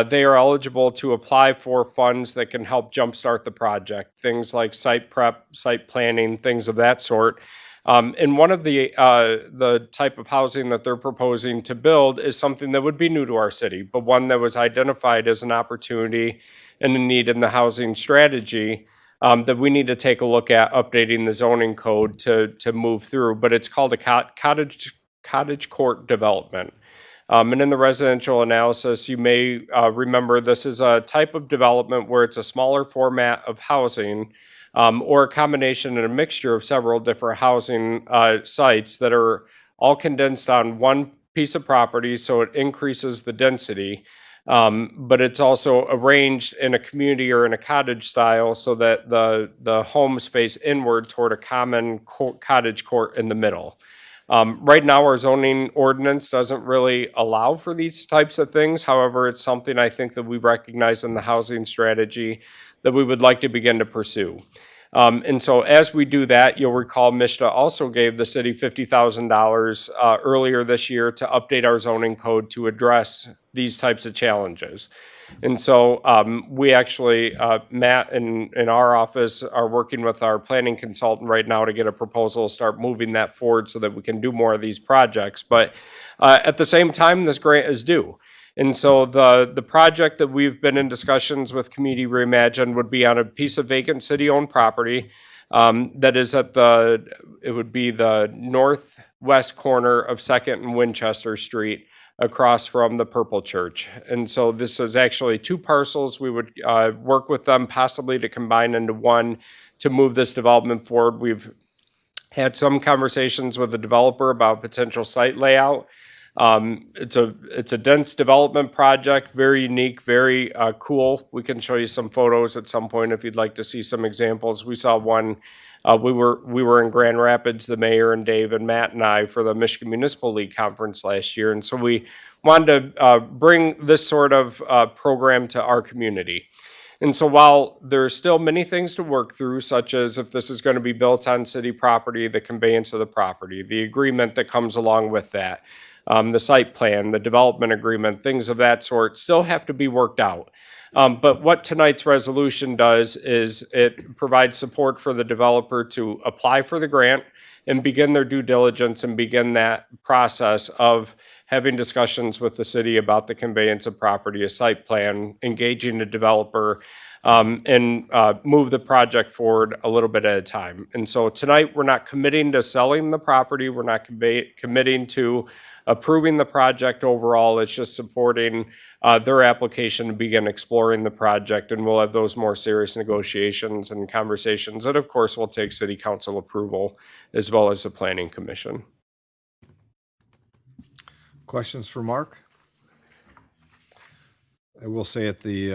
They are eligible to apply for funds that can help jumpstart the project, things like site prep, site planning, things of that sort. And one of the type of housing that they're proposing to build is something that would be new to our city, but one that was identified as an opportunity and a need in the housing strategy that we need to take a look at updating the zoning code to move through. But it's called a cottage court development. And in the residential analysis, you may remember this is a type of development where it's a smaller format of housing or a combination and a mixture of several different housing sites that are all condensed on one piece of property, so it increases the density. But it's also arranged in a community or in a cottage style so that the homes face inward toward a common cottage court in the middle. Right now, our zoning ordinance doesn't really allow for these types of things. However, it's something I think that we recognize in the housing strategy that we would like to begin to pursue. And so as we do that, you'll recall MISTA also gave the city $50,000 earlier this year to update our zoning code to address these types of challenges. And so we actually, Matt in our office are working with our planning consultant right now to get a proposal, start moving that forward so that we can do more of these projects. But at the same time, this grant is due. And so the project that we've been in discussions with Community Reimagined would be on a piece of vacant city-owned property that is it would be the northwest corner of 2nd and Winchester Street across from the Purple Church. And so this is actually two parcels. We would work with them possibly to combine into one to move this development forward. We've had some conversations with the developer about potential site layout. It's a dense development project, very unique, very cool. We can show you some photos at some point if you'd like to see some examples. We saw one. We were in Grand Rapids, the mayor and Dave and Matt and I, for the Michigan Municipal League Conference last year. And so we wanted to bring this sort of program to our community. And so while there's still many things to work through, such as if this is going to be built on city property, the conveyance of the property, the agreement that comes along with that, the site plan, the development agreement, things of that sort still have to be worked out. But what tonight's resolution does is it provides support for the developer to apply for the grant and begin their due diligence and begin that process of having discussions with the city about the conveyance of property, a site plan, engaging the developer, and move the project forward a little bit at a time. And so tonight, we're not committing to selling the property. We're not committing to approving the project overall. It's just supporting their application to begin exploring the project. And we'll have those more serious negotiations and conversations that, of course, will take city council approval as well as the planning commission. Questions for Mark? I will say at the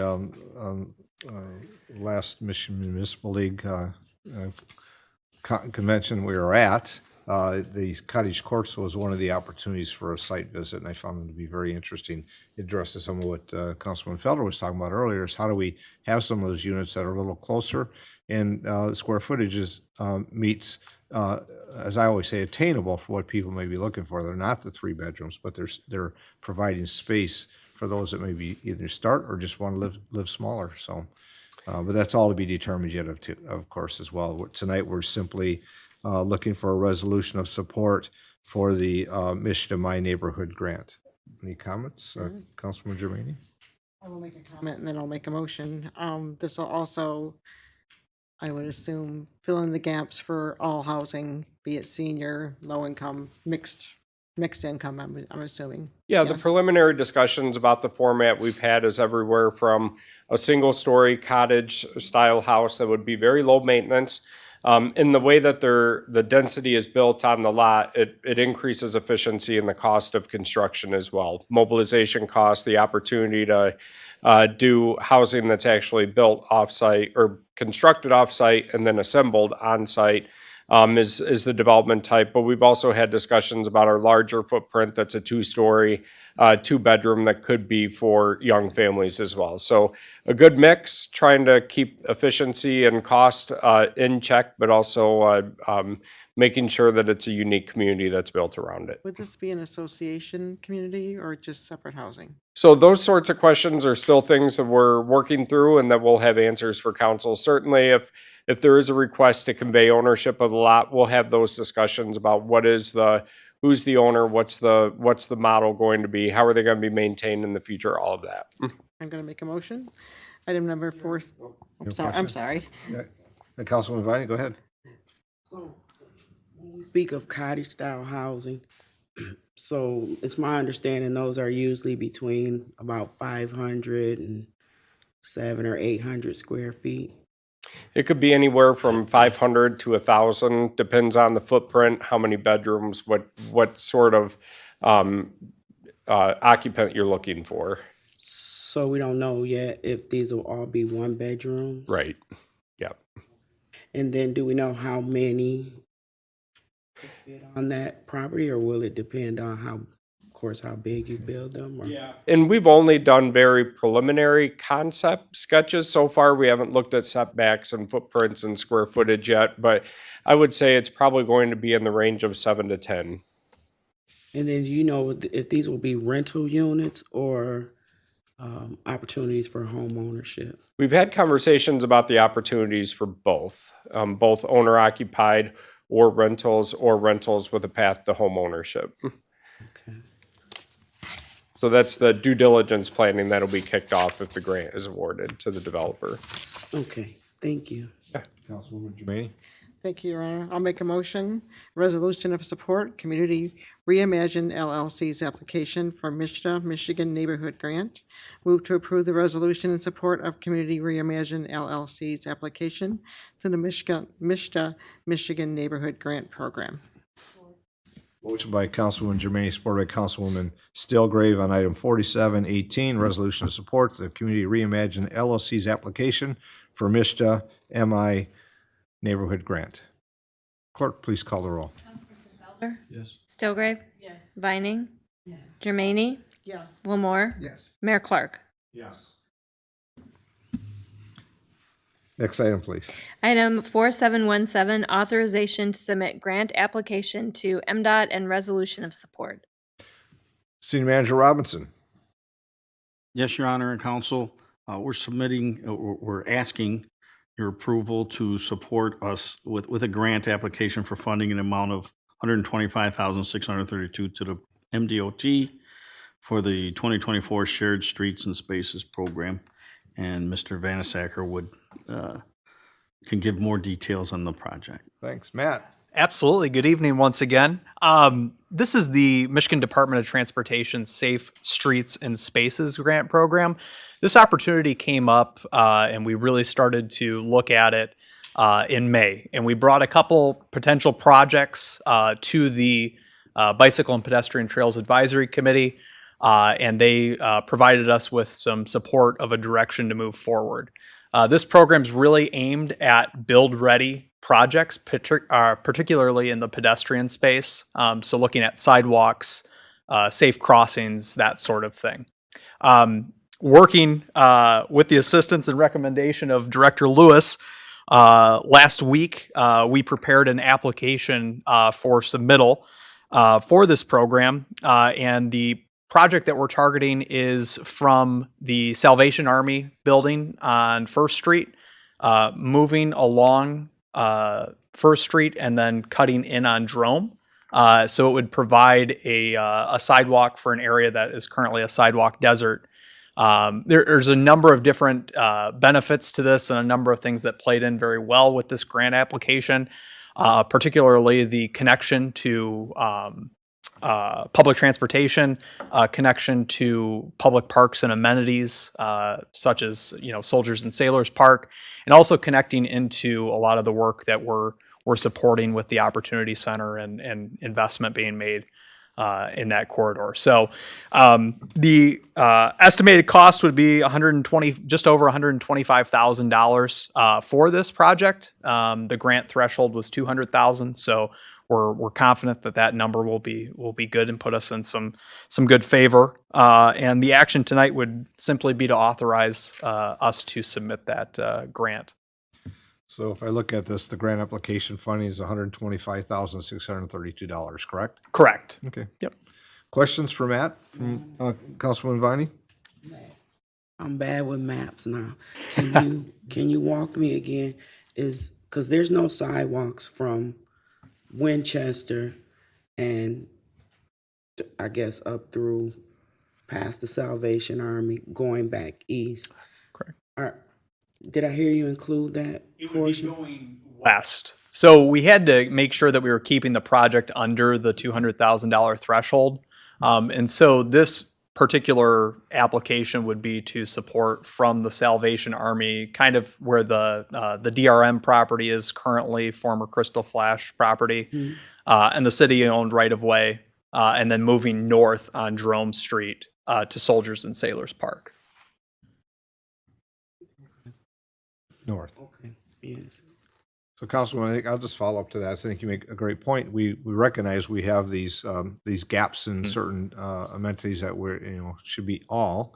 last Michigan Municipal League convention we were at, the cottage courts was one of the opportunities for a site visit, and I found them to be very interesting. It addresses some of what Councilman Felder was talking about earlier, is how do we have some of those units that are a little closer, and square footage meets, as I always say, attainable for what people may be looking for. They're not the 3 bedrooms, but they're providing space for those that maybe either start or just want to live smaller. So, but that's all to be determined yet, of course, as well. Tonight, we're simply looking for a resolution of support for the Mission My Neighborhood Grant. Any comments, Councilman Germaini? I will make a comment and then I'll make a motion. This will also, I would assume, fill in the gaps for all housing, be it senior, low income, mixed income, I'm assuming. Yeah, the Yes. preliminary discussions about the format we've had is everywhere from a single-story cottage-style house that would be very low maintenance. In the way that the density is built on the lot, it increases efficiency and the cost of construction as well. Mobilization costs, the opportunity to do housing that's actually built off-site or constructed off-site and then assembled on-site is the development type. But we've also had discussions about our larger footprint that's a 2-story, 2-bedroom that could be for young families as well. So a good mix, trying to keep efficiency and cost in check, but also making sure that it's a unique community that's built around it. Would this be an association community or just separate housing? So those sorts of questions are still things that we're working through and that we'll have answers for council. Certainly, if there is a request to convey ownership of the lot, we'll have those discussions about who's the owner, what's the model going to be, how are they going to be maintained in the future, all of that. I'm going to make a motion. Item number 4. I'm question? sorry. Councilman Viney, go ahead. So, when we speak of cottage style housing, so it's my understanding those are usually between about 500 and 700 or 800 square feet. It could be anywhere from 500 to 1,000, depends on the footprint, how many bedrooms, what sort of occupant you're looking for. So we don't know yet if these will all be 1 bedrooms. Right. Yep. And then do we know how many could fit on that property, or will it depend on how big you build them? Or? Yeah. And we've only done very preliminary concept sketches so far. We haven't looked at setbacks and footprints and square footage yet, but I would say it's probably going to be in the range of 7 to 10. And then do you know if these will be rental units or opportunities for home ownership? We've had conversations about the opportunities for both owner occupied or rentals with a path to home ownership. Okay. So that's the due diligence planning that'll be kicked off if the grant is awarded to the developer. Okay, thank you. Councilwoman Germaini? Thank you, Your Honor. I'll make a motion. Resolution of support, Community Reimagine LLC's application for Mishta, Michigan Neighborhood Grant. Move to approve the resolution in support of Community Reimagine LLC's application to the Mishta, Michigan Neighborhood Grant Program. Motion by Councilwoman Germaini, supported by Councilwoman Stillgrave on item 4718, resolution to support the Community Reimagine LLC's application for Mishta MI Neighborhood Grant. Clerk, please call the roll. Felder? Yes. Stillgrave? Yes. Vining? Yes. Germaini? Yes. Lamore? Yes. Mayor Clark? Yes. Next item, please. Item 4717, authorization to submit grant application to MDOT and resolution of support. Senior Manager Robinson. Yes, Your Honor and Council, we're asking your approval to support us with a grant application for funding an amount of $125,632 to the MDOT for the 2024 Shared Streets and Spaces Program. And Mr. Vanasacker can give more details on the project. Thanks. Matt. Absolutely. Good evening once again. This is the Michigan Department of Transportation Safe Streets and Spaces Grant Program. This opportunity came up and we really started to look at it in May. And we brought a couple potential projects to the Bicycle and Pedestrian Trails Advisory Committee, and they provided us with some support of a direction to move forward. This program is really aimed at build-ready projects, particularly in the pedestrian space. So looking at sidewalks, safe crossings, that sort of thing. Working with the assistance and recommendation of Director Lewis, last week we prepared an application for submittal for this program, and the project that we're targeting is from the Salvation Army building on First Street, moving along First Street and then cutting in on Drome. So it would provide a sidewalk for an area that is currently a sidewalk desert. There's a number of different benefits to this and a number of things that played in very well with this grant application, particularly the connection to public transportation, connection to public parks and amenities, such as, Soldiers and Sailors Park, and also connecting into a lot of the work that we're supporting with the Opportunity Center and investment being made in that corridor. So the estimated cost would be just over $125,000 for this project. The grant threshold was $200,000, so we're confident that number will be good and put us in some good favor. And the action tonight would simply be to authorize us to submit that grant. So if I look at this, the grant application funding is $125,632, correct? Correct. Okay. Yep. Questions for Matt from Councilman Viney? I'm bad with maps now. Can you walk me again? Because there's no sidewalks from Winchester and I guess up through past the Salvation Army going back east. Correct. Did I hear you include that portion? Going west. So we had to make sure that we were keeping the project under the $200,000 threshold. And so this particular application would be to support from the Salvation Army, kind of where the DRM property is currently, former Crystal Flash property, and the city-owned right-of-way, and then moving north on Drome Street to Soldiers and Sailors Park. North. Okay, yes. So Councilman, I think I'll just follow up to that. I think you make a great point. We recognize we have these gaps in certain amenities that should be all.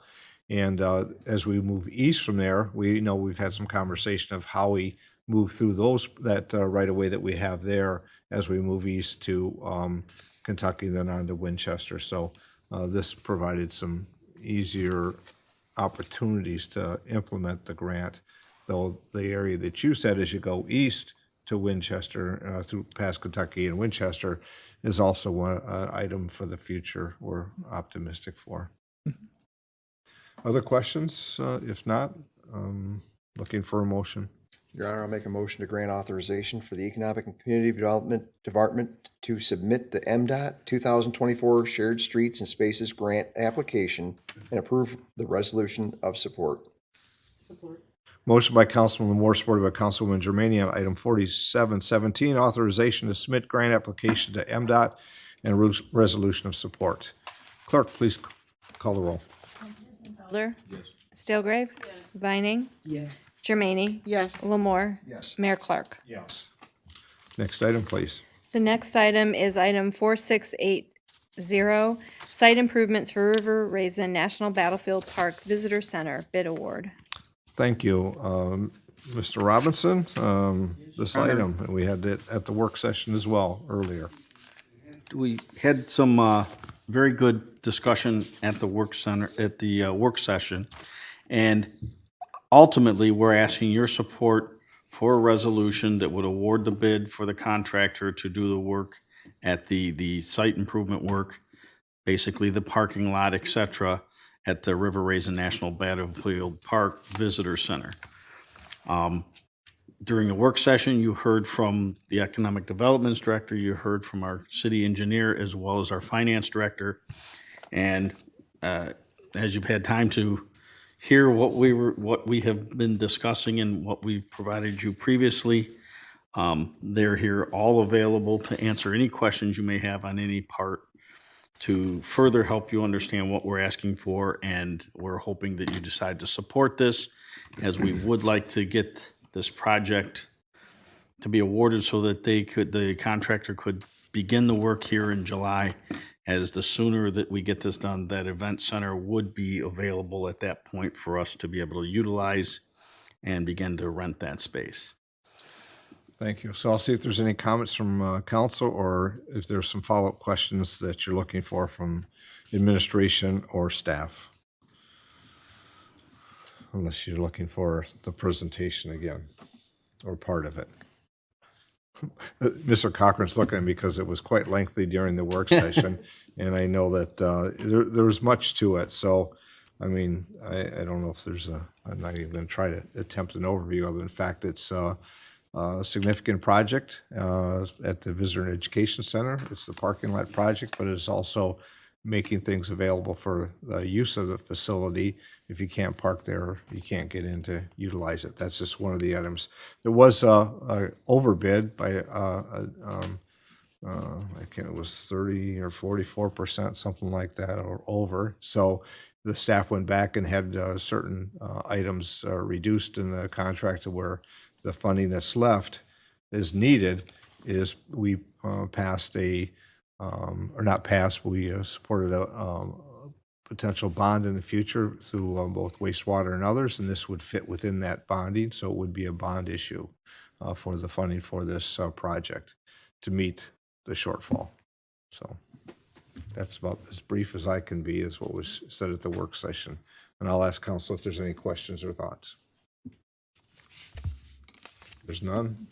And as we move east from there, we know we've had some conversation of how we move through that right of way that we have there as we move east to Kentucky, then on to Winchester. So this provided some easier opportunities to implement the grant. Though the area that you said as you go east to Winchester, through past Kentucky and Winchester, is also one item for the future we're optimistic for. Other questions? If not, looking for a motion. Your Honor, I'll make a motion to grant authorization for the Economic and Community Development Department to submit the MDOT 2024 Shared Streets and Spaces Grant application and approve the resolution of support. Support. Motion by Councilman Moore, supported by Councilwoman Germaini on item 4717, authorization to submit grant application to MDOT and resolution of support. Clerk, please call the roll. Felder? Yes. Stilgrave? Yes. Vining? Yes. Germaini? Yes. Lamore? Yes. Mayor Clark? Yes. Next item, please. The next item is item 4680, site improvements for River Raisin National Battlefield Park Visitor Center bid award. Thank you. Mr. Robinson, this item, and we had it at the work session as well earlier. We had some very good discussion at the work session, and ultimately, we're asking your support for a resolution that would award the bid for the contractor to do the work at the site improvement work, basically the parking lot, et cetera, at the River Raisin National Battlefield Park Visitor Center. During the work session, you heard from the Economic Development Director, you heard from our city engineer, as well as our finance director. And as you've had time to hear what we have been discussing and what we've provided you previously, they're here all available to answer any questions you may have on any part, to further help you understand what we're asking for, and we're hoping that you decide to support this, as we would like to get this project to be awarded so that the contractor could begin the work here in July. As the sooner that we get this done, that event center would be available at that point for us to be able to utilize and begin to rent that space. Thank you. So I'll see if there's any comments from council or if there's some follow-up questions that you're looking for from administration or staff. Unless you're looking for the presentation again or part of it. Mr. Cochran's looking at me because it was quite lengthy during the work session, and I know that there was much to it. So, I mean, I don't know if there's I'm not even going to try to attempt an overview other than the fact it's a significant project at the Visitor and Education Center. It's the parking lot project, but it's also making things available for the use of the facility. If you can't park there, you can't get in to utilize it. That's just one of the items. There was a overbid by I can't, it was 30 or 44%, something like that, or over. So the staff went back and had certain items reduced in the contract to where the funding that's left is needed. Is we passed a or not passed, we supported a potential bond in the future through both wastewater and others, and this would fit within that bonding, so it would be a bond issue for the funding for this project to meet the shortfall. So that's about as brief as I can be, is what was said at the work session. And I'll ask council if there's any questions or thoughts. There's none.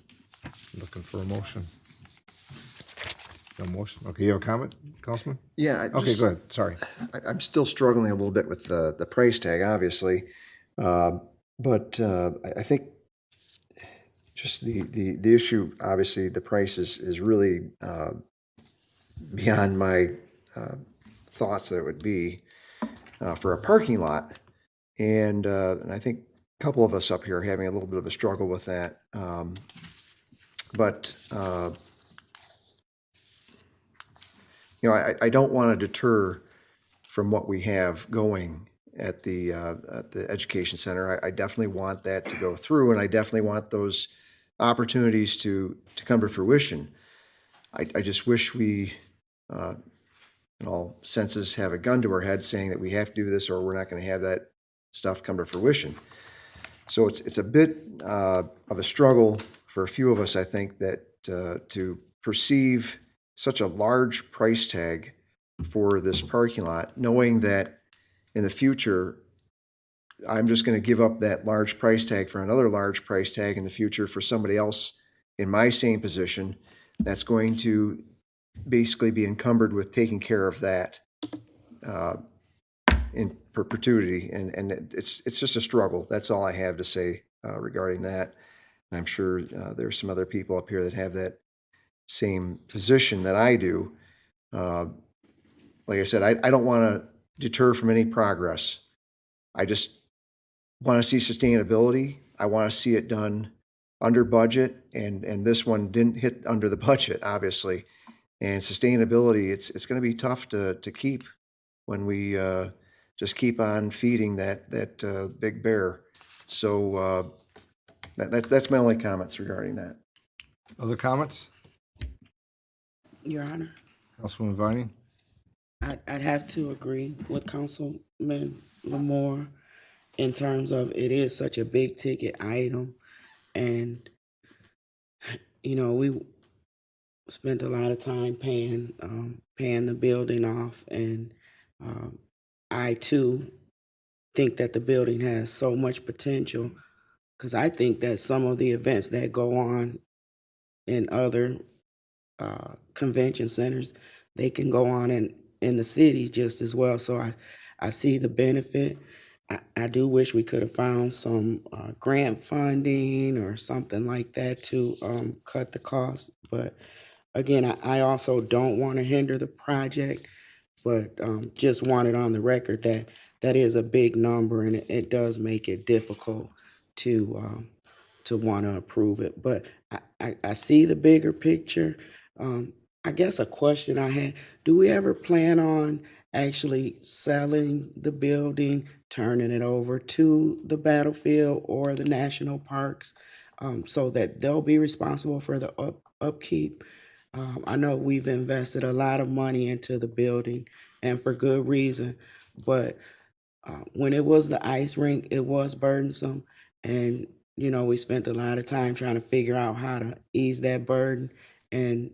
Looking for a motion. No motion? Okay, you have a comment, Councilman? Yeah. Okay, go ahead. Sorry. I'm still struggling a little bit with the price tag, obviously. But I think just the issue, obviously, the price is really beyond my thoughts that it would be for a parking lot. And I think a couple of us up here are having a little bit of a struggle with that. But you know, I don't want to deter from what we have going at the education center. I definitely want that to go through, and I definitely want those opportunities to come to fruition. I just wish we, in all senses, have a gun to our head saying that we have to do this or we're not going to have that stuff come to fruition. So it's a bit of a struggle for a few of us, I think, that to perceive such a large price tag for this parking lot, knowing that in the future, I'm just going to give up that large price tag for another large price tag in the future for somebody else in my same position that's going to basically be encumbered with taking care of that in perpetuity. And it's just a struggle. That's all I have to say regarding that. And I'm sure there's some other people up here that have that same position that I do. Like I said, I don't want to deter from any progress. I just want to see sustainability. I want to see it done under budget, and this one didn't hit under the budget, obviously. And sustainability, it's going to be tough to keep when we just keep on feeding that big bear. So that's my only comments regarding that. Other comments? Your Honor, Councilman Vining? I'd have to agree with Councilman Lamore in terms of it is such a big ticket item. And, you know, we spent a lot of time paying the building off. And I, too, think that the building has so much potential, because I think that some of the events that go on in other convention centers, they can go on in the city just as well. So I see the benefit. I do wish we could have found some grant funding or something like that to cut the cost. But again, I also don't want to hinder the project, but just want it on the record that that is a big number, and it does make it difficult to want to approve it. But I see the bigger picture. I guess a question I had, do we ever plan on actually selling the building, turning it over to the battlefield or the national parks? so that they'll be responsible for the upkeep. I know we've invested a lot of money into the building and for good reason, but when it was the ice rink, it was burdensome. And, you know, we spent a lot of time trying to figure out how to ease that burden. And,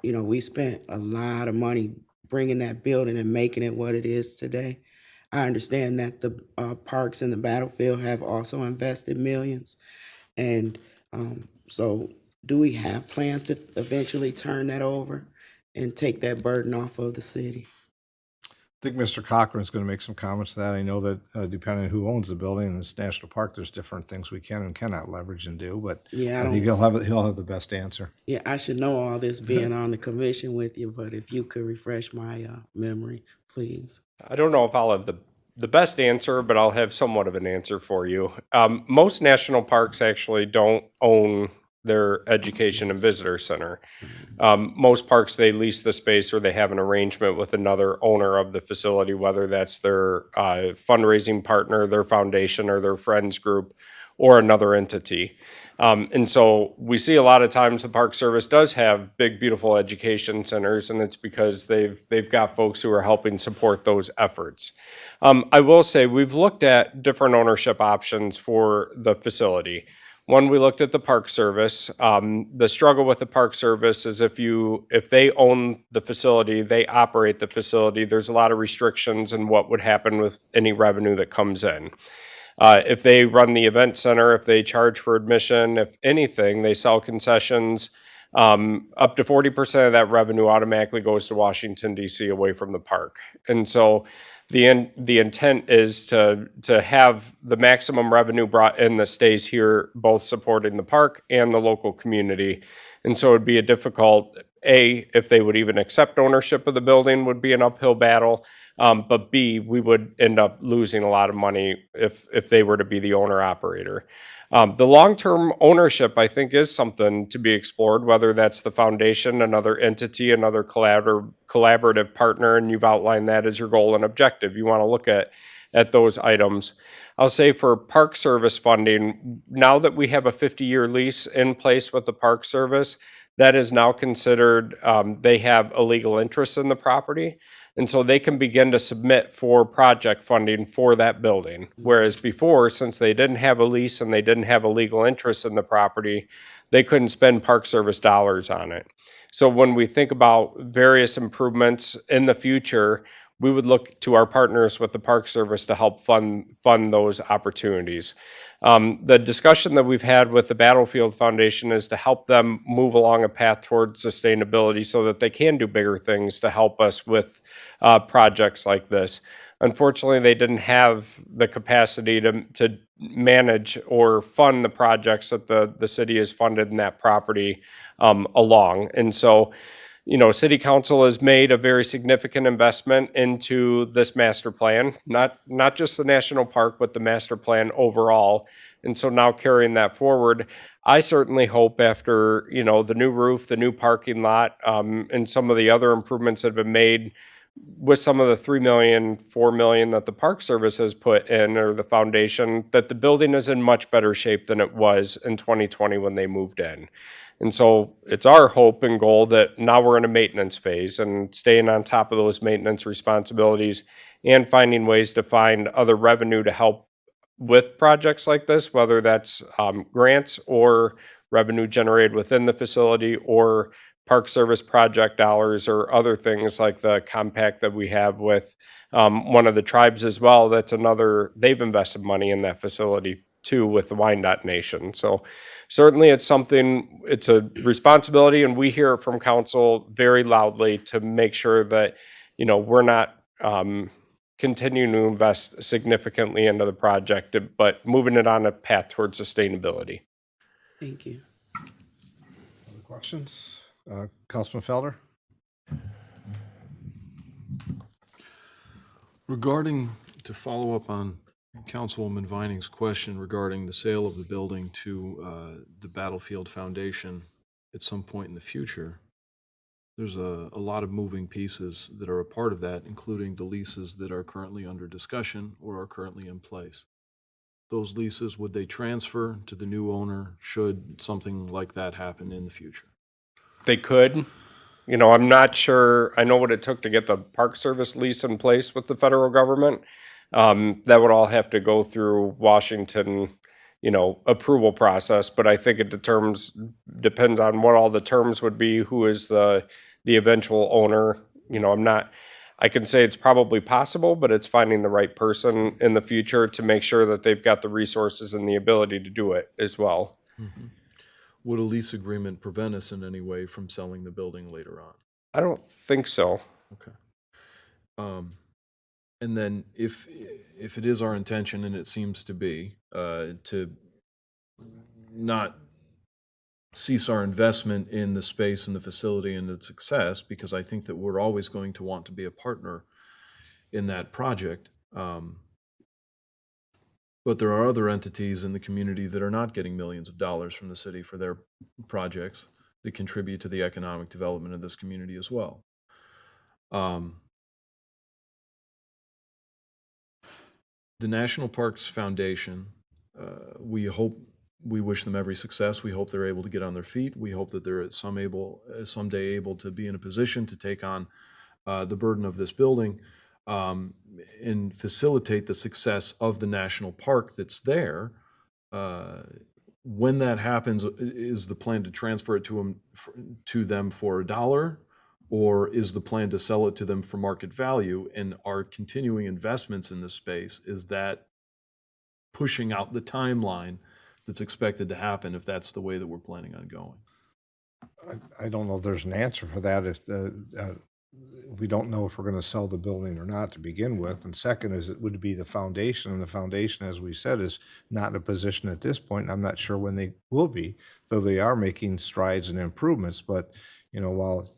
you know, we spent a lot of money bringing that building and making it what it is today. I understand that the parks and the battlefield have also invested millions. And so, do we have plans to eventually turn that over and take that burden off of the city? I think Mr. Cochran's going to make some comments to that. I know that depending on who owns the building in this national park, there's different things we can and cannot leverage and do, but Yeah, I think he'll have the best answer. Yeah, I should know all this being on the commission with you, but if you could refresh my memory, please. I don't know if I'll have the best answer, but I'll have somewhat of an answer for you. Most national parks actually don't own their education and visitor center. Most parks, they lease the space or they have an arrangement with another owner of the facility, whether that's their fundraising partner, their foundation, or their friends group, or another entity. And so we see a lot of times the Park Service does have big, beautiful education centers, and it's because they've got folks who are helping support those efforts. I will say we've looked at different ownership options for the facility. One, we looked at the Park Service. The struggle with the Park Service is if they own the facility, they operate the facility, there's a lot of restrictions in what would happen with any revenue that comes in. If they run the event center, if they charge for admission, if anything, they sell concessions, up to 40% of that revenue automatically goes to Washington, D.C., away from the park. And so the intent is to have the maximum revenue brought in that stays here, both supporting the park and the local community. And so it'd be a difficult, if they would even accept ownership of the building would be an uphill battle. But B, we would end up losing a lot of money if they were to be the owner operator. The long-term ownership, I think, is something to be explored, whether that's the foundation, another entity, another collaborative partner, and you've outlined that as your goal and objective. You want to look at those items. I'll say for Park Service funding, now that we have a 50-year lease in place with the Park Service, that is now considered, they have a legal interest in the property. And so they can begin to submit for project funding for that building. Whereas before, since they didn't have a lease and they didn't have a legal interest in the property, they couldn't spend Park Service dollars on it. So when we think about various improvements in the future, we would look to our partners with the Park Service to help fund those opportunities. The discussion that we've had with the Battlefield Foundation is to help them move along a path towards sustainability so that they can do bigger things to help us with projects like this. Unfortunately, they didn't have the capacity to manage or fund the projects that the city has funded in that property along. And so, you know, City Council has made a very significant investment into this master plan, not just the national park, but the master plan overall. And so now carrying that forward, I certainly hope after, you know, the new roof, the new parking lot, and some of the other improvements that have been made with some of the $3 million, $4 million that the Park Service has put in, or the foundation, that the building is in much better shape than it was in 2020 when they moved in. And so it's our hope and goal that now we're in a maintenance phase and staying on top of those maintenance responsibilities and finding ways to find other revenue to help with projects like this, whether that's grants or revenue generated within the facility or Park Service project dollars or other things like the compact that we have with one of the tribes as well. That's another, they've invested money in that facility too with the Wyandotte Nation. So certainly it's something, it's a responsibility, and we hear it from council very loudly to make sure that, you know, we're not continuing to invest significantly into the project, but moving it on a path towards sustainability. Thank you. Other questions? Councilman Felder? Regarding, to follow up on Councilwoman Vining's question regarding the sale of the building to the Battlefield Foundation at some point in the future, there's a lot of moving pieces that are a part of that, including the leases that are currently under discussion or are currently in place. those leases? Would they transfer to the new owner should something like that happen in the future? They could. You know, I'm not sure, I know what it took to get the Park Service lease in place with the federal government. That would all have to go through Washington, approval process, but I think it depends on what all the terms would be, who is the eventual owner. I can say it's probably possible, but it's finding the right person in the future to make sure that they've got the resources and the ability to do it as well. Would a lease agreement prevent us in any way from selling the building later on? I don't think so. Okay. And then if it is our intention, and it seems to be, to not cease our investment in the space and the facility and its success, because I think that we're always going to want to be a partner in that project. But there are other entities in the community that are not getting millions of dollars from the city for their projects that contribute to the economic development of this community as well. The National Parks Foundation, we wish them every success. We hope they're able to get on their feet. We hope that they're someday able to be in a position to take on the burden of this building and facilitate the success of the national park that's there. When that happens, is the plan to transfer it to them for $1? Or is the plan to sell it to them for market value? And our continuing investments in this space, is that pushing out the timeline that's expected to happen if that's the way that we're planning on going? I don't know if there's an answer for that. If we don't know if we're going to sell the building or not to begin with. And second is, it would be the foundation. And the foundation, as we said, is not in a position at this point. And I'm not sure when they will be, though they are making strides and improvements. But while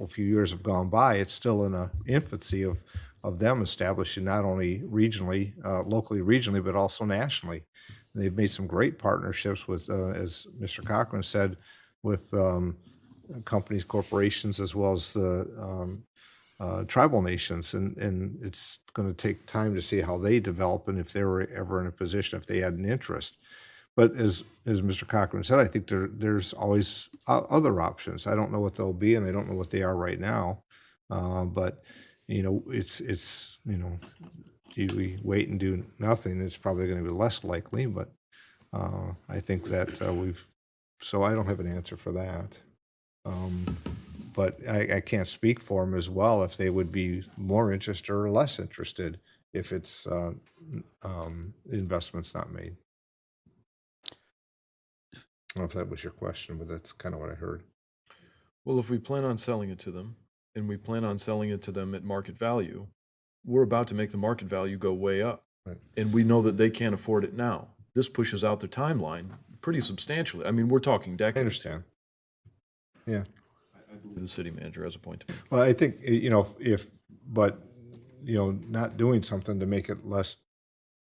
few years have gone by, it's still in a infancy of them establishing not only regionally, locally, regionally, but also nationally. And they've made some great partnerships with, as Mr. Cochran said, with companies, corporations, as well as the tribal nations. And it's going to take time to see how they develop and if they were ever in a position, if they had an interest. But as Mr. Cochran said, I think there's always other options. I don't know what they'll be, and I don't know what they are right now. But it's do we wait and do nothing? It's probably going to be less likely. But I think that so I don't have an answer for that. But I can't speak for them as well if they would be more interested or less interested if it's investments not made. I don't know if that was your question, but that's kind of what I heard. Well, if we plan on selling it to them, and we plan on selling it to them at market value, we're about to make the market value go way up. Right. And we know that they can't afford it now. This pushes out their timeline pretty substantially. I mean, we're talking decades. I understand. Yeah. I believe the city manager has a point to make. Well, I think, not doing something to make it less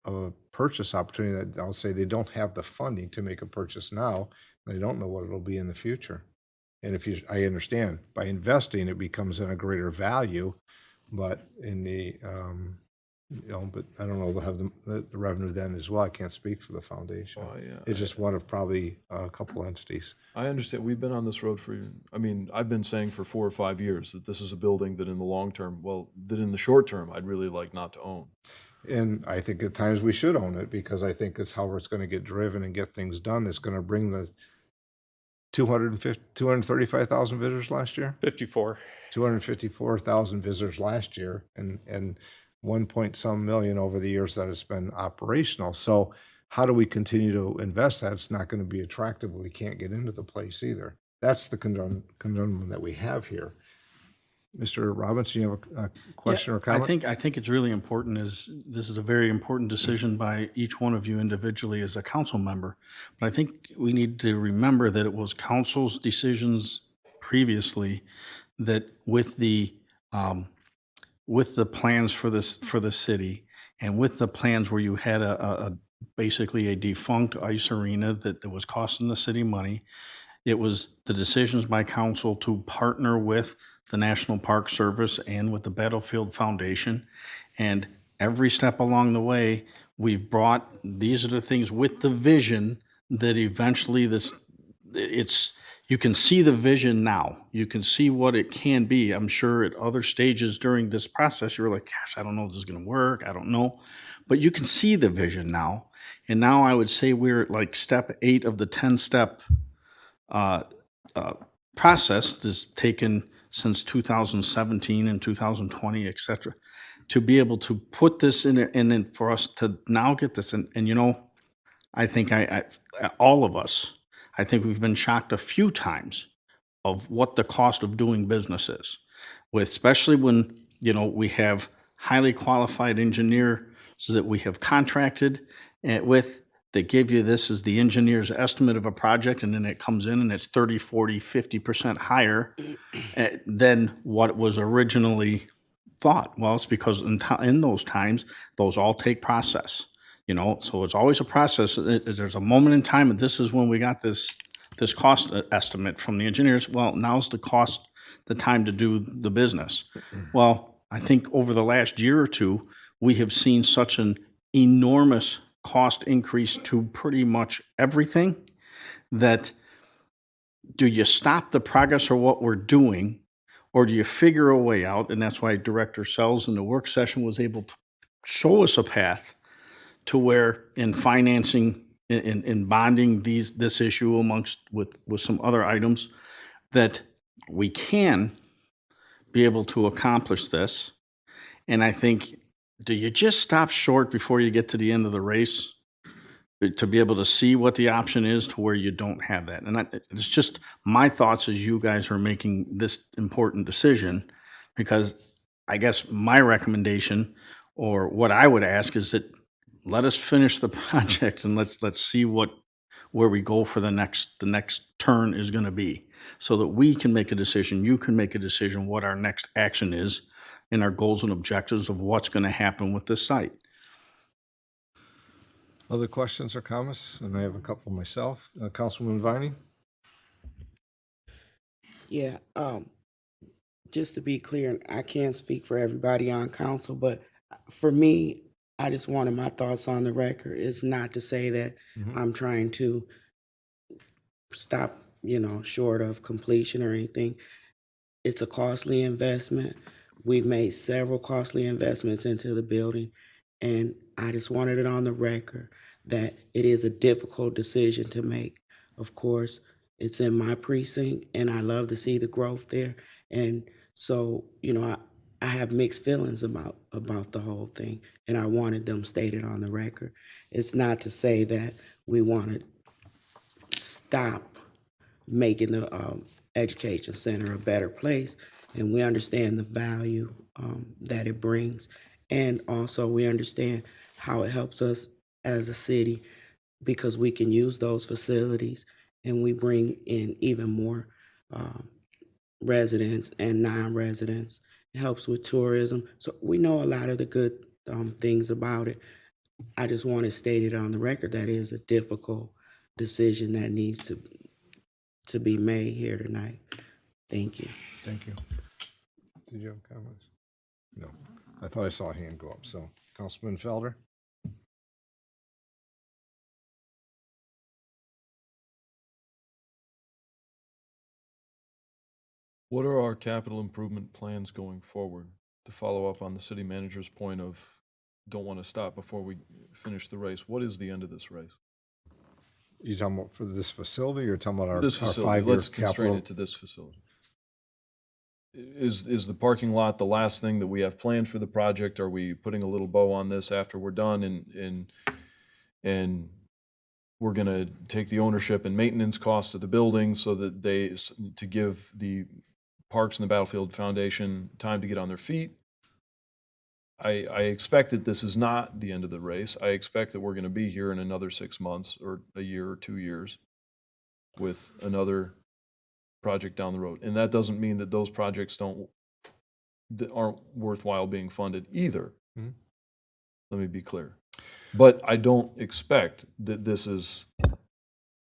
of a purchase opportunity, that I'll say they don't have the funding to make a purchase now, and they don't know what it'll be in the future. And I understand, by investing, it becomes in a greater value, but in the, but I don't know, they'll have the revenue then as well. I can't speak for the foundation. It's just one of probably a couple entities. I understand. We've been on this road I've been saying for 4 or 5 years that this is a building that in the short term, I'd really like not to own. And I think at times we should own it, because I think it's how it's going to get driven and get things done that's going to bring the 235,000 visitors last year. 254,000 visitors last year, and 1 point some million over the years that it's been operational. So how do we continue to invest that? It's not going to be attractive. We can't get into the place either. That's the conundrum that we have here. Mr. Robinson, you have a question or comment? I think it's really important. This is a very important decision by each one of you individually as a council member. But I think we need to remember that it was council's decisions previously that with the plans for the city, and with the plans where you had basically a defunct ice arena that was costing the city money, it was the decisions by council to partner with the National Park Service and with the Battlefield Foundation. And every step along the way, we've brought, these are the things with the vision that eventually you can see the vision now. You can see what it can be. I'm sure at other stages during this process, you were like, gosh, I don't know if this is going to work. I don't know. But you can see the vision now. And now I would say we're at like step 8 of the 10-step process that's taken since 2017 and 2020, et cetera, to be able to put this in it, and then for us to now get this. And you know, I think all of us, I think we've been shocked a few times of what the cost of doing business is, with especially when, you know, we have highly qualified engineers that we have contracted with that give you this as the engineer's estimate of a project, and then it comes in and it's 30, 40, 50% higher than what was originally thought. Well, it's because in those times, those all take process. You know, so it's always a process. There's a moment in time, and this is when we got this cost estimate from the engineers. Well, now's the time to do the business. Well, I think over the last year or two, we have seen such an enormous cost increase to pretty much everything that do you stop the progress of what we're doing, or do you figure a way out? And that's why Director Sells in the work session was able to show us a path to where in financing, in bonding this issue with some other items, that we can be able to accomplish this. And I think, do you just stop short before you get to the end of the race to be able to see what the option is to where you don't have that? And it's just my thoughts as you guys are making this important decision, because I guess my recommendation, or what I would ask, is that let us finish the project and let's see where we go for the next turn is going to be, so that we can make a decision, you can make a decision what our next action is and our goals and objectives of what's going to happen with this site. Other questions or comments? And I have a couple myself. Councilwoman Viney? Yeah, just to be clear, I can't speak for everybody on council, but for me, I just wanted my thoughts on the record. It's not to say that I'm trying to stop, short of completion or anything. It's a costly investment. We've made several costly investments into the building, and I just wanted it on the record that it is a difficult decision to make. Of course, it's in my precinct, and I love to see the growth there. And so, I have mixed feelings about the whole thing, and I wanted them stated on the record. It's not to say that we want to stop making the education center a better place, and we understand the value that it brings, and also we understand how it helps us as a city, because we can use those facilities and we bring in even more residents and non-residents. It helps with tourism. So we know a lot of the good things about it. I just want to state it on the record that it is a difficult decision that needs to be made here tonight. Thank you. Thank you. Did you have comments? No. I thought I saw a hand go up. So, Councilman Felder? What are our capital improvement plans going forward? To follow up on the city manager's point of don't want to stop before we finish the race. What is the end of this race? You talking about for this facility, or you're talking about our This facility, 5-year let's constrain capital? it to this facility. Is the parking lot the last thing that we have planned for the project? Are we putting a little bow on this after we're done and we're going to take the ownership and maintenance cost of the building so that to give the Parks and the Battlefield Foundation time to get on their feet? I expect that this is not the end of the race. I expect that we're going to be here in another 6 months or a year or 2 years with another project down the road. And that doesn't mean that those projects aren't worthwhile being funded either. Mhm. Let me be clear. But I don't expect that this is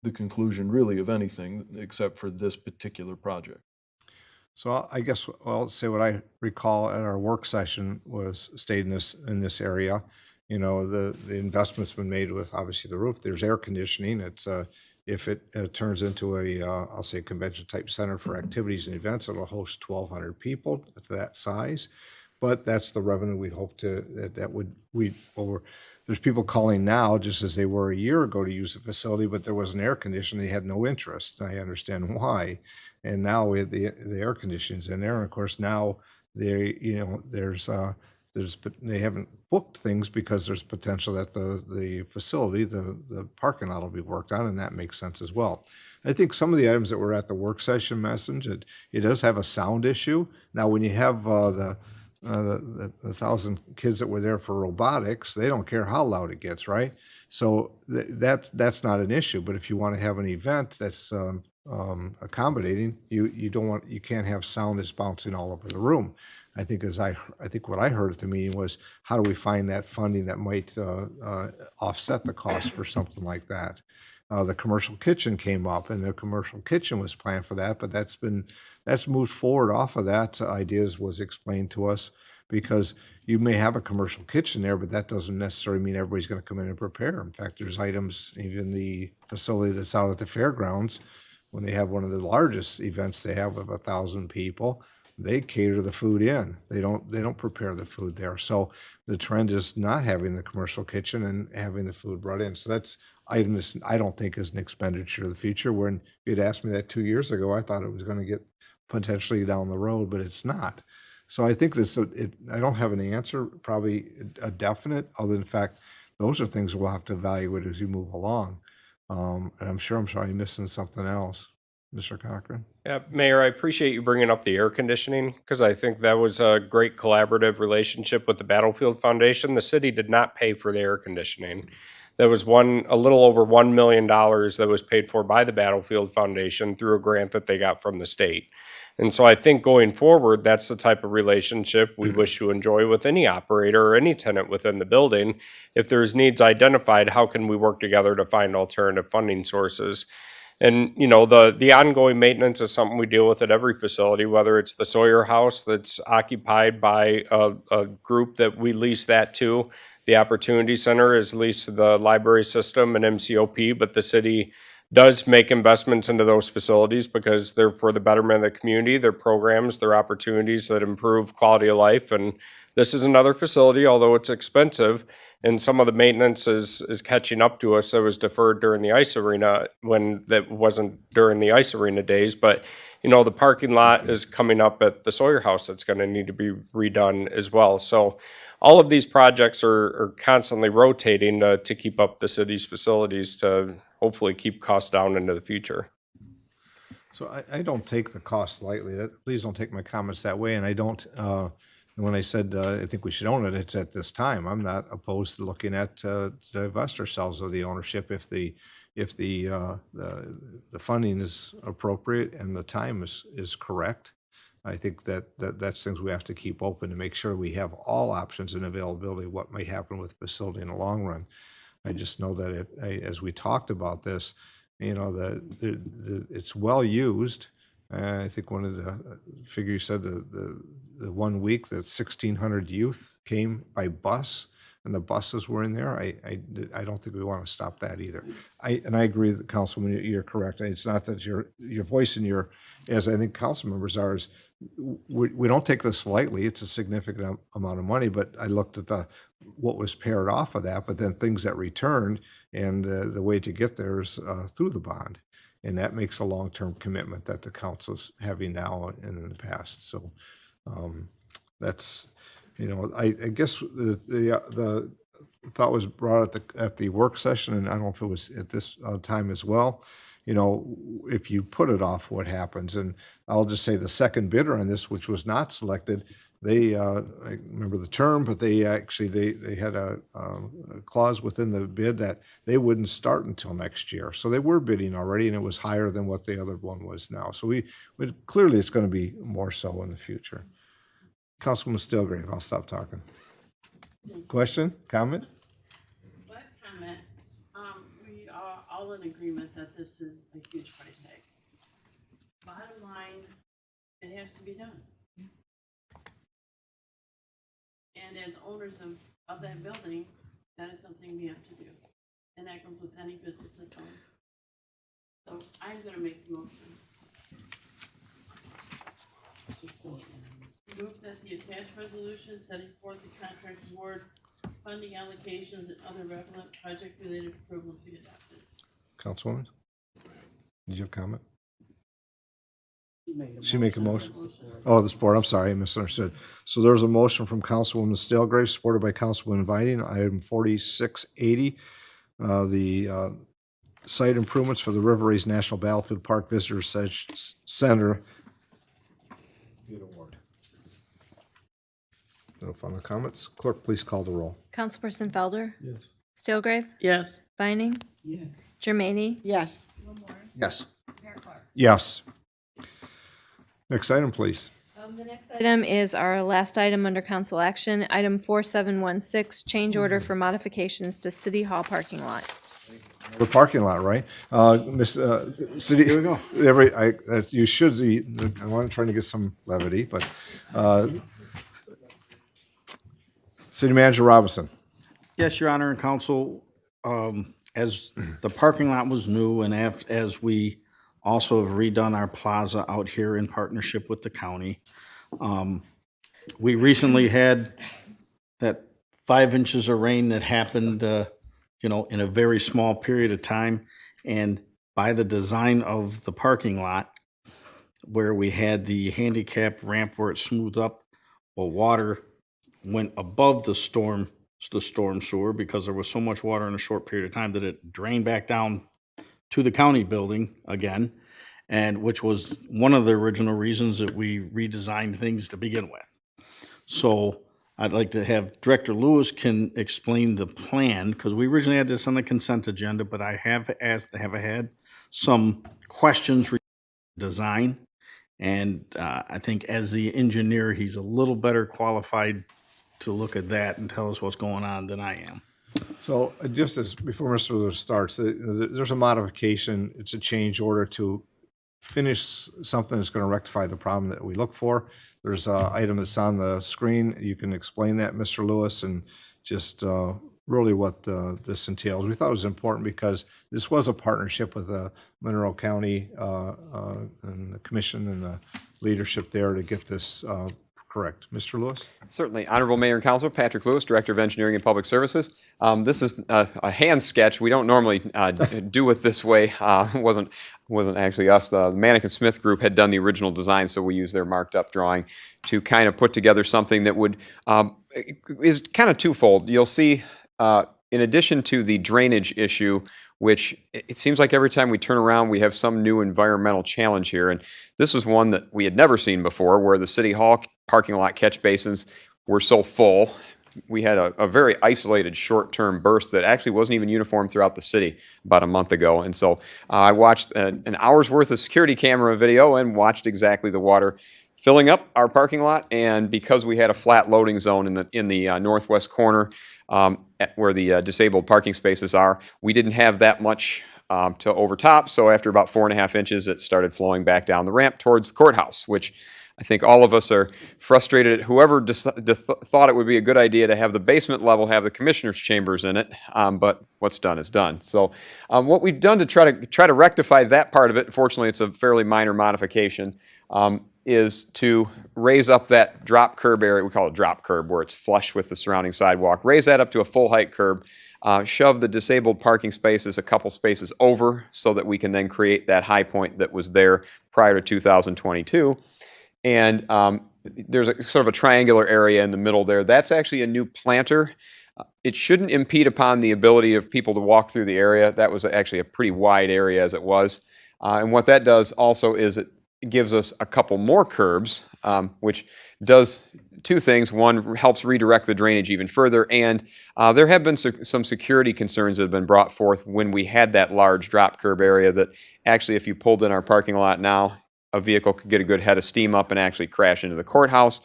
the conclusion really of anything except for this particular project. So I guess I'll say what I recall at our work session was stayed in this area. You know, the investment's been made with obviously the roof. There's air conditioning. It's if it turns into a I'll say convention type center for activities and events, it'll host 1,200 people to that size. But that's the revenue we hope to that would we over. There's people calling now, just as they were a year ago, to use the facility, but there was an air conditioning. They had no interest. I understand why. And now we have the air conditionings in there. And of course, now they, you know, they haven't booked things because there's potential that the facility, the parking lot will be worked on, and that makes sense as well. I think some of the items that were at the work session message, it does have a sound issue. Now, when you have the 1,000 kids that were there for robotics, they don't care how loud it gets, right? So that's not an issue. But if you want to have an event that's accommodating, you can't have sound that's bouncing all over the room. I think what I heard at the meeting was, how do we find that funding that might offset the cost for something like that? The commercial kitchen came up, and the commercial kitchen was planned for that, but that's moved forward off of that. Ideas was explained to us, because you may have a commercial kitchen there, but that doesn't necessarily mean everybody's going to come in and prepare. In fact, there's items, even the facility that's out at the fairgrounds, when they have one of the largest events they have of 1,000 people, they cater the food in. They don't prepare the food there. So the trend is not having the commercial kitchen and having the food brought in. So that's item that I don't think is an expenditure of the future. When you'd asked me that 2 years ago, I thought it was going to get potentially down the road, but it's not. So I think I don't have an answer, probably a definite, other than the fact those are things we'll have to evaluate as we move along. And I'm probably missing something else. Mr. Cochran? Yeah, Mayor, I appreciate you bringing up the air conditioning, because I think that was a great collaborative relationship with the Battlefield Foundation. The city did not pay for the air conditioning. There was a little over $1 million that was paid for by the Battlefield Foundation through a grant that they got from the state. And so I think going forward, that's the type of relationship we wish to enjoy with any operator or any tenant within the building. If there's needs identified, how can we work together to find alternative funding sources? And, you know, the ongoing maintenance is something we deal with at every facility, whether it's the Sawyer House that's occupied by a group that we lease that to. The Opportunity Center is leased to the library system and MCOP, but the city does make investments into those facilities because they're for the betterment of the community, their programs, their opportunities that improve quality of life. And this is another facility, although it's expensive, and some of the maintenance is catching up to us. That was deferred during the ice arena, when that wasn't during the ice arena days. But, you know, the parking lot is coming up at the Sawyer House that's going to need to be redone as well. So all of these projects are constantly rotating to keep up the city's facilities to hopefully keep costs down into the future. So I don't take the cost lightly. Please don't take my comments that way. And I don't, when I said I think we should own it, it's at this time. I'm not opposed to looking at to divest ourselves of the ownership if the funding is appropriate and the time is correct. I think that's things we have to keep open to make sure we have all options and availability of what may happen with the facility in the long run. I just know that as we talked about this, you know, it's well used. I think one of the figure you said the 1 week that 1,600 youth came by bus, and the buses were in there. I don't think we want to stop that either. I agree that, Councilman, you're correct. It's not that your voice and as I think council members are, is we don't take this lightly. It's a significant amount of money, but I looked at what was paired off of that, but then things that returned, and the way to get there is through the bond. And that makes a long-term commitment that the council's having now and in the past. So that's, you know, I guess the thought was brought at the work session, and I don't know if it was at this time as well. You know, if you put it off, what happens? And I'll just say the second bidder on this, which was not selected, they I remember the term, but they actually they had a clause within the bid that they wouldn't start until next year. So they were bidding already, and it was higher than what the other one was now. So we clearly it's going to be more so in the future. Councilwoman Stilgrave, I'll stop talking. Question, comment? What comment? We are all in agreement that this is a huge price tag. Bottom line, it has to be done. And as owners of that building, that is something we have to do. And that goes with any business that's owned. So I'm gonna make the motion. Move that the attached resolution setting forth the contract award, funding allocations, and other relevant project-related approvals be adopted. Councilwoman? Did you have a comment? Made a She make a motion? Support. Oh, the support, I'm sorry, I misunderstood. So there's a motion from Councilwoman Stalegrave, supported by Councilwoman Vining, item 4680. The site improvements for the River Race National Battlefield Park Visitor Center. Bid award. No final comments. Clerk, please call the roll. Councilperson Felder? Yes. Stilgrave? Yes. Vining? Yes. Jermaine? Yes. Yes. Yes. Next item, please. The next item is our last item under council action, item 4716, change order for modifications to City Hall parking lot. The parking lot, right? City. Here we go. You should see, I want to try to get some levity, but, City Manager Robinson. Yes, Your Honor and Council, as the parking lot was new and as we also have redone our plaza out here in partnership with the county, we recently had that 5 inches of rain that happened, in a very small period of time. And by the design of the parking lot, where we had the handicap ramp where it smoothed up, well, water went above the storm sewer because there was so much water in a short period of time that it drained back down to the county building again, and which was one of the original reasons that we redesigned things to begin with. So I'd like to have Director Lewis can explain the plan, because we originally had this on the consent agenda, but I have had some questions regarding design. And I think as the engineer, he's a little better qualified to look at that and tell us what's going on than I am. So just as, before Mr. Lewis starts, there's a modification, it's a change order to finish something that's going to rectify the problem that we look for. There's an item that's on the screen. You can explain that, Mr. Lewis, and just really what this entails. We thought it was important because this was a partnership with Monroe County and the commission and the leadership there to get this correct. Mr. Lewis? Certainly. Honorable Mayor and Council, Patrick Lewis, Director of Engineering and Public Services. This is a hand sketch. We don't normally do it this way. It wasn't actually us. The Manikin Smith Group had done the original design, so we used their marked up drawing to kind of put together something that would is kind of twofold. You'll see, in addition to the drainage issue, which it seems like every time we turn around, we have some new environmental challenge here. And this was one that we had never seen before, where the City Hall parking lot catch basins were so full. We had a very isolated short-term burst that actually wasn't even uniform throughout the city about a month ago. And so I watched an hour's worth of security camera video and watched exactly the water filling up our parking lot. And because we had a flat loading zone in the northwest corner where the disabled parking spaces are, we didn't have that much to overtop. So after about 4.5 inches, it started flowing back down the ramp towards the courthouse, which I think all of us are frustrated at whoever thought it would be a good idea to have the basement level have the commissioner's chambers in it, but what's done is done. So what we've done to try to rectify that part of it, fortunately it's a fairly minor modification, is to raise up that drop curb area. We call it drop curb, where it's flush with the surrounding sidewalk. Raise that up to a full height curb. Shove the disabled parking spaces a couple spaces over so that we can then create that high point that was there prior to 2022. And there's a sort of a triangular area in the middle there. That's actually a new planter. It shouldn't impede upon the ability of people to walk through the area. That was actually a pretty wide area as it was. And what that does also is it gives us a couple more curbs, which does two things. One, helps redirect the drainage even further, and there have been some security concerns that have been brought forth when we had that large drop curb area that actually, if you pulled in our parking lot now, a vehicle could get a good head of steam up and actually crash into the courthouse.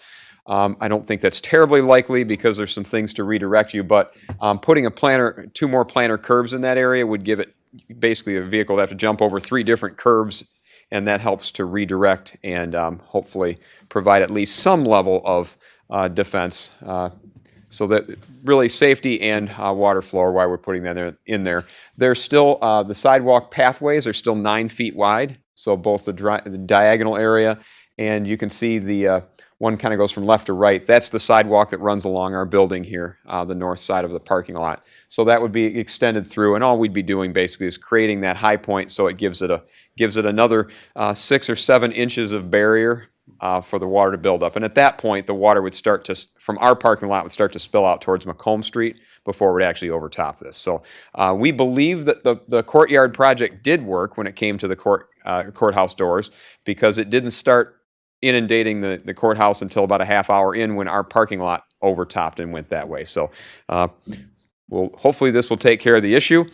I don't think that's terribly likely because there's some things to redirect you, but putting two more planter curbs in that area would give it basically a vehicle to have to jump over 3 different curbs and that helps to redirect and hopefully provide at least some level of defense. So that really safety and water flow are why we're putting that in there. There's still, the sidewalk pathways are still 9 feet wide. So both the diagonal area, and you can see the one kind of goes from left to right. That's the sidewalk that runs along our building here, the north side of the parking lot. So that would be extended through, and all we'd be doing basically is creating that high point so it gives it another 6 or 7 inches of barrier for the water to build up. And at that point, the water would start to, from our parking lot, would start to spill out towards Macomb Street before it would actually overtop this. So we believe that the courtyard project did work when it came to the courthouse doors, because it didn't start inundating the courthouse until about a half hour in, when our parking lot overtopped and went that way. So well, hopefully this will take care of the issue.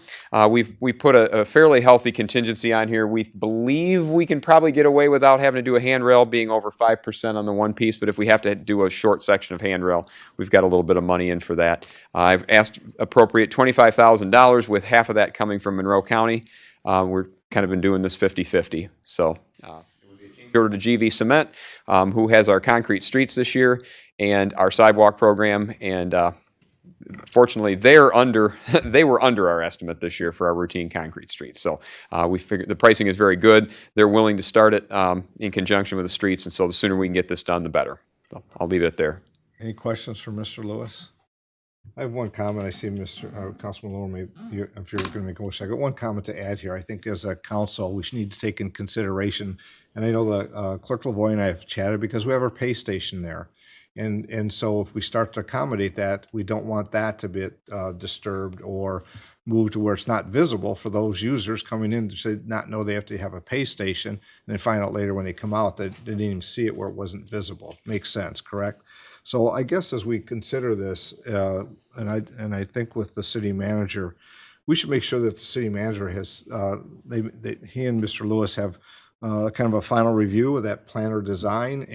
We put a fairly healthy contingency on here. We believe we can probably get away without having to do a handrail being over 5% on the one piece, but if we have to do a short section of handrail, we've got a little bit of money in for that. I've asked appropriate $25,000, with half of that coming from Monroe County. We're kind of been doing this 50-50. So it would be a change order to GV Cement, who has our concrete streets this year and our sidewalk program, and fortunately, they were under our estimate this year for our routine concrete streets. So we figured the pricing is very good. They're willing to start it in conjunction with the streets, and so the sooner we can get this done, the better. So I'll leave it there. Any questions for Mr. Lewis? I have one comment. I see Councilman Lower, maybe if you're going to make a motion, I got one comment to add here. I think as a council, we should need to take in consideration, and I know that Clerk Lavoie and I have chatted, because we have our pay station there. And so if we start to accommodate that, we don't want that to be disturbed or moved to where it's not visible for those users coming in to not know they have to have a pay station, and then find out later when they come out that they didn't even see it where it wasn't visible. Makes sense, correct? So I guess as we consider this, and I think with the city manager, we should make sure that the city manager has, that he and Mr. Lewis have kind of a final review of that planner design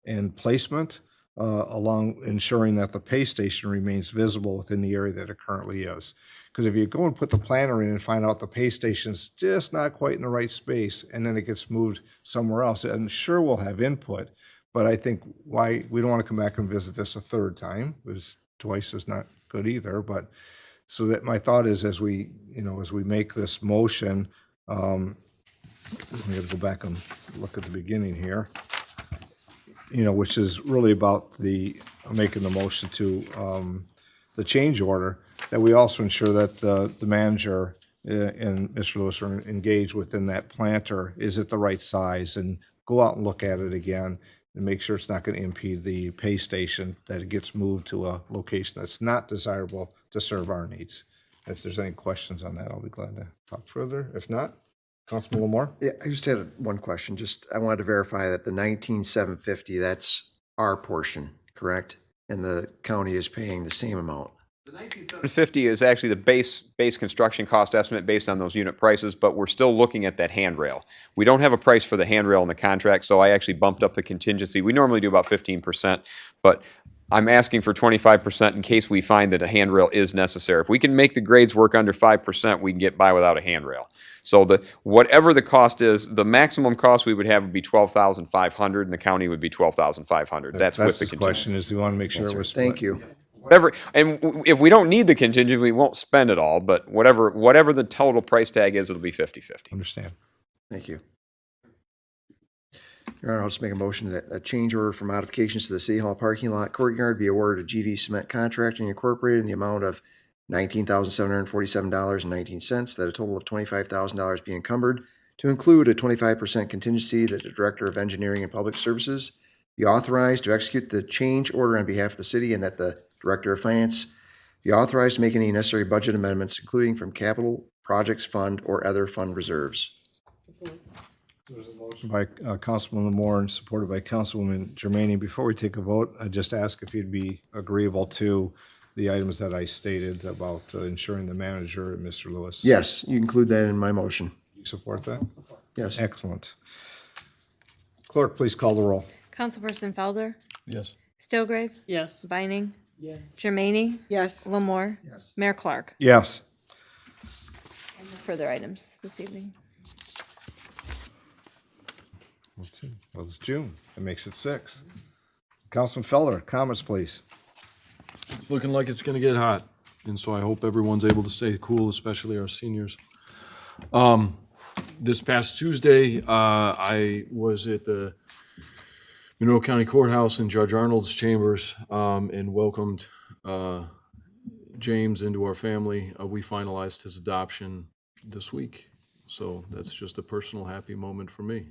and placement, along ensuring that the pay station remains visible within the area that it currently is. Because if you go and put the planner in and find out the pay station's just not quite in the right space, and then it gets moved somewhere else, and sure we'll have input, but I think why we don't want to come back and visit this a third time, because twice is not good either. But so that my thought is, as we make this motion, I'm going to go back and look at the beginning here, which is really about making the motion to the change order, that we also ensure that the manager and Mr. Lewis are engaged within that planter, is it the right size, and go out and look at it again and make sure it's not going to impede the pay station, that it gets moved to a location that's not desirable to serve our needs. If there's any questions on that, I'll be glad to talk further. If not, Councilman Lamore? Yeah, I just had one question. I wanted to verify that the 19,750, that's our portion, correct? And the county is paying the same amount. The 19,750 is actually the base construction cost estimate based on those unit prices, but we're still looking at that handrail. We don't have a price for the handrail in the contract, so I actually bumped up the contingency. We normally do about 15%, but I'm asking for 25% in case we find that a handrail is necessary. If we can make the grades work under 5%, we can get by without a handrail. So whatever the cost is, the maximum cost we would have would be $12,500, and the county would be $12,500. That's with the the question, contingency. is we want to make sure we're split. Thank you. Whatever, and if we don't need the contingent, we won't spend it all, but whatever the total price tag is, it'll be 50-50. Understand. Thank you. Your Honor, I'll just make a motion that a change order for modifications to the City Hall parking lot courtyard be awarded to GV Cement Contracting Incorporated in the amount of $19,747.19, that a total of $25,000 be encumbered, to include a 25% contingency, that the Director of Engineering and Public Services be authorized to execute the change order on behalf of the city, and that the Director of Finance be authorized to make any necessary budget amendments, including from Capital Projects Fund or other fund reserves. There's a motion by Councilman Lamore and supported by Councilwoman Germaini. Before we take a vote, I just ask if you'd be agreeable to the items that I stated about ensuring the manager and Mr. Lewis. Yes, you include that in my motion. You support that? Yes. Excellent. Clerk, please call the roll. Councilperson Felder, Yes. Stillgrave, Yes. Vining, Yes. Germaini, Yes. Lamore, Yes. Mayor Clark. Yes. Further items this evening. Let's see. Well, it's June. That makes it 6. Councilman Feller, comments, please. It's looking like it's gonna get hot, and so I hope everyone's able to stay cool, especially our seniors. This past Tuesday, I was at the Monroe County Courthouse in Judge Arnold's chambers, and welcomed, James into our family. We finalized his adoption this week, so that's just a personal happy moment for me.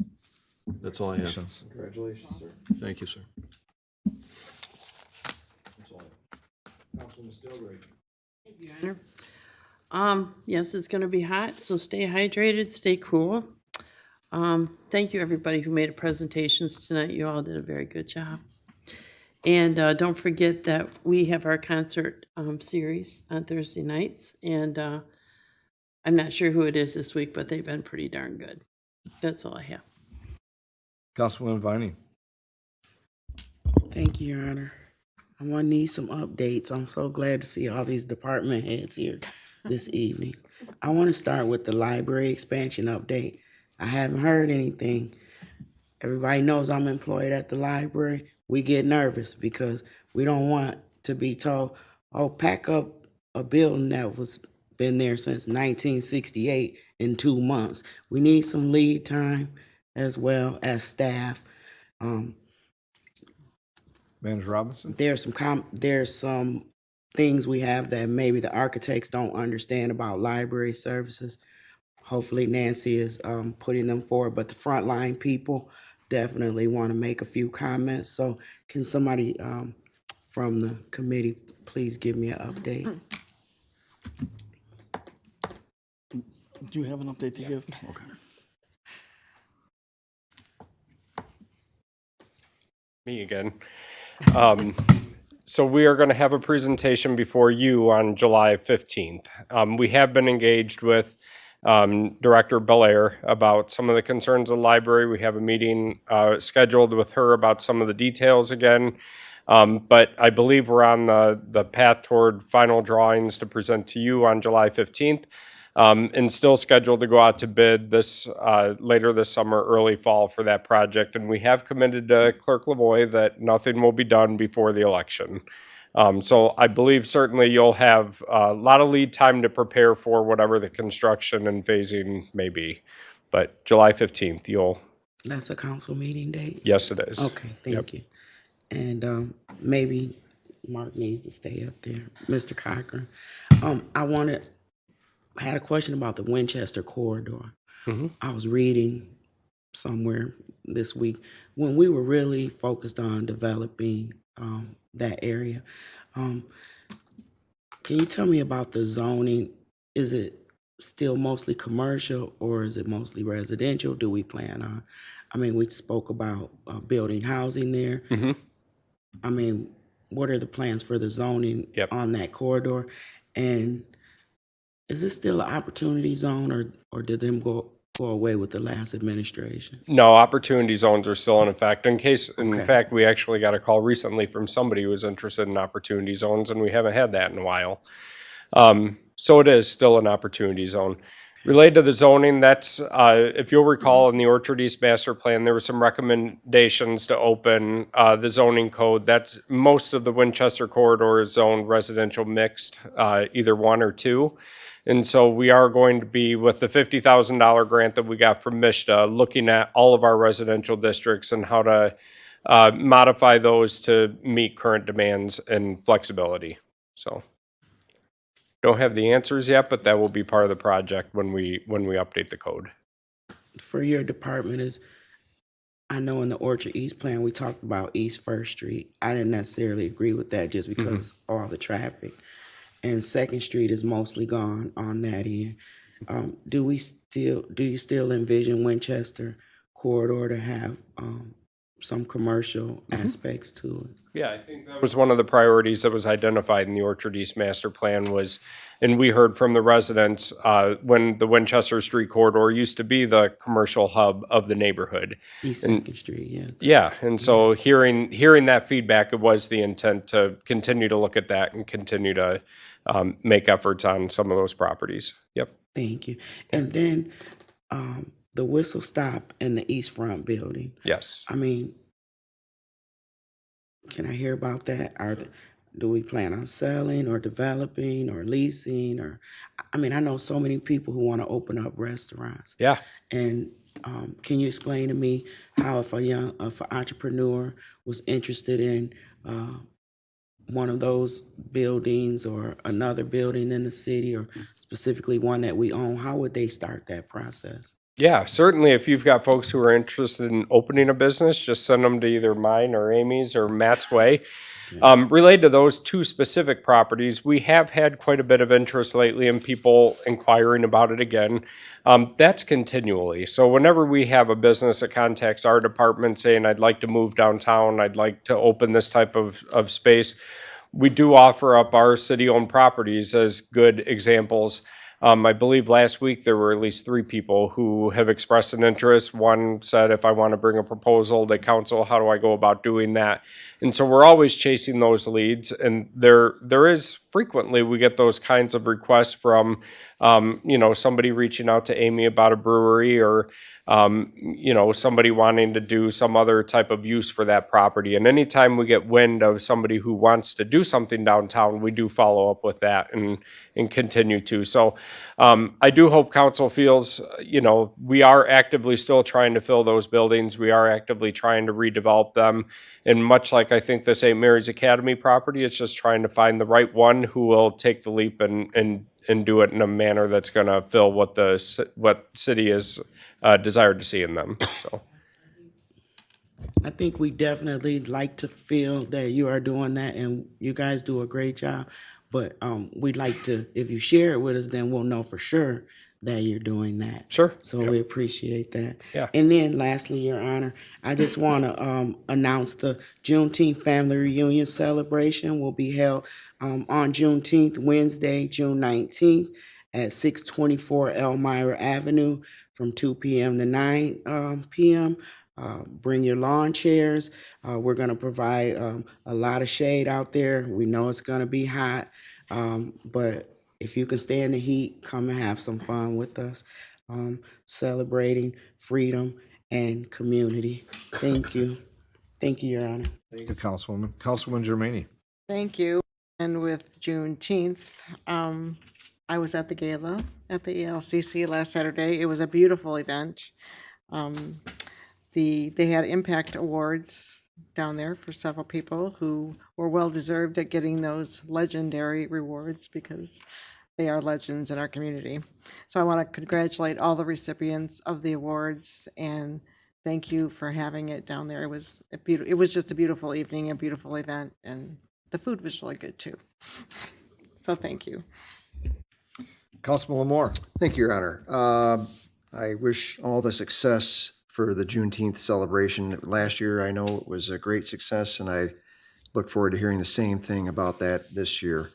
That's all I have. Congratulations, sir. Thank you, sir. Councilman Stilgray. Thank you, Honor. Yes, it's gonna be hot, so stay hydrated, stay cool. Thank you, everybody who made presentations tonight. You all did a very good job. And don't forget that we have our concert series on Thursday nights, and I'm not sure who it is this week, but they've been pretty darn good. That's all I have. Councilman Vining. Thank you, Your Honor. I'm gonna need some updates. I'm so glad to see all these department heads here this evening. I want to start with the library expansion update. I haven't heard anything. Everybody knows I'm employed at the library. We get nervous because we don't want to be told, oh, pack up a building that was been there since 1968 in 2 months. We need some lead time as well as staff. Manager Robinson. There's some things we have that maybe the architects don't understand about library services. Hopefully Nancy is putting them forward, but the frontline people definitely want to make a few comments. So can somebody from the committee please give me an update? Do you have an update to give? Okay. Me again. So we are going to have a presentation before you on July 15th. We have been engaged with Director Belair about some of the concerns of the library. We have a meeting scheduled with her about some of the details again. But I believe we're on the path toward final drawings to present to you on July 15th. And still scheduled to go out to bid this later this summer, early fall for that project. And we have committed to Clerk Lavoie that nothing will be done before the election. So I believe certainly you'll have a lot of lead time to prepare for whatever the construction and phasing may be. But July 15th, That's a council meeting date? Yes, it is. Okay, thank you. And maybe Mark needs to stay up there. Mr. Cochran, I had a question about the Winchester corridor. I was reading somewhere this week when we were really focused on developing that area. Can you tell me about the zoning? Is it still mostly commercial or is it mostly residential? Do we plan on, we spoke about building housing there. I mean, what are the plans for the zoning on that corridor? And is this still an opportunity zone or did them go away with the last administration? No, opportunity zones are still in effect. In fact, we actually got a call recently from somebody who was interested in opportunity zones, and we haven't had that in a while. So it is still an opportunity zone. Related to the zoning, that's, if you'll recall, in the Orchard East Master Plan, there were some recommendations to open the zoning code. That's most of the Winchester corridor is zoned residential mixed, either 1 or 2. And so we are going to be, with the $50,000 grant that we got from MISTA, looking at all of our residential districts and how to modify those to meet current demands and flexibility. So don't have the answers yet, but that will be part of the project when we update the code. For your department I know in the Orchard East plan, we talked about East First Street. I didn't necessarily agree with that just because all the traffic. And Second Street is mostly gone on that end. Do you still envision Winchester corridor to have some commercial aspects to it? Yeah, I think that was one of the priorities that was identified in the Orchard East Master Plan was, and we heard from the residents when the Winchester Street corridor used to be the commercial hub of the neighborhood. East Second Street, yeah. Yeah, and so hearing that feedback, it was the intent to continue to look at that and continue to make efforts on some of those properties. Yep. Thank you. And then the Whistle Stop and the East Front building. Yes. I mean, can I hear about that? Do we plan on selling or developing or leasing? Or, I mean, I know so many people who want to open up restaurants. Yeah. And can you explain to me how if an entrepreneur was interested in one of those buildings or another building in the city, or specifically one that we own, how would they start that process? Yeah, certainly. If you've got folks who are interested in opening a business, just send them to either mine or Amy's or Matt's way. Related to those two specific properties, we have had quite a bit of interest lately in people inquiring about it again. That's continually. So whenever we have a business that contacts our department saying, I'd like to move downtown, I'd like to open this type of space, we do offer up our city-owned properties as good examples. I believe last week there were at least 3 people who have expressed an interest. One said, if I want to bring a proposal to council, how do I go about doing that? And so we're always chasing those leads. And there is frequently we get those kinds of requests from, somebody reaching out to Amy about a brewery, or, somebody wanting to do some other type of use for that property. And anytime we get wind of somebody who wants to do something downtown, we do follow up with that and continue to. So I do hope council feels, we are actively still trying to fill those buildings. We are actively trying to redevelop them. And much like I think the St. Mary's Academy property, it's just trying to find the right one who will take the leap and do it in a manner that's going to fill what city is desired to see in them. So I think we definitely like to feel that you are doing that, and you guys do a great job. But we'd like to, if you share it with us, then we'll know for sure that you're doing that. Sure. So we appreciate that. Yeah. And then lastly, Your Honor, I just want to announce the Juneteenth Family Reunion Celebration will be held on Juneteenth, Wednesday, June 19th at 624 Elmira Avenue from 2 p.m. to 9 p.m. Bring your lawn chairs. We're going to provide a lot of shade out there. We know it's going to be hot, but if you can stay in the heat, come and have some fun with us, celebrating freedom and community. Thank you. Thank you, Your Honor. Thank you, Councilwoman. Councilwoman Germaini. Thank you. And with Juneteenth, I was at the gala at the ELCC last Saturday. It was a beautiful event. They had impact awards down there for several people who were well deserved at getting those legendary rewards, because they are legends in our community. So I want to congratulate all the recipients of the awards and thank you for having it down there. It was just a beautiful evening, a beautiful event, and the food was really good too. So thank you. Councilman Lamore. Thank you, Your Honor. I wish all the success for the Juneteenth celebration. Last year, I know it was a great success, and I look forward to hearing the same thing about that this year.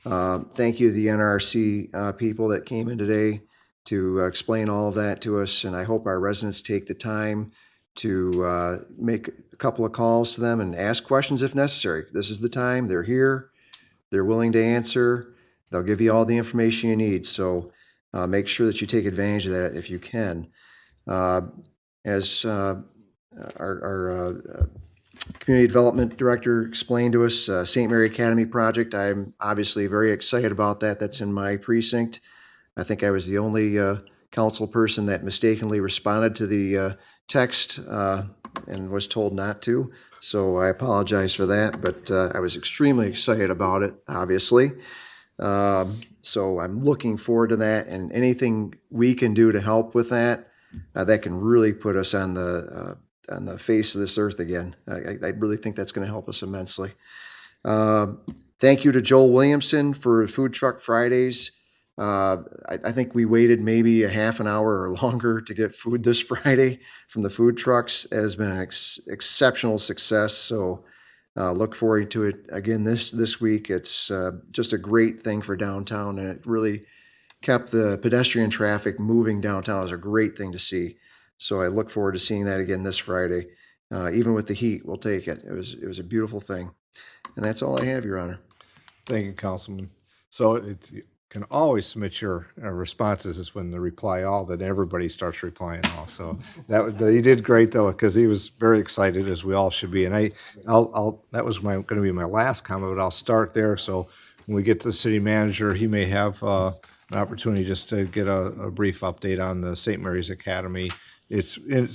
Thank you to the NRC people that came in today to explain all of that to us, and I hope our residents take the time to make a couple of calls to them and ask questions if necessary. This is the time. They're here. They're willing to answer. They'll give you all the information you need, so make sure that you take advantage of that if you can. As our Community Development Director explained to us, St. Mary Academy project, I'm obviously very excited about that. That's in my precinct. I think I was the only council person that mistakenly responded to the text and was told not to. So I apologize for that, but I was extremely excited about it, obviously. So I'm looking forward to that, and anything we can do to help with that, that can really put us on the face of this earth again. I really think that's going to help us immensely. Thank you to Joel Williamson for Food Truck Fridays. I think we waited maybe a half an hour or longer to get food this Friday from the food trucks. It has been an exceptional success. So look forward to it again this week. It's just a great thing for downtown, and it really kept the pedestrian traffic moving downtown. It was a great thing to see. So I look forward to seeing that again this Friday. Even with the heat, we'll take it. It was a beautiful thing. And that's all I have, Your Honor. Thank you, Councilman. So can always submit your responses is when the reply all, then everybody starts replying all. So he did great though, because he was very excited, as we all should be. And that was going to be my last comment, but I'll start there. So when we get to the city manager, he may have an opportunity just to get a brief update on the St. Mary's Academy. It's in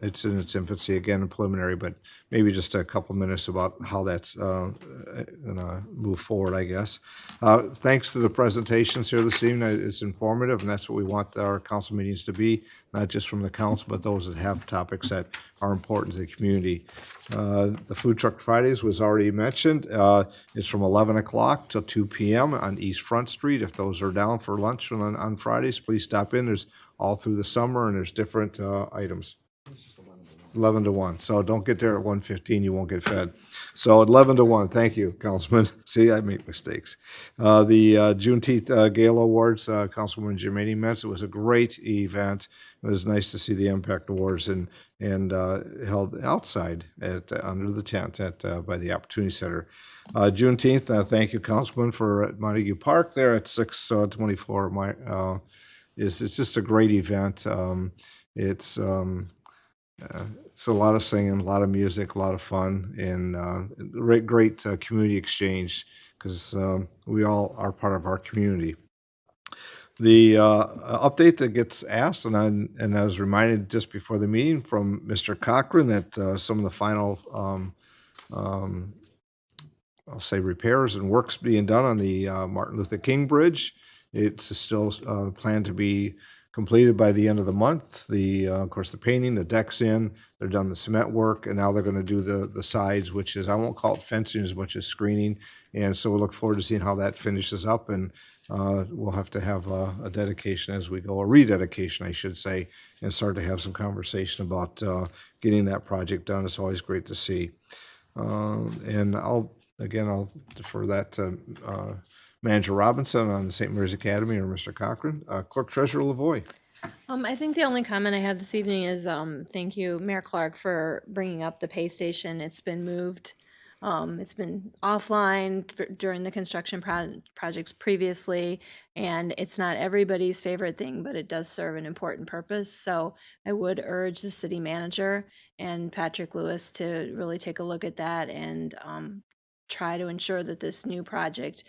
its infancy, again, preliminary, but maybe just a couple minutes about how that's gonna move forward, I guess. Thanks to the presentations here this evening. It's informative, and that's what we want our council meetings to be, not just from the council, but those that have topics that are important to the community. The Food Truck Fridays was already mentioned. It's from 11 o'clock till 2 p.m. on East Front Street. If those are down for lunch on Fridays, please stop in. There's all through the summer, and there's different items. 11 to 1. So don't get there at 1:15, you won't get fed. So 11 to 1. Thank you, Councilman. See, I make mistakes. The Juneteenth Gala Awards, Councilwoman Germaine mentioned, it was a great event. It was nice to see the Impact Awards and held outside under the tent by the Opportunity Center. Juneteenth, thank you, Councilman, for Montague Park there at 624. It's just a great event. It's a lot of singing, a lot of music, a lot of fun, and great community exchange, because we all are part of our community. The update that gets asked, and I was reminded just before the meeting from Mr. Cochran that some of the final, I'll say, repairs and works being done on the Martin Luther King Bridge. It's still planned to be completed by the end of the month. Of course, the painting, the deck's in, they're done the cement work, and now they're going to do the sides, which is, I won't call it fencing as much as screening. And so we look forward to seeing how that finishes up, and we'll have to have a dedication as we go, a rededication, I should say, and start to have some conversation about getting that project done. It's always great to see. And I'll defer that to Manager Robinson on the St. Mary's Academy, or Mr. Cochran. Clerk Treasurer Lavoy. I think the only comment I have this evening is thank you, Mayor Clark, for bringing up the pay station. It's been moved. It's been offline during the construction projects previously, and it's not everybody's favorite thing, but it does serve an important purpose. So I would urge the city manager and Patrick Lewis to really take a look at that and try to ensure that this new project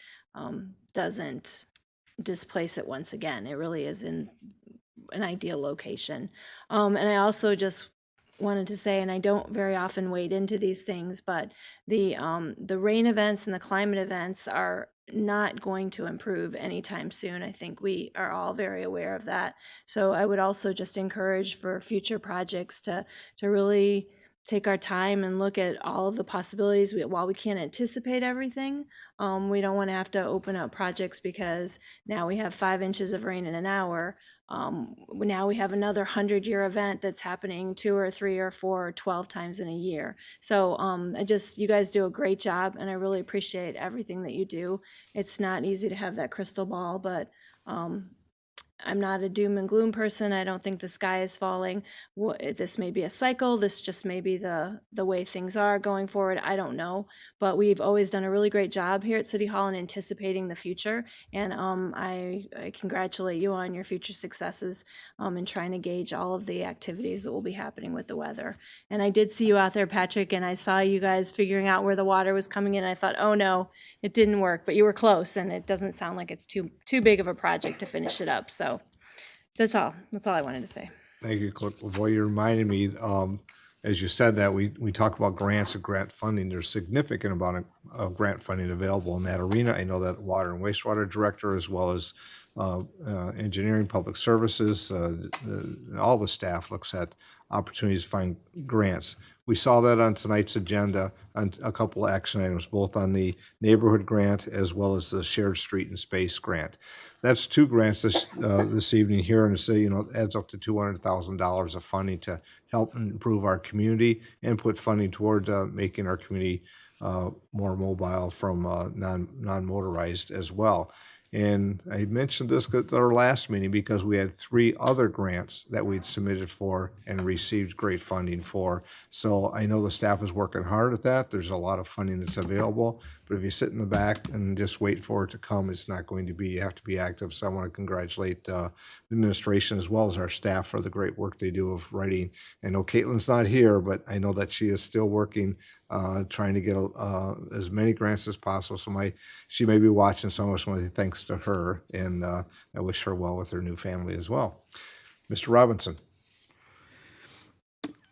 doesn't displace it once again. It really is in an ideal location. And I also just wanted to say, and I don't very often wade into these things, but the rain events and the climate events are not going to improve anytime soon. I think we are all very aware of that. So I would also just encourage for future projects to really take our time and look at all of the possibilities. While we can't anticipate everything, we don't want to have to open up projects because now we have 5 inches of rain in an hour. Now we have another 100-year event that's happening 2 or 3 or 4 or 12 times in a year. So you guys do a great job, and I really appreciate everything that you do. It's not easy to have that crystal ball, but I'm not a doom and gloom person. I don't think the sky is falling. This may be a cycle. This just may be the way things are going forward. I don't know. But we've always done a really great job here at City Hall in anticipating the future. And I congratulate you on your future successes in trying to gauge all of the activities that will be happening with the weather. And I did see you out there, Patrick, and I saw you guys figuring out where the water was coming in. I thought, oh no, it didn't work. But you were close, and it doesn't sound like it's too big of a project to finish it up. So that's all I wanted to say. Thank you, Clerk Lavoy. You reminded me, as you said that, we talk about grants and grant funding. There's significant amount of grant funding available in that arena. I know that Water and Wastewater Director, as well as Engineering, Public Services, all the staff looks at opportunities to find grants. We saw that on tonight's agenda on a couple of action items, both on the neighborhood grant as well as the shared street and space grant. That's 2 grants this evening here, and it adds up to $200,000 of funding to help improve our community and put funding toward making our community more mobile from non-motorized as well. And I mentioned this at our last meeting because we had 3 other grants that we'd submitted for and received great funding for. So I know the staff is working hard at that. There's a lot of funding that's available. but if you sit in the back and just wait for it to come, it's not going to be. You have to be active. So I want to congratulate the administration as well as our staff for the great work they do of writing. I know Caitlin's not here, but I know that she is still working, trying to get as many grants as possible. So she may be watching, so I just want to say thanks to her, and I wish her well with her new family as well. Mr. Robinson.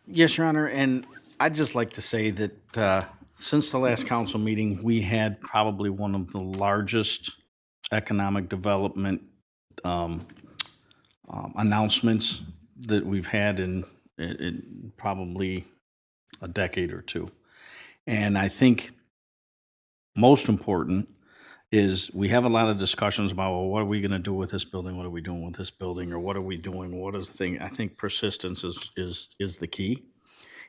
Yes, Your Honor, and I'd just like to say that since the last council meeting, we had probably one of the largest economic development announcements that we've had in probably a decade or two. And I think most important is we have a lot of discussions about, well, what are we going to do with this building? What are we doing with this building? Or what are we doing? What is the thing? I think persistence is the key.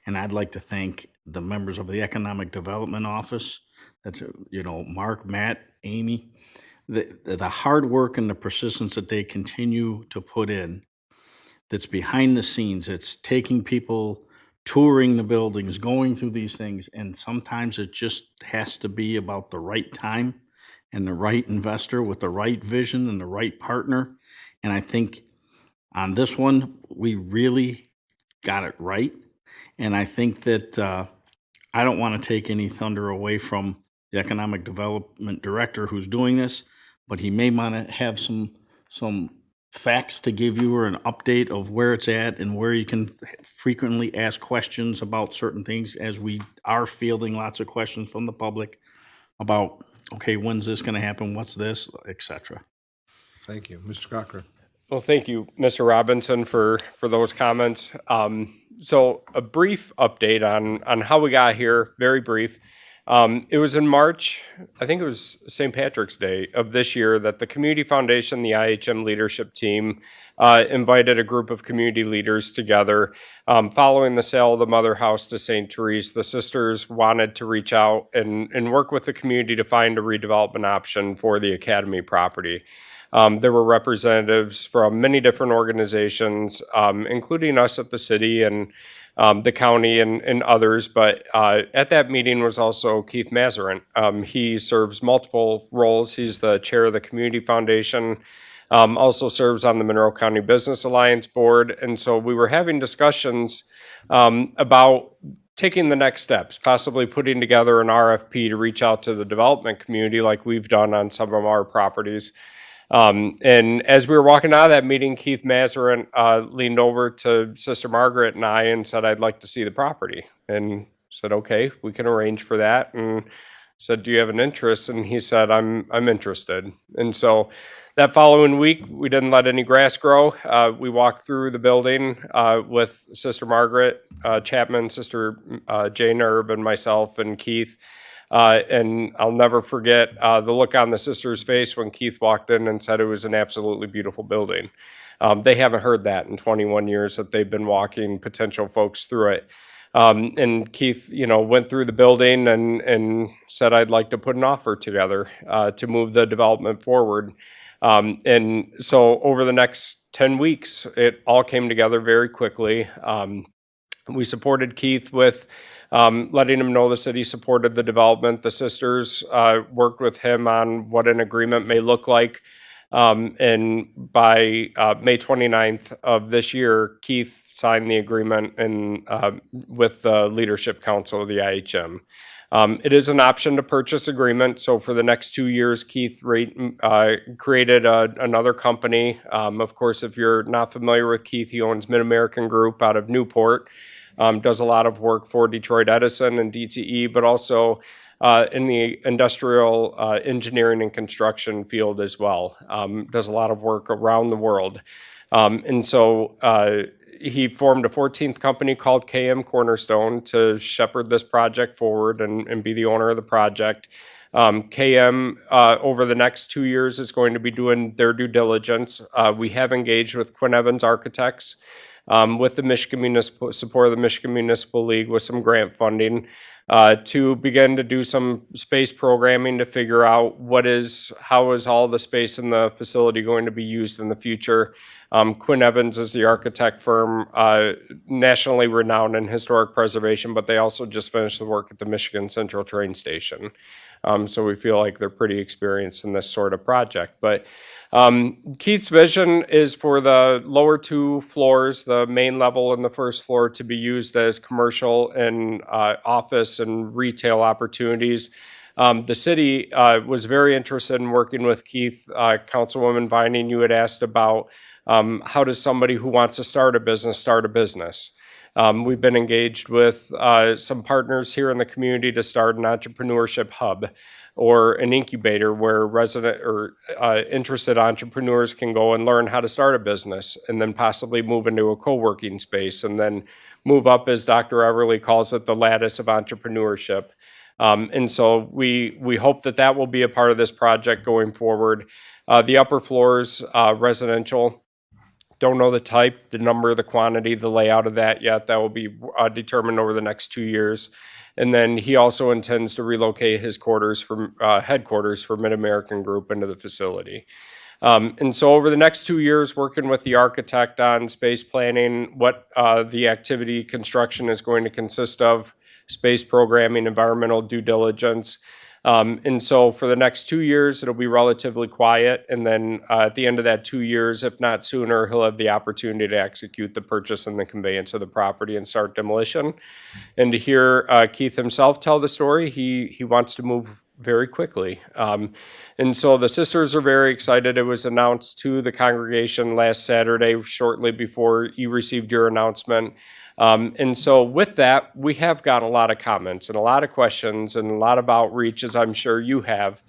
And I'd like to thank the members of the Economic Development Office. That's, Mark, Matt, Amy, the hard work and the persistence that they continue to put in. That's behind the scenes. It's taking people, touring the buildings, going through these things. And sometimes it just has to be about the right time and the right investor with the right vision and the right partner. And I think on this one, we really got it right. And I think that I don't want to take any thunder away from the Economic Development Director who's doing this, but he may want to have some facts to give you or an update of where it's at and where you can frequently ask questions about certain things, as we are fielding lots of questions from the public about, okay, when's this going to happen? What's this, etc. Thank you. Mr. Cochran. Well, thank you, Mr. Robinson, for those comments. So a brief update on how we got here, very brief. It was in March, I think it was St. Patrick's Day of this year, that the Community Foundation, the IHM leadership team, invited a group of community leaders together. Following the sale of the Mother House to St. Therese, the sisters wanted to reach out and work with the community to find a redevelopment option for the Academy property. There were representatives from many different organizations, including us at the city and the county and others. But at that meeting was also Keith Mazarin. He serves multiple roles. He's the chair of the Community Foundation, also serves on the Monroe County Business Alliance Board. And so we were having discussions about taking the next steps, possibly putting together an RFP to reach out to the development community like we've done on some of our properties. And as we were walking out of that meeting, Keith Mazarin leaned over to Sister Margaret and I and said, "I'd like to see the property." And said, "Okay, we can arrange for that." And said, "Do you have an interest?" And he said, I'm interested." And so that following week, we didn't let any grass grow. We walked through the building with Sister Margaret Chapman, Sister Jane Erb, and myself and Keith. And I'll never forget the look on the sister's face when Keith walked in and said it was an absolutely beautiful building. They haven't heard that in 21 years that they've been walking potential folks through it. And Keith, went through the building and said, "I'd like to put an offer together to move the development forward." And so over the next 10 weeks, it all came together very quickly. We supported Keith with letting him know the city supported the development. The sisters worked with him on what an agreement may look like. And by May 29th of this year, Keith signed the agreement with the Leadership Council of the IHM. It is an option to purchase agreement. So for the next 2 years, Keith created another company. Of course, if you're not familiar with Keith, he owns Mid-American Group out of Newport. Does a lot of work for Detroit Edison and DTE, but also in the industrial engineering and construction field as well. Does a lot of work around the world. And so he formed a 14th company called KM Cornerstone to shepherd this project forward and be the owner of the project. KM, over the next 2 years, is going to be doing their due diligence. We have engaged with Quinn Evans Architects, with the Michigan support of the Michigan Municipal League with some grant funding to begin to do some space programming to figure out how is all the space in the facility going to be used in the future. Quinn Evans is the architect firm, nationally renowned in historic preservation, but they also just finished the work at the Michigan Central train station. So we feel like they're pretty experienced in this sort of project. But Keith's vision is for the lower 2 floors, the main level and the first floor, to be used as commercial and office and retail opportunities. The city was very interested in working with Keith. Councilwoman Vining, you had asked about how does somebody who wants to start a business start a business? We've been engaged with some partners here in the community to start an entrepreneurship hub or an incubator where resident or interested entrepreneurs can go and learn how to start a business and then possibly move into a co-working space and then move up, as Dr. Everly calls it, the lattice of entrepreneurship. And so we hope that that will be a part of this project going forward. The upper floors, residential, don't know the type, the number, the quantity, the layout of that yet. That will be determined over the next 2 years. And then he also intends to relocate his headquarters for Mid-American Group into the facility. And so over the next 2 years, working with the architect on space planning, what the activity construction is going to consist of, space programming, environmental due diligence. And so for the next 2 years, it'll be relatively quiet. And then at the end of that 2 years, if not sooner, he'll have the opportunity to execute the purchase and the conveyance of the property and start demolition. And to hear Keith himself tell the story, he wants to move very quickly. And so the sisters are very excited. It was announced to the congregation last Saturday, shortly before you received your announcement. And so with that, we have got a lot of comments and a lot of questions and a lot of outreach, as I'm sure you have,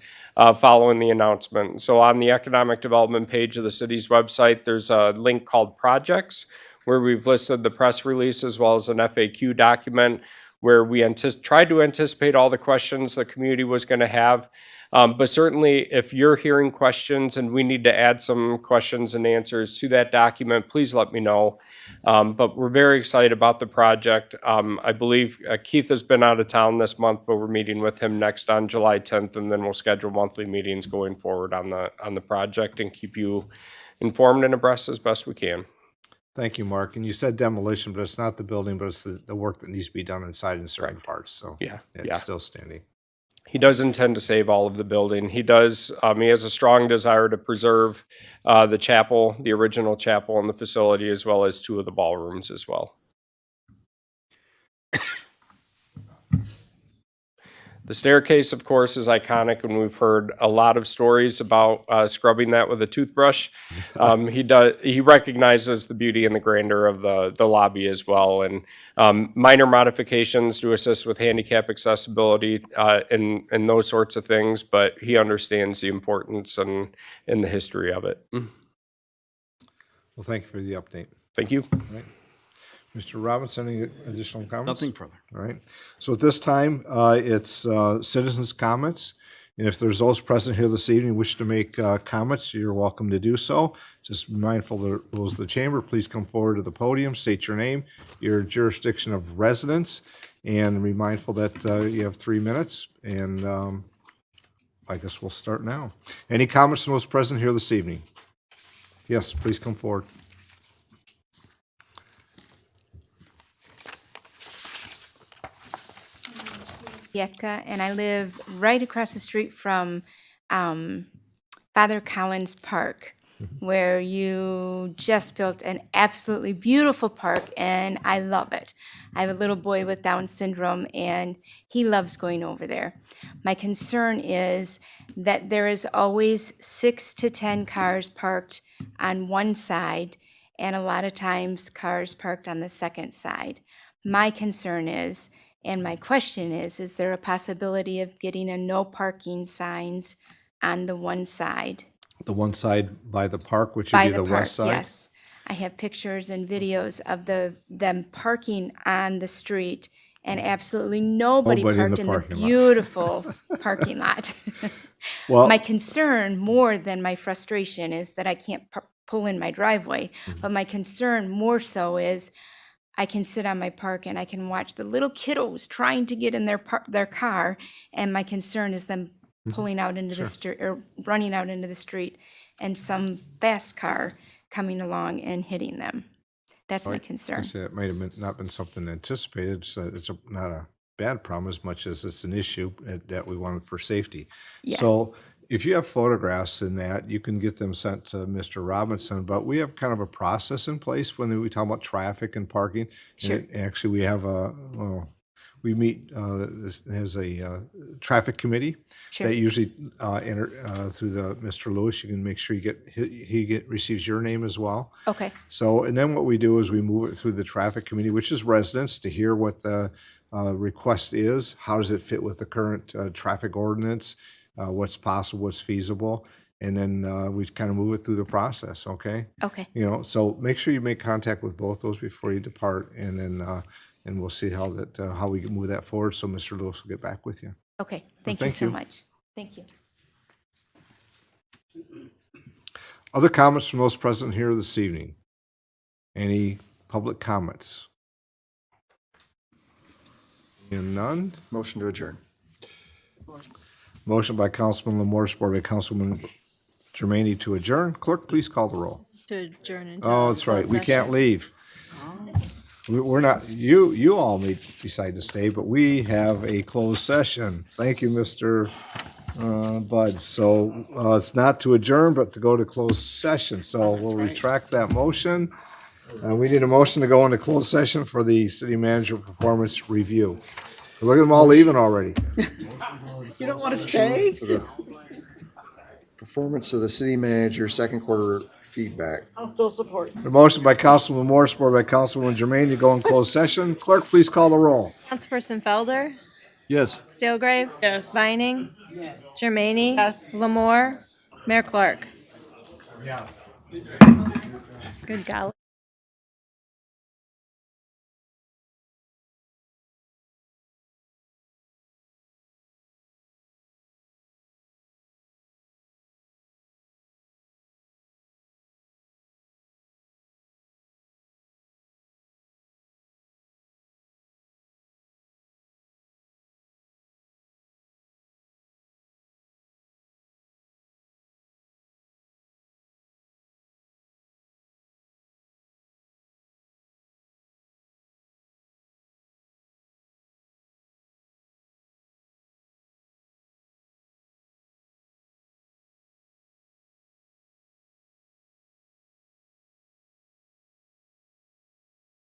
following the announcement. So on the economic development page of the city's website, there's a link called Projects, where we've listed the press release as well as an FAQ document where we tried to anticipate all the questions the community was going to have. But certainly, if you're hearing questions and we need to add some questions and answers to that document, please let me know. But we're very excited about the project. I believe Keith has been out of town this month, but we're meeting with him next on July 10th, and then we'll schedule monthly meetings going forward on the project and keep you informed and abreast as best we can. Thank you, Mark. And you said demolition, but it's not the building, but it's the work that needs to be done inside in certain parts. So Yeah, it's yeah. still standing. He does intend to save all of the building. He has a strong desire to preserve the chapel, the original chapel in the facility, as well as 2 of the ballrooms as well. The staircase, of course, is iconic, and we've heard a lot of stories about scrubbing that with a toothbrush. He recognizes the beauty and the grandeur of the lobby as well, and minor modifications to assist with handicap accessibility and those sorts of things, but he understands the importance and the history of it. Well, thank you for the update. Thank you. All right. Mr. Robinson, any additional comments? Nothing further. All right. So at this time, it's citizens' comments. And if there's those present here this evening who wish to make comments, you're welcome to do so. Just be mindful of the rules of the chamber. Please come forward to the podium, state your name, your jurisdiction of residence, and be mindful that you have 3 minutes. And I guess we'll start now. Any comments from those present here this evening? Yes, please come forward. Yetka, and I live right across the street from Father Collins Park, where you just built an absolutely beautiful park, and I love it. I have a little boy with Down syndrome, and he loves going over there. My concern is that there is always 6 to 10 cars parked on one side, and a lot of times cars parked on the second side. My concern is, and my question is there a possibility of getting a no parking signs on the one side? The one side by the park, which would By be the the park, west side? yes. I have pictures and videos of them parking on the street and absolutely nobody Nobody in the parked in the parking lot. beautiful parking lot. Well, My concern, more than my frustration, is that I can't pull in my driveway. But my concern more so is I can sit on my park and I can watch the little kiddos trying to get in their car, and my concern is them pulling out into the street or running out into the street, and some fast car coming along and hitting them. That's my I concern. say it might have not been something anticipated, so it's not a bad problem as much as it's an issue that we wanted for safety. Yeah. So if you have photographs in that, you can get them sent to Mr. Robinson, but we have kind of a process in place when we talk about traffic and parking. Sure. And actually, we have we meet as a traffic committee Sure. that usually enter through the Mr. Lewis. You can make sure he receives your name as well. Okay. So, and then what we do is we move it through the traffic committee, which is residents, to hear what the request is. How does it fit with the current traffic ordinance? What's possible, what's feasible? And then we kind of move it through the process, okay? Okay. So make sure you make contact with both those before you depart, and then and we'll see how we can move that forward. So Mr. Lewis will get back with you. Okay. Thank you thank so you. much. Thank you. Other comments from those present here this evening? Any public comments? Hearing none. Motion to adjourn. Motion by Councilman Lamore, supported by Councilwoman Germaine to adjourn. Clerk, please call the roll. To adjourn into. Oh, that's right. closed We can't session. leave. We're not, you all may decide to stay, but we have a closed session. Thank you, Mr. Bud. So it's not to adjourn, but to go to closed session. So we'll retract that motion. We need a motion to go into closed session for the city manager performance review. Look at them all leaving already. You don't want to stay? For the performance of the city manager, second quarter feedback. I'll still support. A motion by Councilman Moore, supported by Councilwoman Germaine to go in closed session. Clerk, please call the roll. Councilperson Felder, Yes. Stilgrave, Yes. Vining, Germaine, Yes. Lamore, Mayor Clark. Good golly.